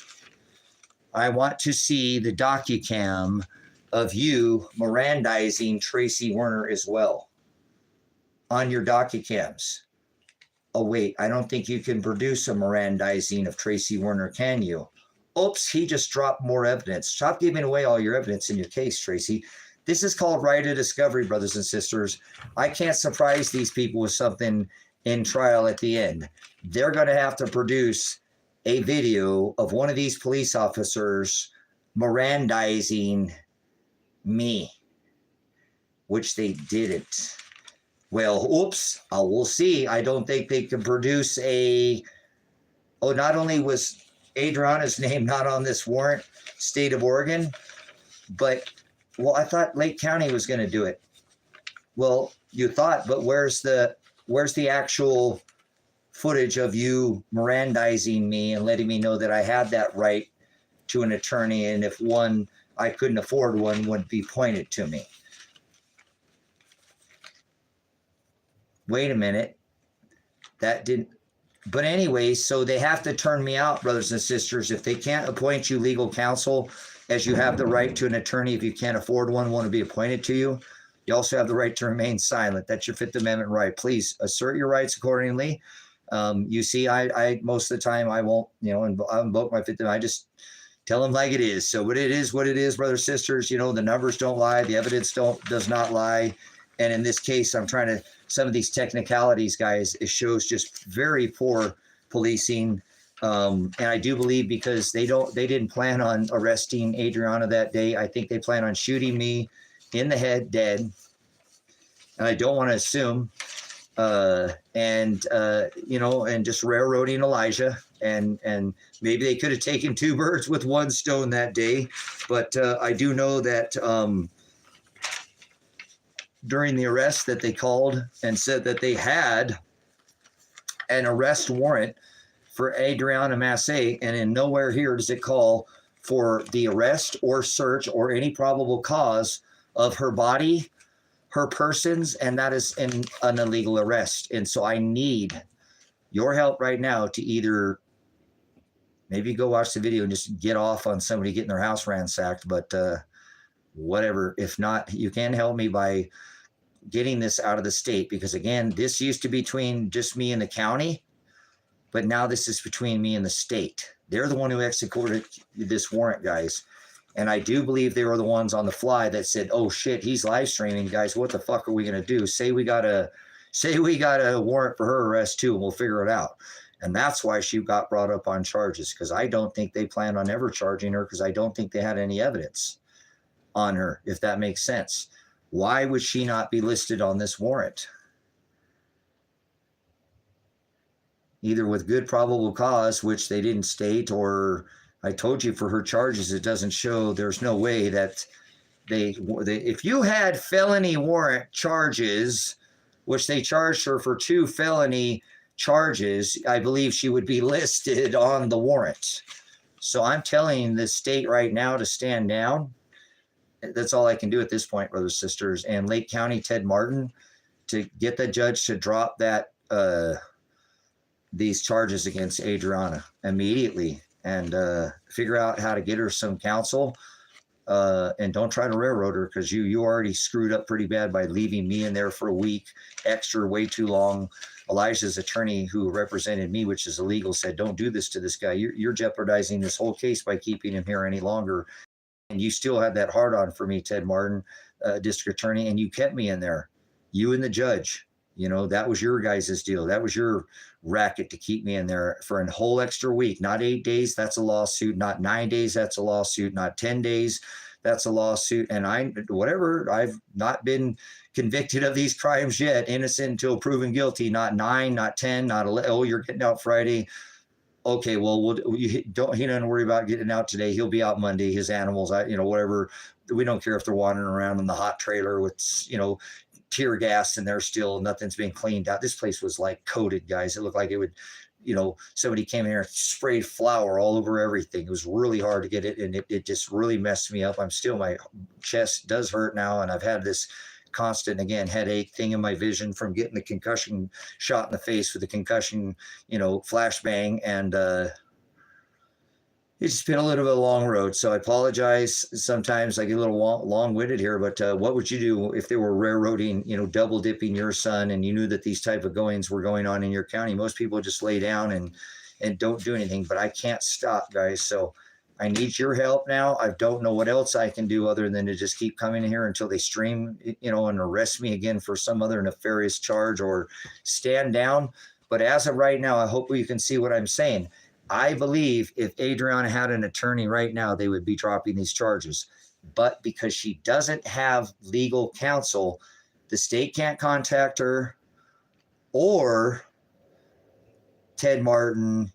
I want to see the docucam of you Mirandizing Tracy Werner as well on your docucams. Oh, wait, I don't think you can produce a Mirandizing of Tracy Werner, can you? Oops, he just dropped more evidence. Stop giving away all your evidence in your case, Tracy. This is called right of discovery, brothers and sisters. I can't surprise these people with something in trial at the end. They're going to have to produce a video of one of these police officers Mirandizing me, which they didn't. Well, oops, we'll see. I don't think they can produce not only was Adriana's name not on this warrant, state of Oregon, but, I thought Lake County was going to do it. Well, you thought, but where's the actual footage of you Mirandizing me and letting me know that I had that right to an attorney, and if I couldn't afford one, would be pointed to me? Wait a minute. That didn't. But anyway, so they have to turn me out, brothers and sisters. If they can't appoint you legal counsel, as you have the right to an attorney, if you can't afford one to be appointed to you, you also have the right to remain silent. That's your Fifth Amendment right. Please assert your rights accordingly. You see, I most of the time I won't, I invoke my Fifth Amendment. I just tell them like it is. So what it is, brothers and sisters. The numbers don't lie. The evidence does not lie. And in this case, I'm trying to, some of these technicalities, guys, it shows just very poor policing. And I do believe, because they didn't plan on arresting Adriana that day. I think they plan on shooting me in the head dead. And I don't want to assume, and just railroading Elijah. And maybe they could have taken two birds with one stone that day. But I do know that, during the arrest, that they called and said that they had an arrest warrant for Adriana Massey, and in nowhere here does it call for the arrest or search or any probable cause of her body, her persons, and that is an illegal arrest. And so I need your help right now to either maybe go watch the video and just get off on somebody getting their house ransacked, but whatever. If not, you can help me by getting this out of the state, because again, this used to be between just me and the county, but now this is between me and the state. They're the one who executed this warrant, guys. And I do believe they were the ones on the fly that said, oh shit, he's live streaming, guys. What the fuck are we going to do? Say we got a warrant for her arrest too, and we'll figure it out. And that's why she got brought up on charges, because I don't think they planned on ever charging her, because I don't think they had any evidence on her, if that makes sense. Why would she not be listed on this warrant? Either with good probable cause, which they didn't state, or I told you for her charges, it doesn't show. There's no way that they if you had felony warrant charges, which they charged her for 2 felony charges, I believe she would be listed on the warrant. So I'm telling the state right now to stand down. That's all I can do at this point, brothers, sisters. And Lake County, Ted Martin, to get the judge to drop that these charges against Adriana immediately, and figure out how to get her some counsel. And don't try to railroad her, because you already screwed up pretty bad by leaving me in there for a week extra, way too long. Elijah's attorney, who represented me, which is illegal, said, don't do this to this guy. You're jeopardizing this whole case by keeping him here any longer. And you still had that hard on for me, Ted Martin, district attorney, and you kept me in there. You and the judge, that was your guys' deal. That was your racket to keep me in there for a whole extra week. Not 8 days, that's a lawsuit. Not 9 days, that's a lawsuit. Not 10 days, that's a lawsuit. And I've not been convicted of these crimes yet. Innocent until proven guilty. Not 9, not 10, not 11. Oh, you're getting out Friday. Okay, well, he doesn't worry about getting out today. He'll be out Monday. His animals, whatever. We don't care if they're wandering around in the hot trailer with, tear gas, and they're still, nothing's been cleaned out. This place was like coated, guys. It looked like it would, somebody came in here and sprayed flour all over everything. It was really hard to get it, and it just really messed me up. my chest does hurt now, and I've had this constant, again, headache thing in my vision from getting the concussion shot in the face with the concussion, flashbang, and it's been a little bit of a long road. So I apologize. Sometimes I get a little long-winded here, but what would you do if they were railroading, double dipping your son, and you knew that these type of goings were going on in your county? Most people just lay down and don't do anything, but I can't stop, guys. So I need your help now. I don't know what else I can do other than to just keep coming here until they stream, and arrest me again for some other nefarious charge, or stand down. But as of right now, I hope you can see what I'm saying. I believe if Adriana had an attorney right now, they would be dropping these charges. But because she doesn't have legal counsel, the state can't contact her, or Ted Martin,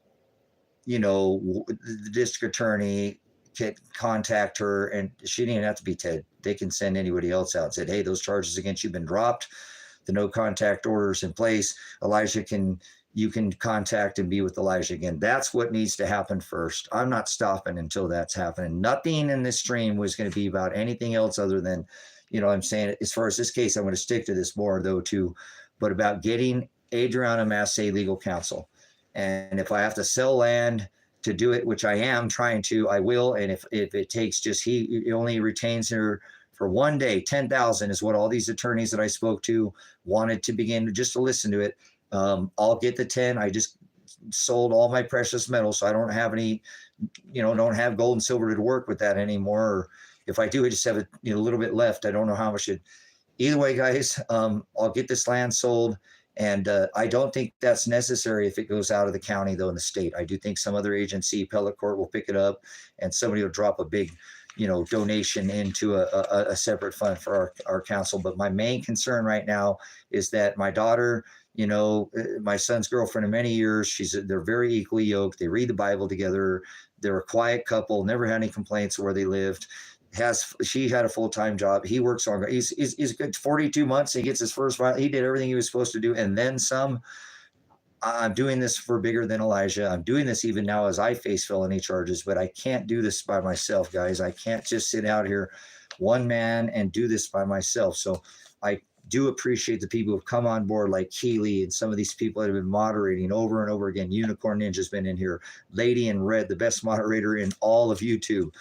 the district attorney, can contact her, and she didn't have to be Ted. They can send anybody else out and said, hey, those charges against you have been dropped. The no contact order is in place. You can contact and be with Elijah again. That's what needs to happen first. I'm not stopping until that's happening. Nothing in this stream was going to be about anything else other than, I'm saying, as far as this case, I'm going to stick to this more though too, but about getting Adriana Massey legal counsel. And if I have to sell land to do it, which I am trying to, I will. And if it takes just, he only retains her for one day, 10,000 is what all these attorneys that I spoke to wanted to begin just to listen to it. I'll get the 10. I just sold all my precious metals, so I don't have any, don't have gold and silver to work with that anymore. Or if I do, I just have a little bit left. I don't know how much it. Either way, guys, I'll get this land sold, and I don't think that's necessary if it goes out of the county, though, in the state. I do think some other agency, appellate court, will pick it up, and somebody will drop a big, donation into a separate fund for our council. But my main concern right now is that my daughter, my son's girlfriend of many years, they're very equally yoked. They read the Bible together. They're a quiet couple, never had any complaints where they lived. She had a full-time job. He works on, he's good 42 months. He gets his first, he did everything he was supposed to do, and then some. I'm doing this for bigger than Elijah. I'm doing this even now as I face felony charges, but I can't do this by myself, guys. I can't just sit out here one man and do this by myself. So I do appreciate the people who've come on board, like Keely and some of these people that have been moderating over and over again. Unicorn Ninja's been in here. Lady in Red, the best moderator in all of YouTube.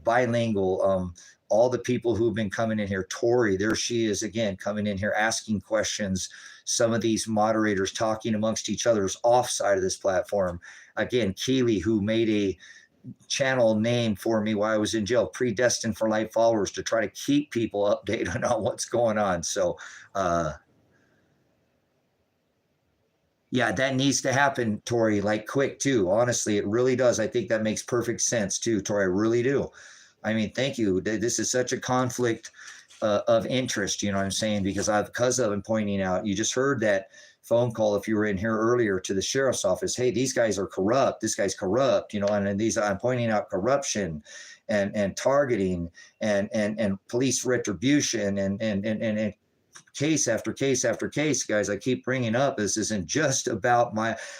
Bilingual, all the people who've been coming in here. Tori, there she is again, coming in here asking questions. Some of these moderators talking amongst each other's offside of this platform. Again, Keely, who made a channel name for me while I was in jail, Predestined for Life Followers, to try to keep people updated on what's going on. So, yeah, that needs to happen, Tori, like quick too. Honestly, it really does. I think that makes perfect sense too, Tori. I really do. I mean, thank you. This is such a conflict of interest, you know what I'm saying? Because I've been pointing out, you just heard that phone call, if you were in here earlier, to the sheriff's office. Hey, these guys are corrupt. This guy's corrupt, you know, and these, I'm pointing out corruption and targeting and police retribution and case after case after case, guys. I keep bringing up, this isn't just about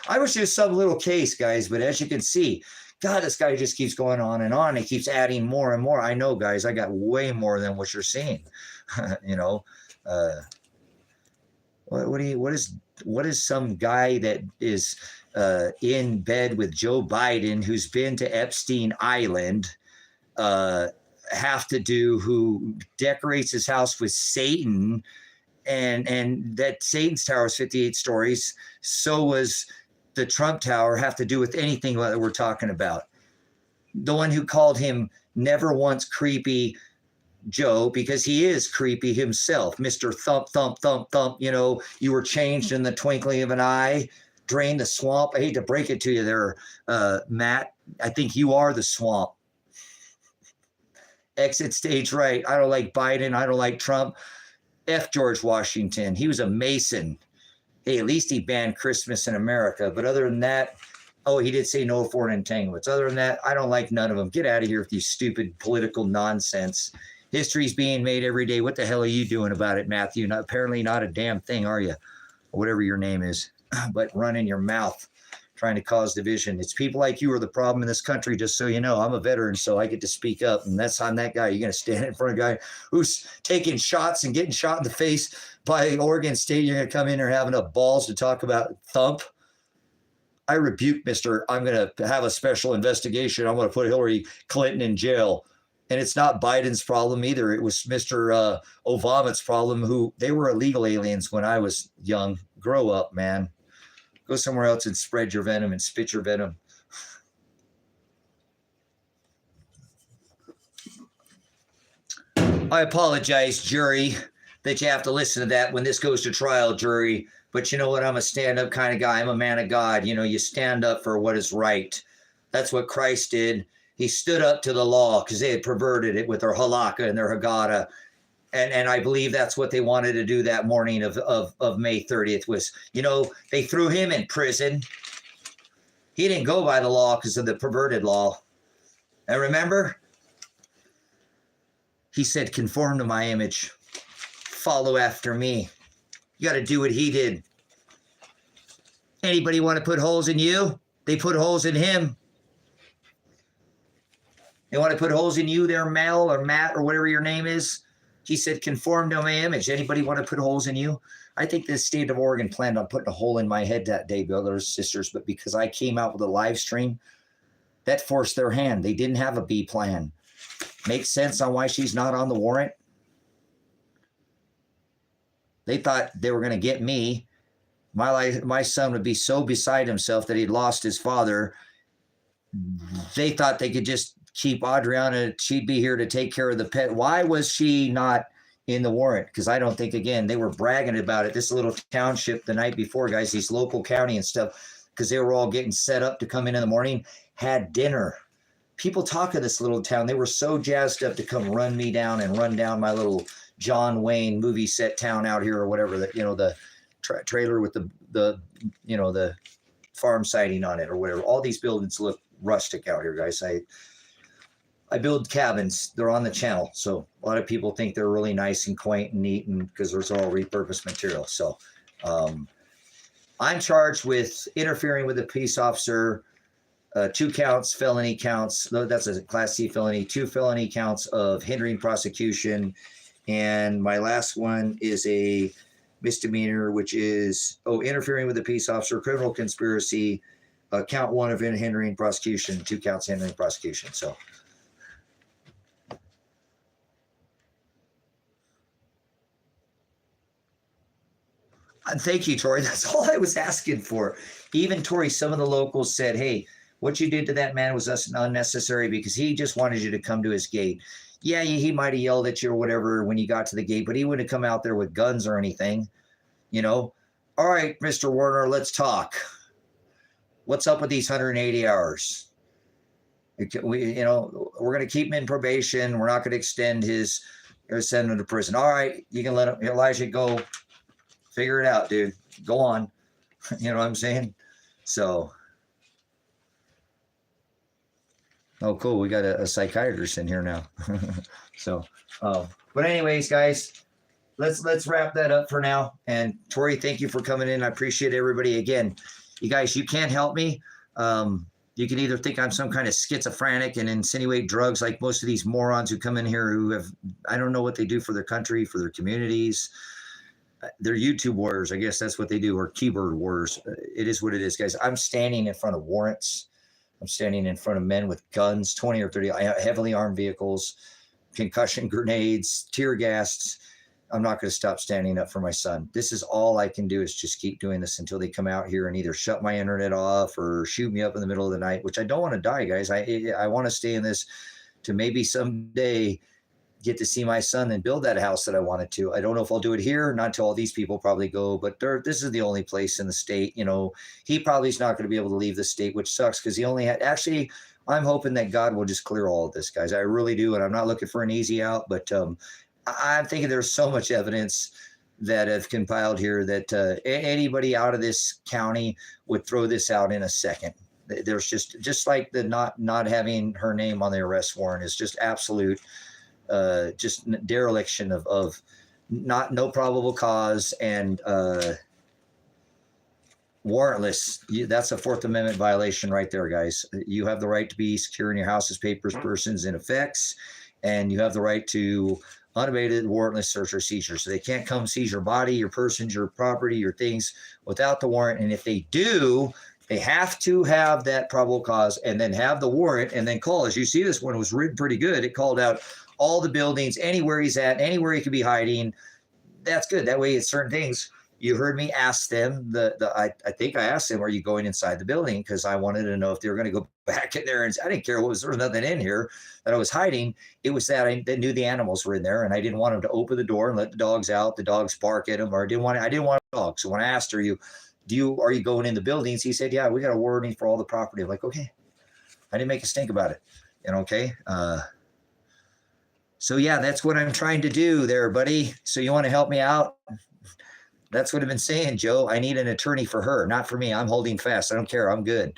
I was just some little case, guys, but as you can see, God, this guy just keeps going on and on. He keeps adding more and more. I know, guys, I got way more than what you're seeing. You know, what is some guy that is in bed with Joe Biden, who's been to Epstein Island, have to do, who decorates his house with Satan, and that Satan's tower is 58 stories. So was the Trump Tower, have to do with anything that we're talking about? The one who called him never once creepy Joe, because he is creepy himself, Mr. Thump, Thump, Thump, Thump. You know, you were changed in the twinkling of an eye, drain the swamp. I hate to break it to you there, Matt. I think you are the swamp. Exit stage right. I don't like Biden. I don't like Trump. F George Washington. He was a Mason. Hey, at least he banned Christmas in America. But other than that, oh, he did say no foreign entanglements. Other than that, I don't like none of them. Get out of here with these stupid political nonsense. History's being made every day. What the hell are you doing about it, Matthew? Apparently not a damn thing, are you? Or whatever your name is. But running your mouth, trying to cause division. It's people like you are the problem in this country, just so you know. I'm a veteran, so I get to speak up. And I'm that guy. You're going to stand in front of a guy who's taking shots and getting shot in the face by Oregon State. You're going to come in there having enough balls to talk about Thump? I rebuke Mr. I'm going to have a special investigation. I'm going to put Hillary Clinton in jail. And it's not Biden's problem either. It was Mr. Obama's problem, who they were illegal aliens when I was young. Grow up, man. Go somewhere else and spread your venom and spit your venom. I apologize, jury, that you have to listen to that when this goes to trial, jury. But you know what? I'm a stand-up kind of guy. I'm a man of God. You know, you stand up for what is right. That's what Christ did. He stood up to the law because they had perverted it with their halakha and their haggadah. And I believe that's what they wanted to do that morning of May 30th was, you know, they threw him in prison. He didn't go by the law because of the perverted law. And remember, he said, conform to my image. Follow after me. You got to do what he did. Anybody want to put holes in you? They put holes in him. They want to put holes in you there, Mel or Matt or whatever your name is. He said, conform to my image. Anybody want to put holes in you? I think the state of Oregon planned on putting a hole in my head that day, brothers and sisters, but because I came out with a live stream, that forced their hand. They didn't have a B plan. Makes sense on why she's not on the warrant. They thought they were going to get me. My son would be so beside himself that he'd lost his father. They thought they could just keep Adriana. She'd be here to take care of the pet. Why was she not in the warrant? Because I don't think, again, they were bragging about it. This little township the night before, guys, these local county and stuff, because they were all getting set up to come in the morning, had dinner. People talk of this little town. They were so jazzed up to come run me down and run down my little John Wayne movie set town out here or whatever, that, you know, the trailer with the you know, the farm siding on it or whatever. All these buildings look rustic out here, guys. I build cabins. They're on the channel. So a lot of people think they're really nice and quaint and neat, and because there's all repurposed material. So I'm charged with interfering with a peace officer, 2 counts, felony counts. That's a Class C felony, 2 felony counts of hindering prosecution. And my last one is a misdemeanor, which is, interfering with a peace officer, criminal conspiracy, count 1 of hindering prosecution, 2 counts hindering prosecution. So. Thank you, Tori. That's all I was asking for. Even Tori, some of the locals said, hey, what you did to that man was unnecessary because he just wanted you to come to his gate. Yeah, he might have yelled at you or whatever when you got to the gate, but he wouldn't have come out there with guns or anything. All right, Mr. Werner, let's talk. What's up with these 180 hours? We're going to keep him in probation. We're not going to extend send him to prison. All right, you can let Elijah go. Figure it out, dude. Go on. You know what I'm saying? So, cool. We got a psychiatrist in here now. So, but anyways, guys, let's wrap that up for now. And Tori, thank you for coming in. I appreciate everybody. Again, you guys, you can't help me. You can either think I'm some kind of schizophrenic and insinuate drugs like most of these morons who come in here who have, I don't know what they do for their country, for their communities. They're YouTube warriors. I guess that's what they do, or keyboard warriors. It is what it is, guys. I'm standing in front of warrants. I'm standing in front of men with guns, 20 or 30 heavily armed vehicles, concussion grenades, tear gas. I'm not going to stop standing up for my son. This is all I can do is just keep doing this until they come out here and either shut my internet off or shoot me up in the middle of the night, which I don't want to die, guys. I want to stay in this to maybe someday get to see my son and build that house that I wanted to. I don't know if I'll do it here, not till all these people probably go, but this is the only place in the state. He probably is not going to be able to leave the state, which sucks because he only had, actually, I'm hoping that God will just clear all of this, guys. I really do. And I'm not looking for an easy out, but I'm thinking there's so much evidence that have compiled here that anybody out of this county would throw this out in a second. There's just like the not having her name on the arrest warrant is just absolute just dereliction of no probable cause and warrantless. That's a Fourth Amendment violation right there, guys. You have the right to be secure in your house's papers, persons, and effects, and you have the right to unabated warrantless search or seizure. So they can't come seize your body, your persons, your property, your things without the warrant. And if they do, they have to have that probable cause and then have the warrant and then call. As you see, this one was written pretty good. It called out all the buildings, anywhere he's at, anywhere he could be hiding. That's good. That way, it's certain things. You heard me ask them. I think I asked them, "Are you going inside the building?" Because I wanted to know if they were going to go back in there. And I didn't care there was nothing in here that I was hiding. It was that I knew the animals were in there, and I didn't want them to open the door and let the dogs out. The dogs bark at them, or I didn't want a dog. So when I asked her, are you going in the buildings? He said, "Yeah, we got a warning for all the property." I'm like, okay. I didn't make a stink about it. Okay. So yeah, that's what I'm trying to do there, buddy. So you want to help me out? That's what I've been saying, Joe. I need an attorney for her, not for me. I'm holding fast. I don't care. I'm good.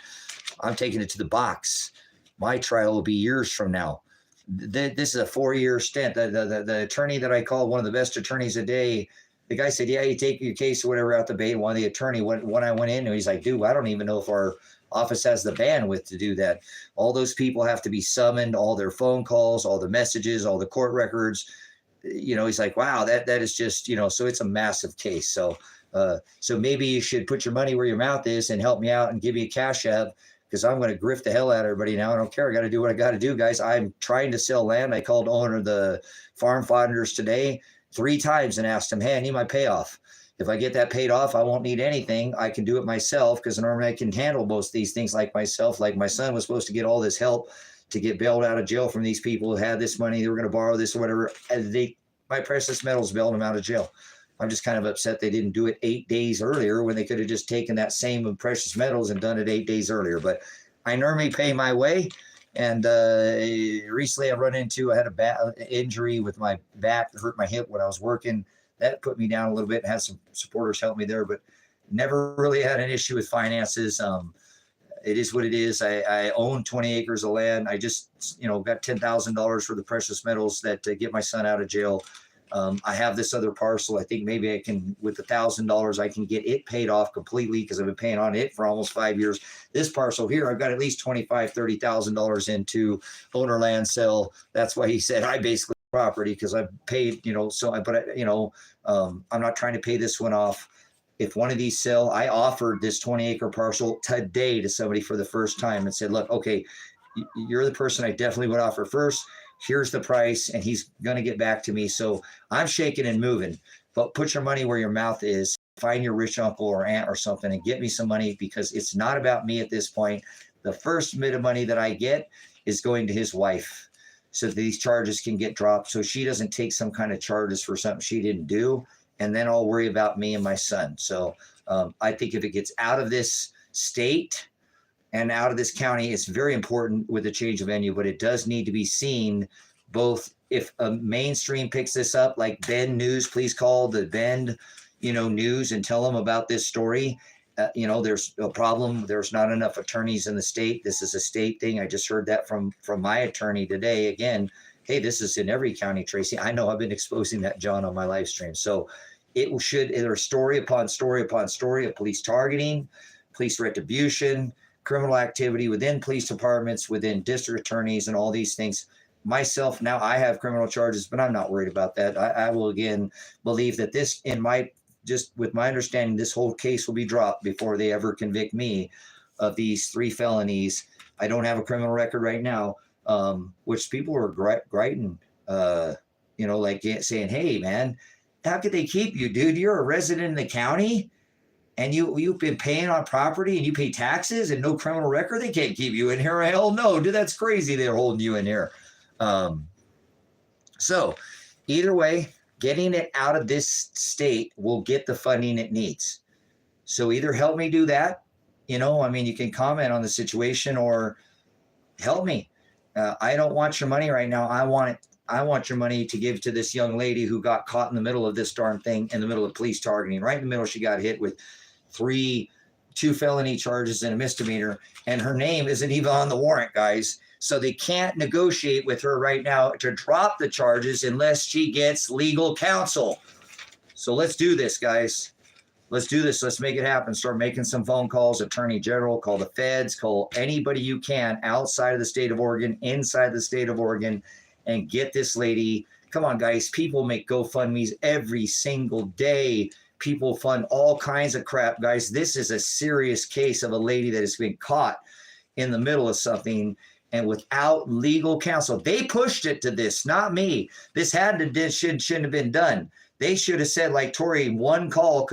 I'm taking it to the box. My trial will be years from now. This is a 4-year stint. The attorney that I called, one of the best attorneys a day, the guy said, "Yeah, you take your case or whatever out the bay." One of the attorney, when I went in, he's like, "Dude, I don't even know if our office has the bandwidth to do that. All those people have to be summoned, all their phone calls, all the messages, all the court records." He's like, "Wow, that is just, so it's a massive case." So maybe you should put your money where your mouth is and help me out and give me a CashApp, because I'm going to grift the hell out of everybody now. I don't care. I got to do what I got to do, guys. I'm trying to sell land. I called owner of the farm finders today 3 times and asked him, "Hey, I need my payoff. If I get that paid off, I won't need anything. I can do it myself, because normally I can handle most of these things like myself. Like my son was supposed to get all this help to get bailed out of jail from these people who had this money. They were going to borrow this or whatever. And my precious metals bailed them out of jail. I'm just kind of upset they didn't do it 8 days earlier when they could have just taken that same precious metals and done it 8 days earlier. But I normally pay my way. And recently I had a bad injury with my back that hurt my hip when I was working. That put me down a little bit and had some supporters help me there, but never really had an issue with finances. It is what it is. I own 20 acres of land. I just, got $10,000 for the precious metals that get my son out of jail. I have this other parcel. I think maybe I can, with $1,000, I can get it paid off completely because I've been paying on it for almost 5 years. This parcel here, I've got at least $25,000, $30,000 into owner land sale. That's why he said I basically property because I've paid, I'm not trying to pay this one off. If one of these sell, I offered this 20-acre parcel today to somebody for the first time and said, look, okay, you're the person I definitely would offer first. Here's the price, and he's going to get back to me. So I'm shaking and moving, but put your money where your mouth is. Find your rich uncle or aunt or something and get me some money, because it's not about me at this point. The first bit of money that I get is going to his wife so that these charges can get dropped so she doesn't take some kind of charges for something she didn't do. And then I'll worry about me and my son. So I think if it gets out of this state and out of this county, it's very important with the change of venue, but it does need to be seen both. If a mainstream picks this up, like Bend News, please call the Bend, news and tell them about this story. There's a problem. There's not enough attorneys in the state. This is a state thing. I just heard that from my attorney today. Again, hey, this is in every county, Tracy. I know I've been exposing that, John, on my live stream. So there's story upon story upon story of police targeting, police retribution, criminal activity within police departments, within district attorneys, and all these things. Myself, now I have criminal charges, but I'm not worried about that. I will again believe that this, with my understanding, this whole case will be dropped before they ever convict me of these 3 felonies. I don't have a criminal record right now, which people were griping, saying, hey, man, how could they keep you, dude? You're a resident in the county and you've been paying on property and you pay taxes and no criminal record. They can't keep you in here. Hell no, dude, that's crazy. They're holding you in here. So either way, getting it out of this state will get the funding it needs. So either help me do that, you can comment on the situation or help me. I don't want your money right now. I want your money to give to this young lady who got caught in the middle of this darn thing, in the middle of police targeting. Right in the middle, she got hit with 2 felony charges and a misdemeanor, and her name isn't even on the warrant, guys. So they can't negotiate with her right now to drop the charges unless she gets legal counsel. So let's do this, guys. Let's do this. Let's make it happen. Start making some phone calls. Attorney General, call the feds, call anybody you can outside of the state of Oregon, inside the state of Oregon, and get this lady. Come on, guys. People make GoFundMes every single day. People fund all kinds of crap, guys. This is a serious case of a lady that has been caught in the middle of something and without legal counsel. They pushed it to this, not me. This shouldn't have been done. They should have said, like Tori, one call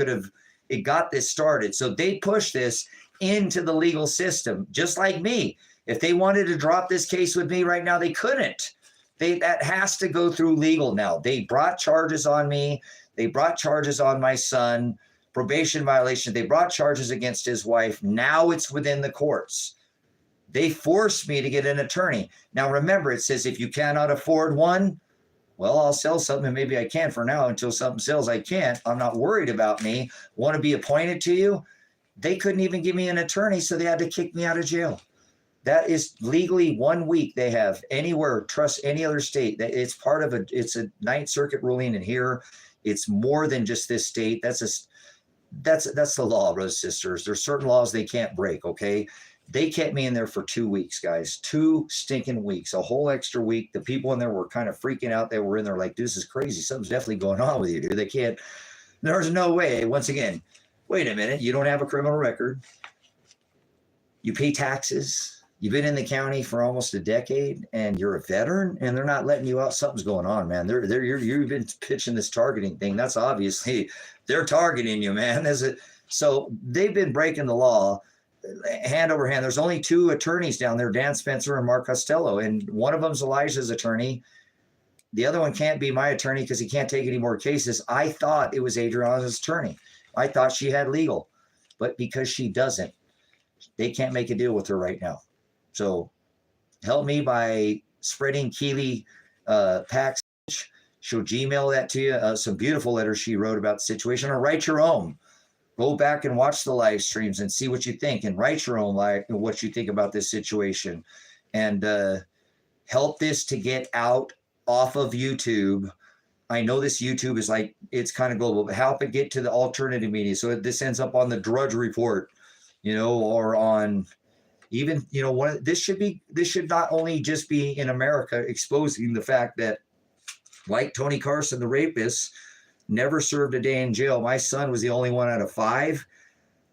it got this started. So they pushed this into the legal system, just like me. If they wanted to drop this case with me right now, they couldn't. That has to go through legal now. They brought charges on me. They brought charges on my son, probation violation. They brought charges against his wife. Now it's within the courts. They forced me to get an attorney. Now, remember, it says if you cannot afford one, well, I'll sell something and maybe I can for now. Until something sells, I can't. I'm not worried about me. Want to be appointed to you? They couldn't even give me an attorney, so they had to kick me out of jail. That is legally 1 week they have anywhere, trust any other state. It's part of it's a Ninth Circuit ruling, and here it's more than just this state. That's the law, brothers and sisters. There's certain laws they can't break, okay? They kept me in there for 2 weeks, guys. 2 stinking weeks, a whole extra week. The people in there were kind of freaking out. They were in there like, this is crazy. Something's definitely going on with you, dude. They can't, there's no way. Once again, wait a minute. You don't have a criminal record. You pay taxes. You've been in the county for almost a decade and you're a veteran and they're not letting you out. Something's going on, man. You've been pitching this targeting thing. That's obviously, they're targeting you, man. So they've been breaking the law hand over hand. There's only 2 attorneys down there, Dan Spencer and Mark Costello, and one of them's Elijah's attorney. The other one can't be my attorney because he can't take any more cases. I thought it was Adriana's attorney. I thought she had legal, but because she doesn't, they can't make a deal with her right now. So help me by spreading Keely Pack's. She'll Gmail that to you. Some beautiful letters she wrote about the situation, or write your own. Go back and watch the live streams and see what you think, and write your own what you think about this situation, and help this to get out off of YouTube I know this YouTube is like, it's kind of global, but help it get to the alternative media. So this ends up on the Drudge Report, or on even, this should not only just be in America exposing the fact that, like Tony Carson, the rapist, never served a day in jail. My son was the only one out of 5.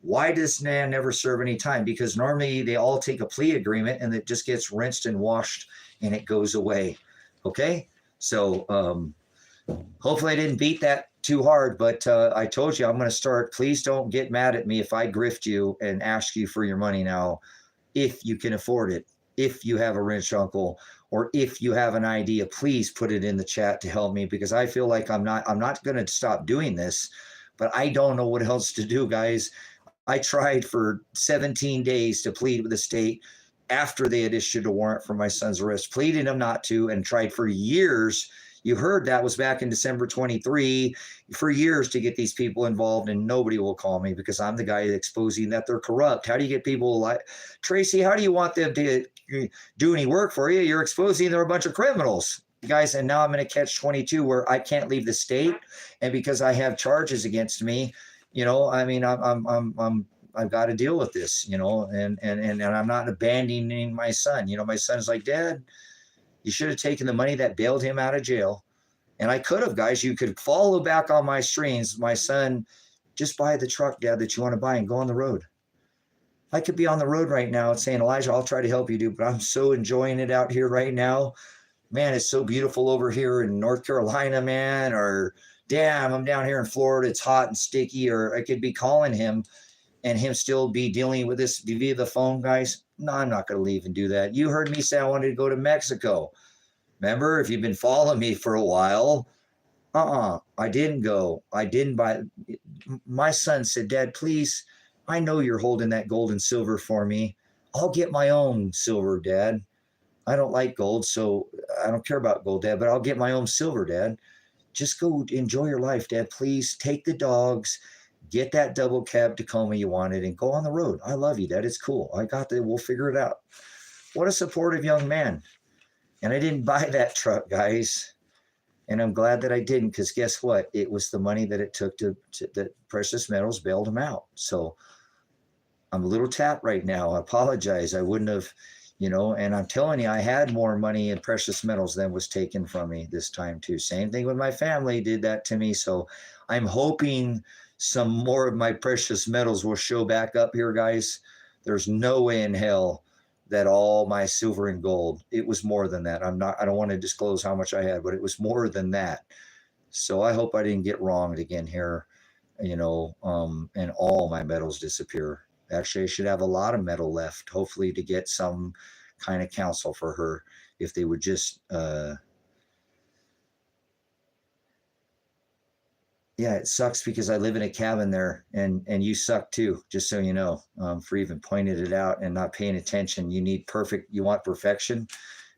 Why does man never serve any time? Because normally they all take a plea agreement and it just gets rinsed and washed and it goes away. Okay? So hopefully I didn't beat that too hard, but I told you I'm going to start. Please don't get mad at me if I grift you and ask you for your money now, if you can afford it, if you have a rich uncle, or if you have an idea, please put it in the chat to help me, because I feel like I'm not going to stop doing this, but I don't know what else to do, guys. I tried for 17 days to plead with the state after they had issued a warrant for my son's arrest, pleading them not to, and tried for years. You heard that was back in December 23, for years, to get these people involved, and nobody will call me because I'm the guy exposing that they're corrupt. How do you get people like Tracy? How do you want them to do any work for you? You're exposing they're a bunch of criminals, guys. And now I'm going to catch 22 where I can't leave the state, and because I have charges against me, I mean, I've got to deal with this, and I'm not abandoning my son. My son's like, Dad, you should have taken the money that bailed him out of jail. And I could have, guys. You could follow back on my streams. My son, just buy the truck, Dad, that you want to buy and go on the road. I could be on the road right now and saying, Elijah, I'll try to help you, dude, but I'm so enjoying it out here right now. Man, it's so beautiful over here in North Carolina, man. Or, damn, I'm down here in Florida. It's hot and sticky. Or I could be calling him and him still be dealing with this via the phone, guys. No, I'm not going to leave and do that. You heard me say I wanted to go to Mexico. Remember, if you've been following me for a while, I didn't go. I didn't buy. My son said, Dad, please, I know you're holding that gold and silver for me. I'll get my own silver, Dad. I don't like gold, so I don't care about gold, Dad, but I'll get my own silver, Dad. Just go enjoy your life, Dad. Please take the dogs, get that double cab Tacoma you wanted, and go on the road. I love you, Dad. It's cool. I got that. We'll figure it out. What a supportive young man. And I didn't buy that truck, guys. And I'm glad that I didn't, because guess what? It was the money that it took to that Precious Metals bailed him out. So I'm a little tapped right now. I apologize. I wouldn't have, and I'm telling you, I had more money in Precious Metals than was taken from me this time too. Same thing with my family did that to me. So I'm hoping some more of my precious metals will show back up here, guys. There's no way in hell that all my silver and gold, it was more than that. I don't want to disclose how much I had, but it was more than that. So I hope I didn't get wronged again here, and all my metals disappear. Actually, I should have a lot of metal left, hopefully, to get some kind of counsel for her if they would just, yeah, it sucks because I live in a cabin there, and you suck too, just so you know, for even pointing it out and not paying attention. You want perfection.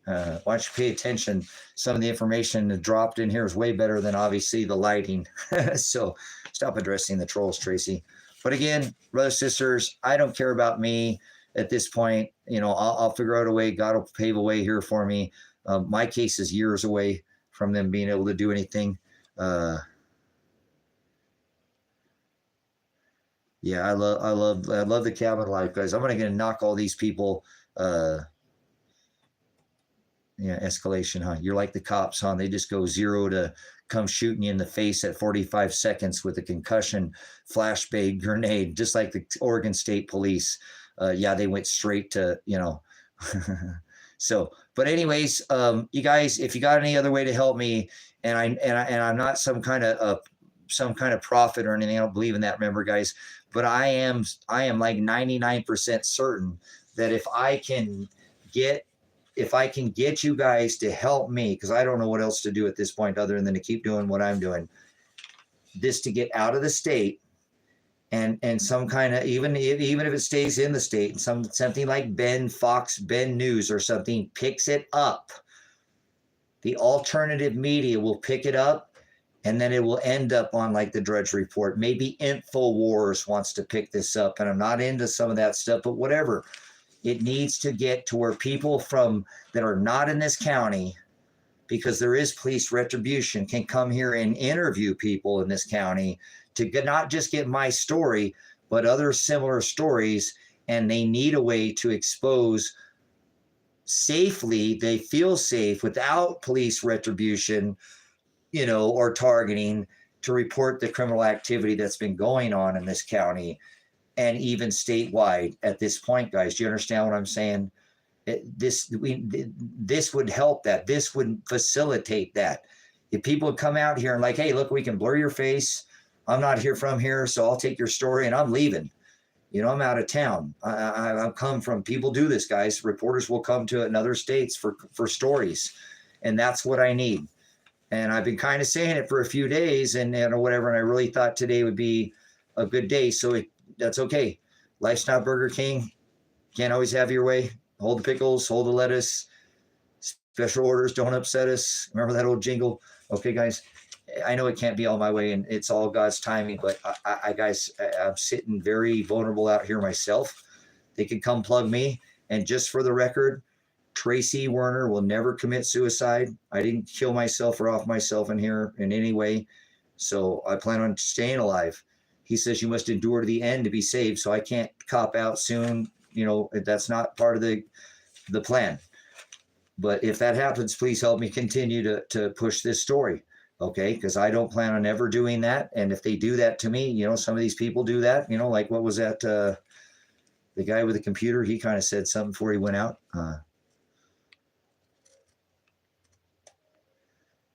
Why don't you pay attention? Some of the information dropped in here is way better than obviously the lighting. So stop addressing the trolls, Tracy. But again, brothers, sisters, I don't care about me at this point. I'll figure out a way. God will pave a way here for me. My case is years away from them being able to do anything. Yeah, I love the cabin life, guys. I'm gonna knock all these people. Escalation, huh? You're like the cops, huh? They just go 0 to come shooting you in the face at 45 seconds with a concussion flashbang grenade, just like the Oregon State Police. They went straight to, So, but anyways, you guys, if you got any other way to help me, and I'm not some kind of prophet or anything. I don't believe in that, remember, guys. But I am like 99% certain that if I can get you guys to help me, because I don't know what else to do at this point other than to keep doing what I'm doing, this to get out of the state, and some kind of, even if it stays in the state, something like Fox News or something picks it up, the alternative media will pick it up. And then it will end up on like the Drudge Report. Maybe InfoWars wants to pick this up. And I'm not into some of that stuff, but whatever. It needs to get to where people that are not in this county because there is police retribution, can come here and interview people in this county to not just get my story, but other similar stories. And they need a way to expose safely. They feel safe without police retribution, or targeting, to report the criminal activity that's been going on in this county and even statewide at this point, guys. Do you understand what I'm saying? This would help that. This would facilitate that. If people would come out here and like, hey, look, we can blur your face. I'm not here from here, so I'll take your story and I'm leaving. I'm out of town. I've come from, people do this, guys. Reporters will come to other states for stories. And that's what I need. And I've been kind of saying it for a few days and whatever. And I really thought today would be a good day. So that's okay. Life's not Burger King. Can't always have your way. Hold the pickles, hold the lettuce. Special orders don't upset us. Remember that old jingle? Okay, guys, I know it can't be all my way and it's all God's timing, but I'm sitting very vulnerable out here myself. They could come plug me. And just for the record, Tracy Werner will never commit suicide. I didn't kill myself or off myself in here in any way. So I plan on staying alive. He says you must endure to the end to be saved. So I can't cop out soon. That's not part of the plan. But if that happens, please help me continue to push this story. Okay. Because I don't plan on ever doing that. And if they do that to me, some of these people do that, like what was that? The guy with the computer, he kind of said something before he went out.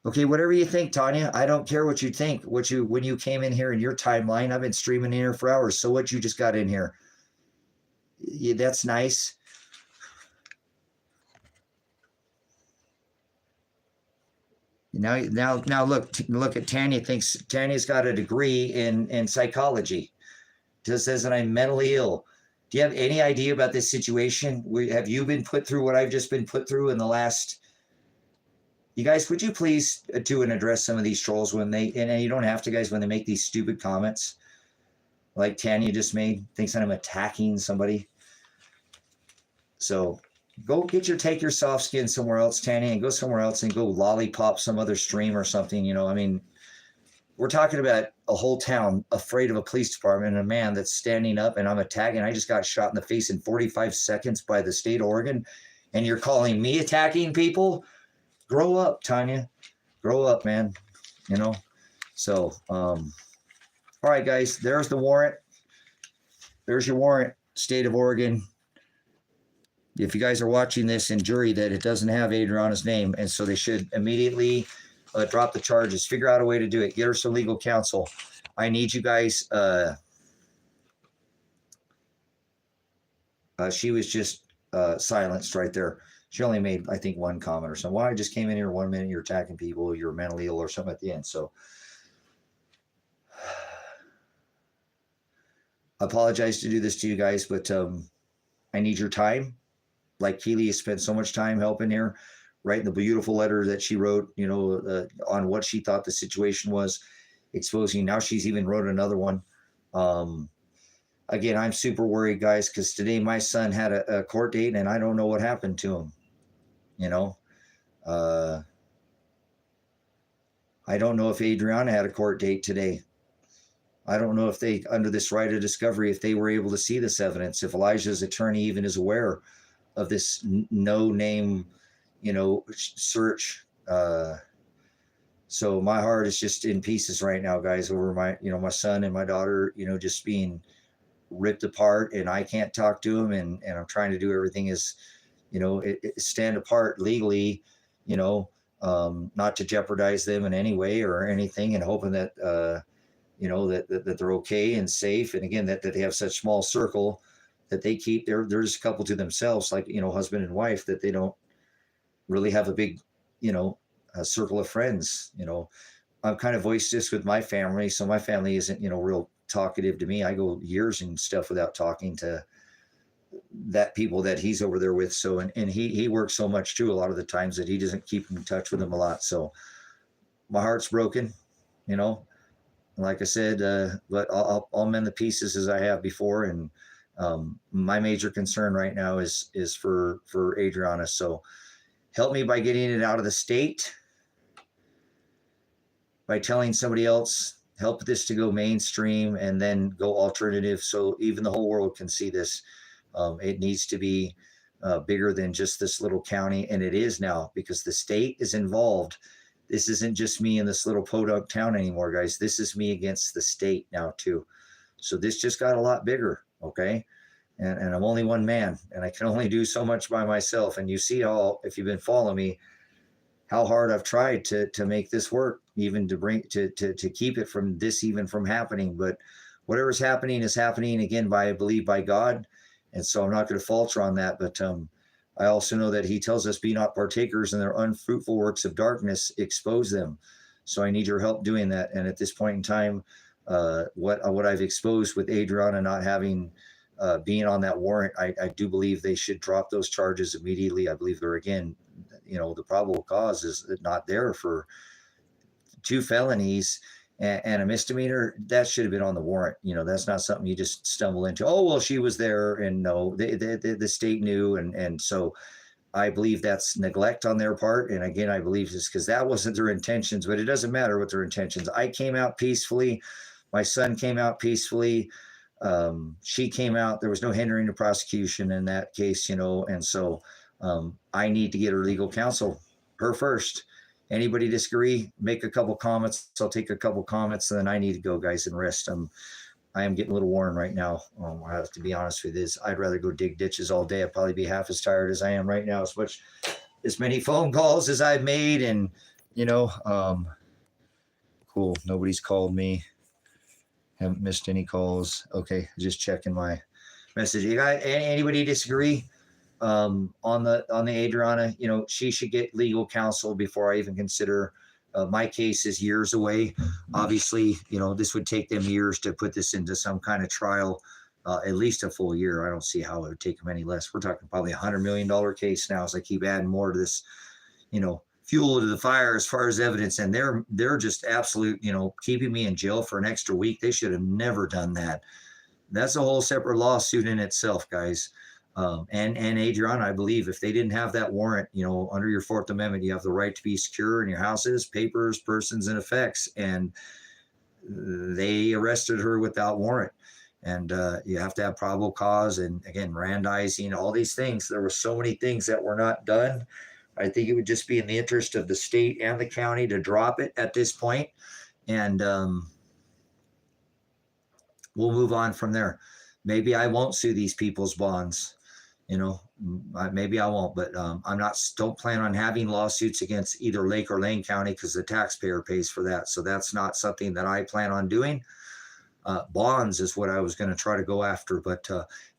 Okay, whatever you think, Tanya. I don't care what you think. When you came in here in your timeline, I've been streaming in here for hours. So what you just got in here? Yeah, that's nice. Now look at Tanya. Thinks Tanya's got a degree in psychology. Just says that I'm mentally ill. Do you have any idea about this situation? Have you been put through what I've just been put through in the last? You guys, would you please do and address some of these trolls when and you don't have to, guys, when they make these stupid comments like Tanya just made, thinks that I'm attacking somebody. So go take your soft skin somewhere else, Tanya, and go somewhere else and go lollipop some other stream or something. I mean, we're talking about a whole town afraid of a police department and a man that's standing up and I'm attacking. I just got shot in the face in 45 seconds by the state of Oregon. And you're calling me attacking people? Grow up, Tanya. Grow up, man. So, all right, guys, there's the warrant. There's your warrant, state of Oregon. If you guys are watching this in jury, that it doesn't have Adriana's name. And so they should immediately drop the charges, figure out a way to do it. Get her some legal counsel. I need you guys. She was just silenced right there. She only made, I think, one comment or something. Well, I just came in here 1 minute, you're attacking people, you're mentally ill or something at the end. So I apologize to do this to you guys, but I need your time. Like Keely has spent so much time helping here, writing the beautiful letter that she wrote, on what she thought the situation was, exposing. Now she's even wrote another one. Again, I'm super worried, guys, because today my son had a court date and I don't know what happened to him. I don't know if Adriana had a court date today. I don't know if they, under this right of discovery, if they were able to see this evidence, if Elijah's attorney even is aware of this no name, search. So my heart is just in pieces right now, guys, over my son and my daughter, just being ripped apart, and I can't talk to him, and I'm trying to do everything as, stand apart legally, not to jeopardize them in any way or anything, and hoping that, that they're okay and safe. And again, that they have such small circle that they keep, they're just a couple to themselves, like, husband and wife, that they don't really have a big, a circle of friends. I've kind of voiced this with my family. So my family isn't, real talkative to me. I go years and stuff without talking to that people that he's over there with. So, and he works so much too, a lot of the times, that he doesn't keep in touch with them a lot. So my heart's broken, like I said, but I'll mend the pieces as I have before. And my major concern right now is for Adriana. So help me by getting it out of the state, by telling somebody else, help this to go mainstream and then go alternative so even the whole world can see this. It needs to be bigger than just this little county, and it is now because the state is involved. This isn't just me in this little podunk town anymore, guys. This is me against the state now too. So this just got a lot bigger, okay? And I'm only one man, and I can only do so much by myself. And you see how, if you've been following me, how hard I've tried to make this work, even to bring to keep it from this even from happening. But whatever's happening is happening again by, I believe, by God. And so I'm not going to falter on that. But I also know that he tells us, be not partakers in their unfruitful works of darkness, expose them. So I need your help doing that. And at this point in time, what I've exposed with Adriana not having being on that warrant, I do believe they should drop those charges immediately. I believe they're, again, the probable cause is not there for 2 felonies and a misdemeanor. That should have been on the warrant. That's not something you just stumble into. Oh, well, she was there, and no, the state knew. And so I believe that's neglect on their part. And again, I believe it's because that wasn't their intentions, but it doesn't matter what their intentions. I came out peacefully. My son came out peacefully. She came out. There was no hindering the prosecution in that case, and so I need to get her legal counsel, her first. Anybody disagree, make a couple comments. I'll take a couple comments, and then I need to go, guys, and rest. I am getting a little worn right now. I have to be honest with you. I'd rather go dig ditches all day. I'd probably be half as tired as I am right now, as many phone calls as I've made. And, cool. Nobody's called me. Haven't missed any calls. Okay. Just checking my message. You got anybody disagree on the Adriana? She should get legal counsel before I even consider. My case is years away. Obviously, this would take them years to put this into some kind of trial, at least a full year. I don't see how it would take them any less. We're talking probably $100 million case now as I keep adding more to this, fuel to the fire as far as evidence. And they're just absolute, keeping me in jail for an extra week. They should have never done that. That's a whole separate lawsuit in itself, guys. And Adriana, I believe if they didn't have that warrant, under your 4th Amendment, you have the right to be secure in your houses, papers, persons, and effects. And they arrested her without warrant. And you have to have probable cause. And again, Mirandizing, all these things. There were so many things that were not done. I think it would just be in the interest of the state and the county to drop it at this point. And we'll move on from there. Maybe I won't sue these people's bonds. Maybe I won't, but don't plan on having lawsuits against either Lake or Lane County because the taxpayer pays for that. So that's not something that I plan on doing. Bonds is what I was going to try to go after, but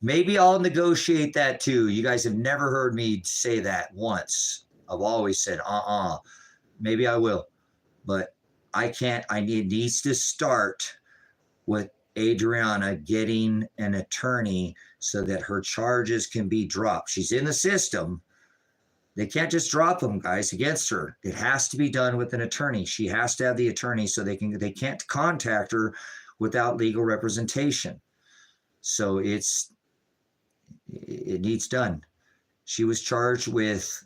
maybe I'll negotiate that too. You guys have never heard me say that once. I've always said, maybe I will, but I can't. It needs to start with Adriana getting an attorney so that her charges can be dropped. She's in the system. They can't just drop them, guys, against her. It has to be done with an attorney. She has to have the attorney so they can't contact her without legal representation. So it needs done. She was charged with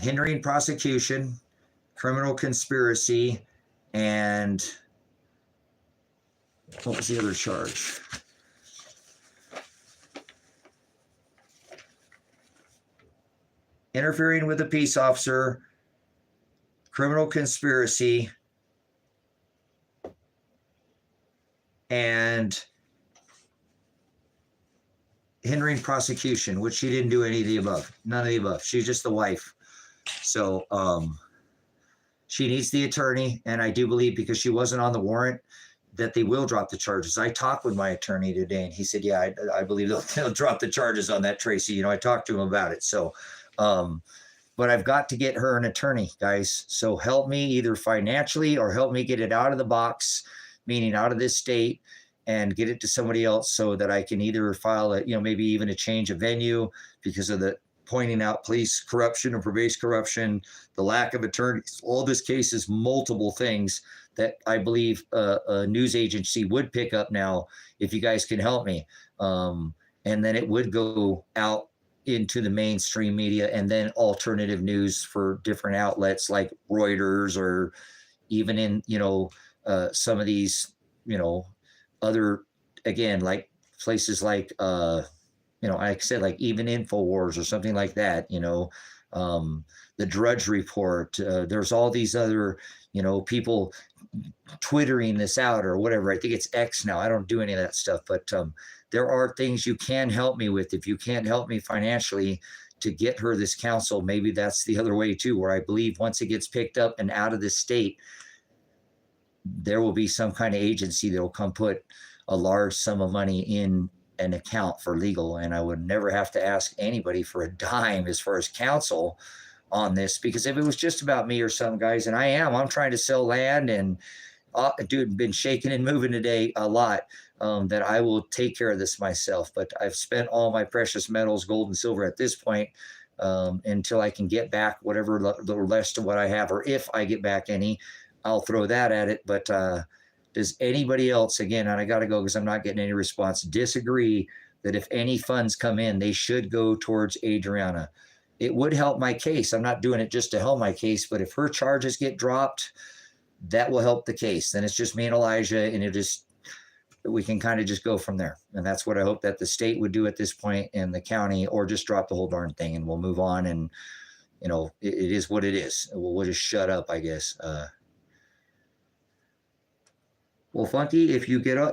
hindering prosecution, criminal conspiracy, and what was the other charge? Interfering with a peace officer, criminal conspiracy, and hindering prosecution, which she didn't do any of the above. None of the above. She's just the wife. So she needs the attorney, and I do believe because she wasn't on the warrant that they will drop the charges. I talked with my attorney today, and he said, yeah, I believe they'll drop the charges on that, Tracy. I talked to him about it. So, but I've got to get her an attorney, guys. So help me either financially or help me get it out of the box, meaning out of this state, and get it to somebody else so that I can either file maybe even a change of venue because of the pointing out police corruption and probation corruption, the lack of attorneys, all this case is multiple things that I believe a news agency would pick up now if you guys can help me. And then it would go out into the mainstream media, and then alternative news for different outlets like Reuters, or even in, some of these, other, again, like places like, like I said, like even InfoWars or something like that, the Drudge Report. There's all these other, people twittering this out or whatever. I think it's X now. I don't do any of that stuff, but there are things you can help me with. If you can't help me financially to get her this counsel, maybe that's the other way too, where I believe once it gets picked up and out of this state, there will be some kind of agency that will come put a large sum of money in an account for legal. And I would never have to ask anybody for a dime as far as counsel on this, because if it was just about me or some guys, and I'm trying to sell land, and dude, been shaking and moving today a lot, that I will take care of this myself. But I've spent all my precious metals, gold and silver at this point, until I can get back whatever the rest of what I have, or if I get back any, I'll throw that at it. But does anybody else, again, and I got to go because I'm not getting any response, disagree that if any funds come in, they should go towards Adriana? It would help my case. I'm not doing it just to help my case, but if her charges get dropped, that will help the case. Then it's just me and Elijah, and we can kind of just go from there. And that's what I hope that the state would do at this point, and the county, or just drop the whole darn thing and we'll move on. And, it is what it is. We'll just shut up, I guess. Well, Funky, if you get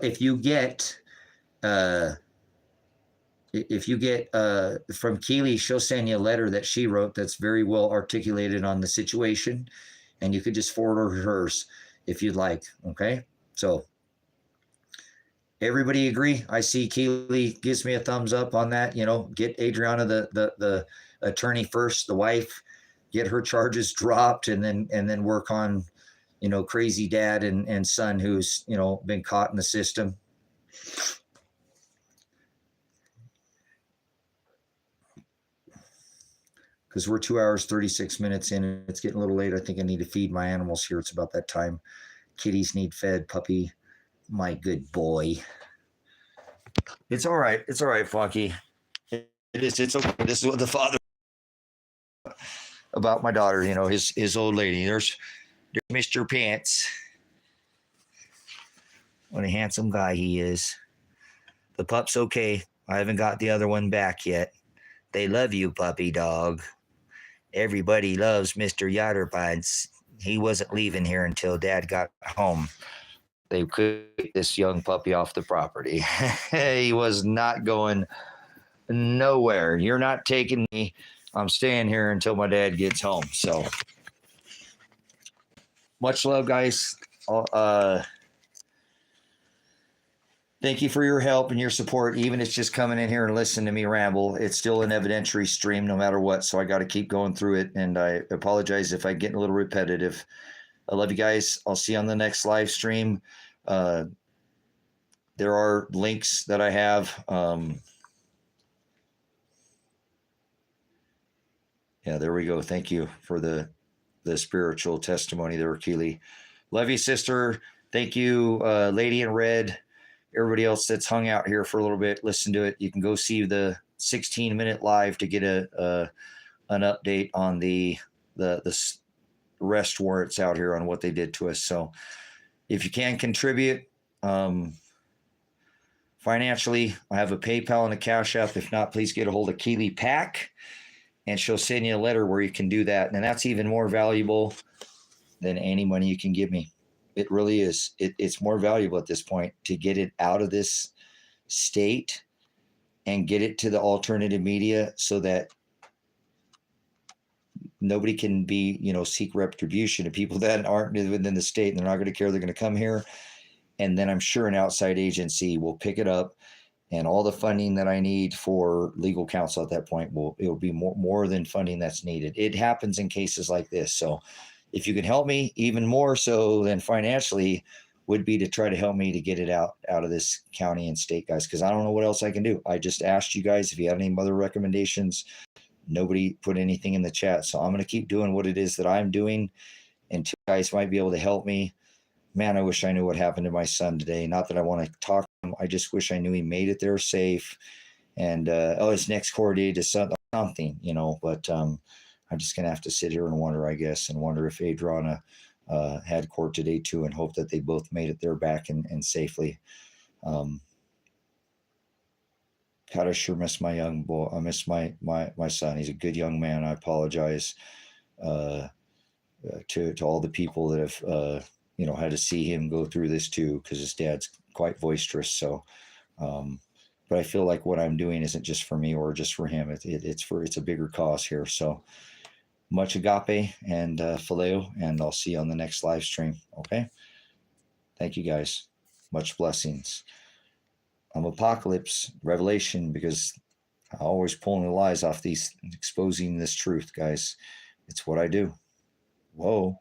from Keely, she'll send you a letter that she wrote that's very well articulated on the situation, and you could just forward her hers if you'd like. Okay, so everybody agree? I see Keely gives me a thumbs up on that. Get Adriana the attorney first, the wife, get her charges dropped, and then work on crazy dad and son who's been caught in the system. Because we're 2 hours 36 minutes in, and it's getting a little late. I think I need to feed my animals here. It's about that time. Kitties need fed. Puppy, my good boy. It's all right. It's all right, Funky. It is. It's okay. This is what the father about my daughter. His old lady. There's Mr. Pants. What a handsome guy he is. The pup's okay. I haven't got the other one back yet. They love you, puppy dog. Everybody loves Mr. Yatterpants. He wasn't leaving here until Dad got home. They could get this young puppy off the property. He was not going nowhere. You're not taking me. I'm staying here until my dad gets home. So much love, guys. Thank you for your help and your support. Even if it's just coming in here and listening to me ramble, it's still an evidentiary stream no matter what. So I got to keep going through it. And I apologize if I get a little repetitive. I love you guys. I'll see you on the next live stream. There are links that I have. Yeah, there we go. Thank you for the spiritual testimony there, Keely. Love you, sister. Thank you, Lady in Red. Everybody else that's hung out here for a little bit, listen to it. You can go see the 16-minute live to get an update on the arrest warrants out here on what they did to us. So if you can contribute financially, I have a PayPal and a Cash App. If not, please get a hold of Keely Pack, and she'll send you a letter where you can do that. And that's even more valuable than any money you can give me. It really is. It's more valuable at this point to get it out of this state and get it to the alternative media so that nobody can be, seek retribution to people that aren't within the state, and they're not going to care. They're going to come here. And then I'm sure an outside agency will pick it up, and all the funding that I need for legal counsel at that point it'll be more than funding that's needed. It happens in cases like this. So if you can help me, even more so than financially, would be to try to help me to get it out of this county and state, guys, because I don't know what else I can do. I just asked you guys if you have any other recommendations. Nobody put anything in the chat. So I'm going to keep doing what it is that I'm doing until you guys might be able to help me. Man, I wish I knew what happened to my son today. Not that I want to talk to him. I just wish I knew he made it there safe. And his next court date is something. something, but I'm just going to have to sit here and wonder, I guess, and wonder if Adriana had court today too, and hope that they both made it there back and safely. God, I sure miss my young boy. I miss my son. He's a good young man. I apologize to all the people that have had to see him go through this too, because his dad's quite boisterous. So, but I feel like what I'm doing isn't just for me or just for him. It's a bigger cause here. So much agape and phileo, and I'll see you on the next live stream. Okay. Thank you guys. Much blessings. I'm Apocalypse, Revelation, because I'm always pulling the lies off these, exposing this truth, guys. It's what I do. Whoa.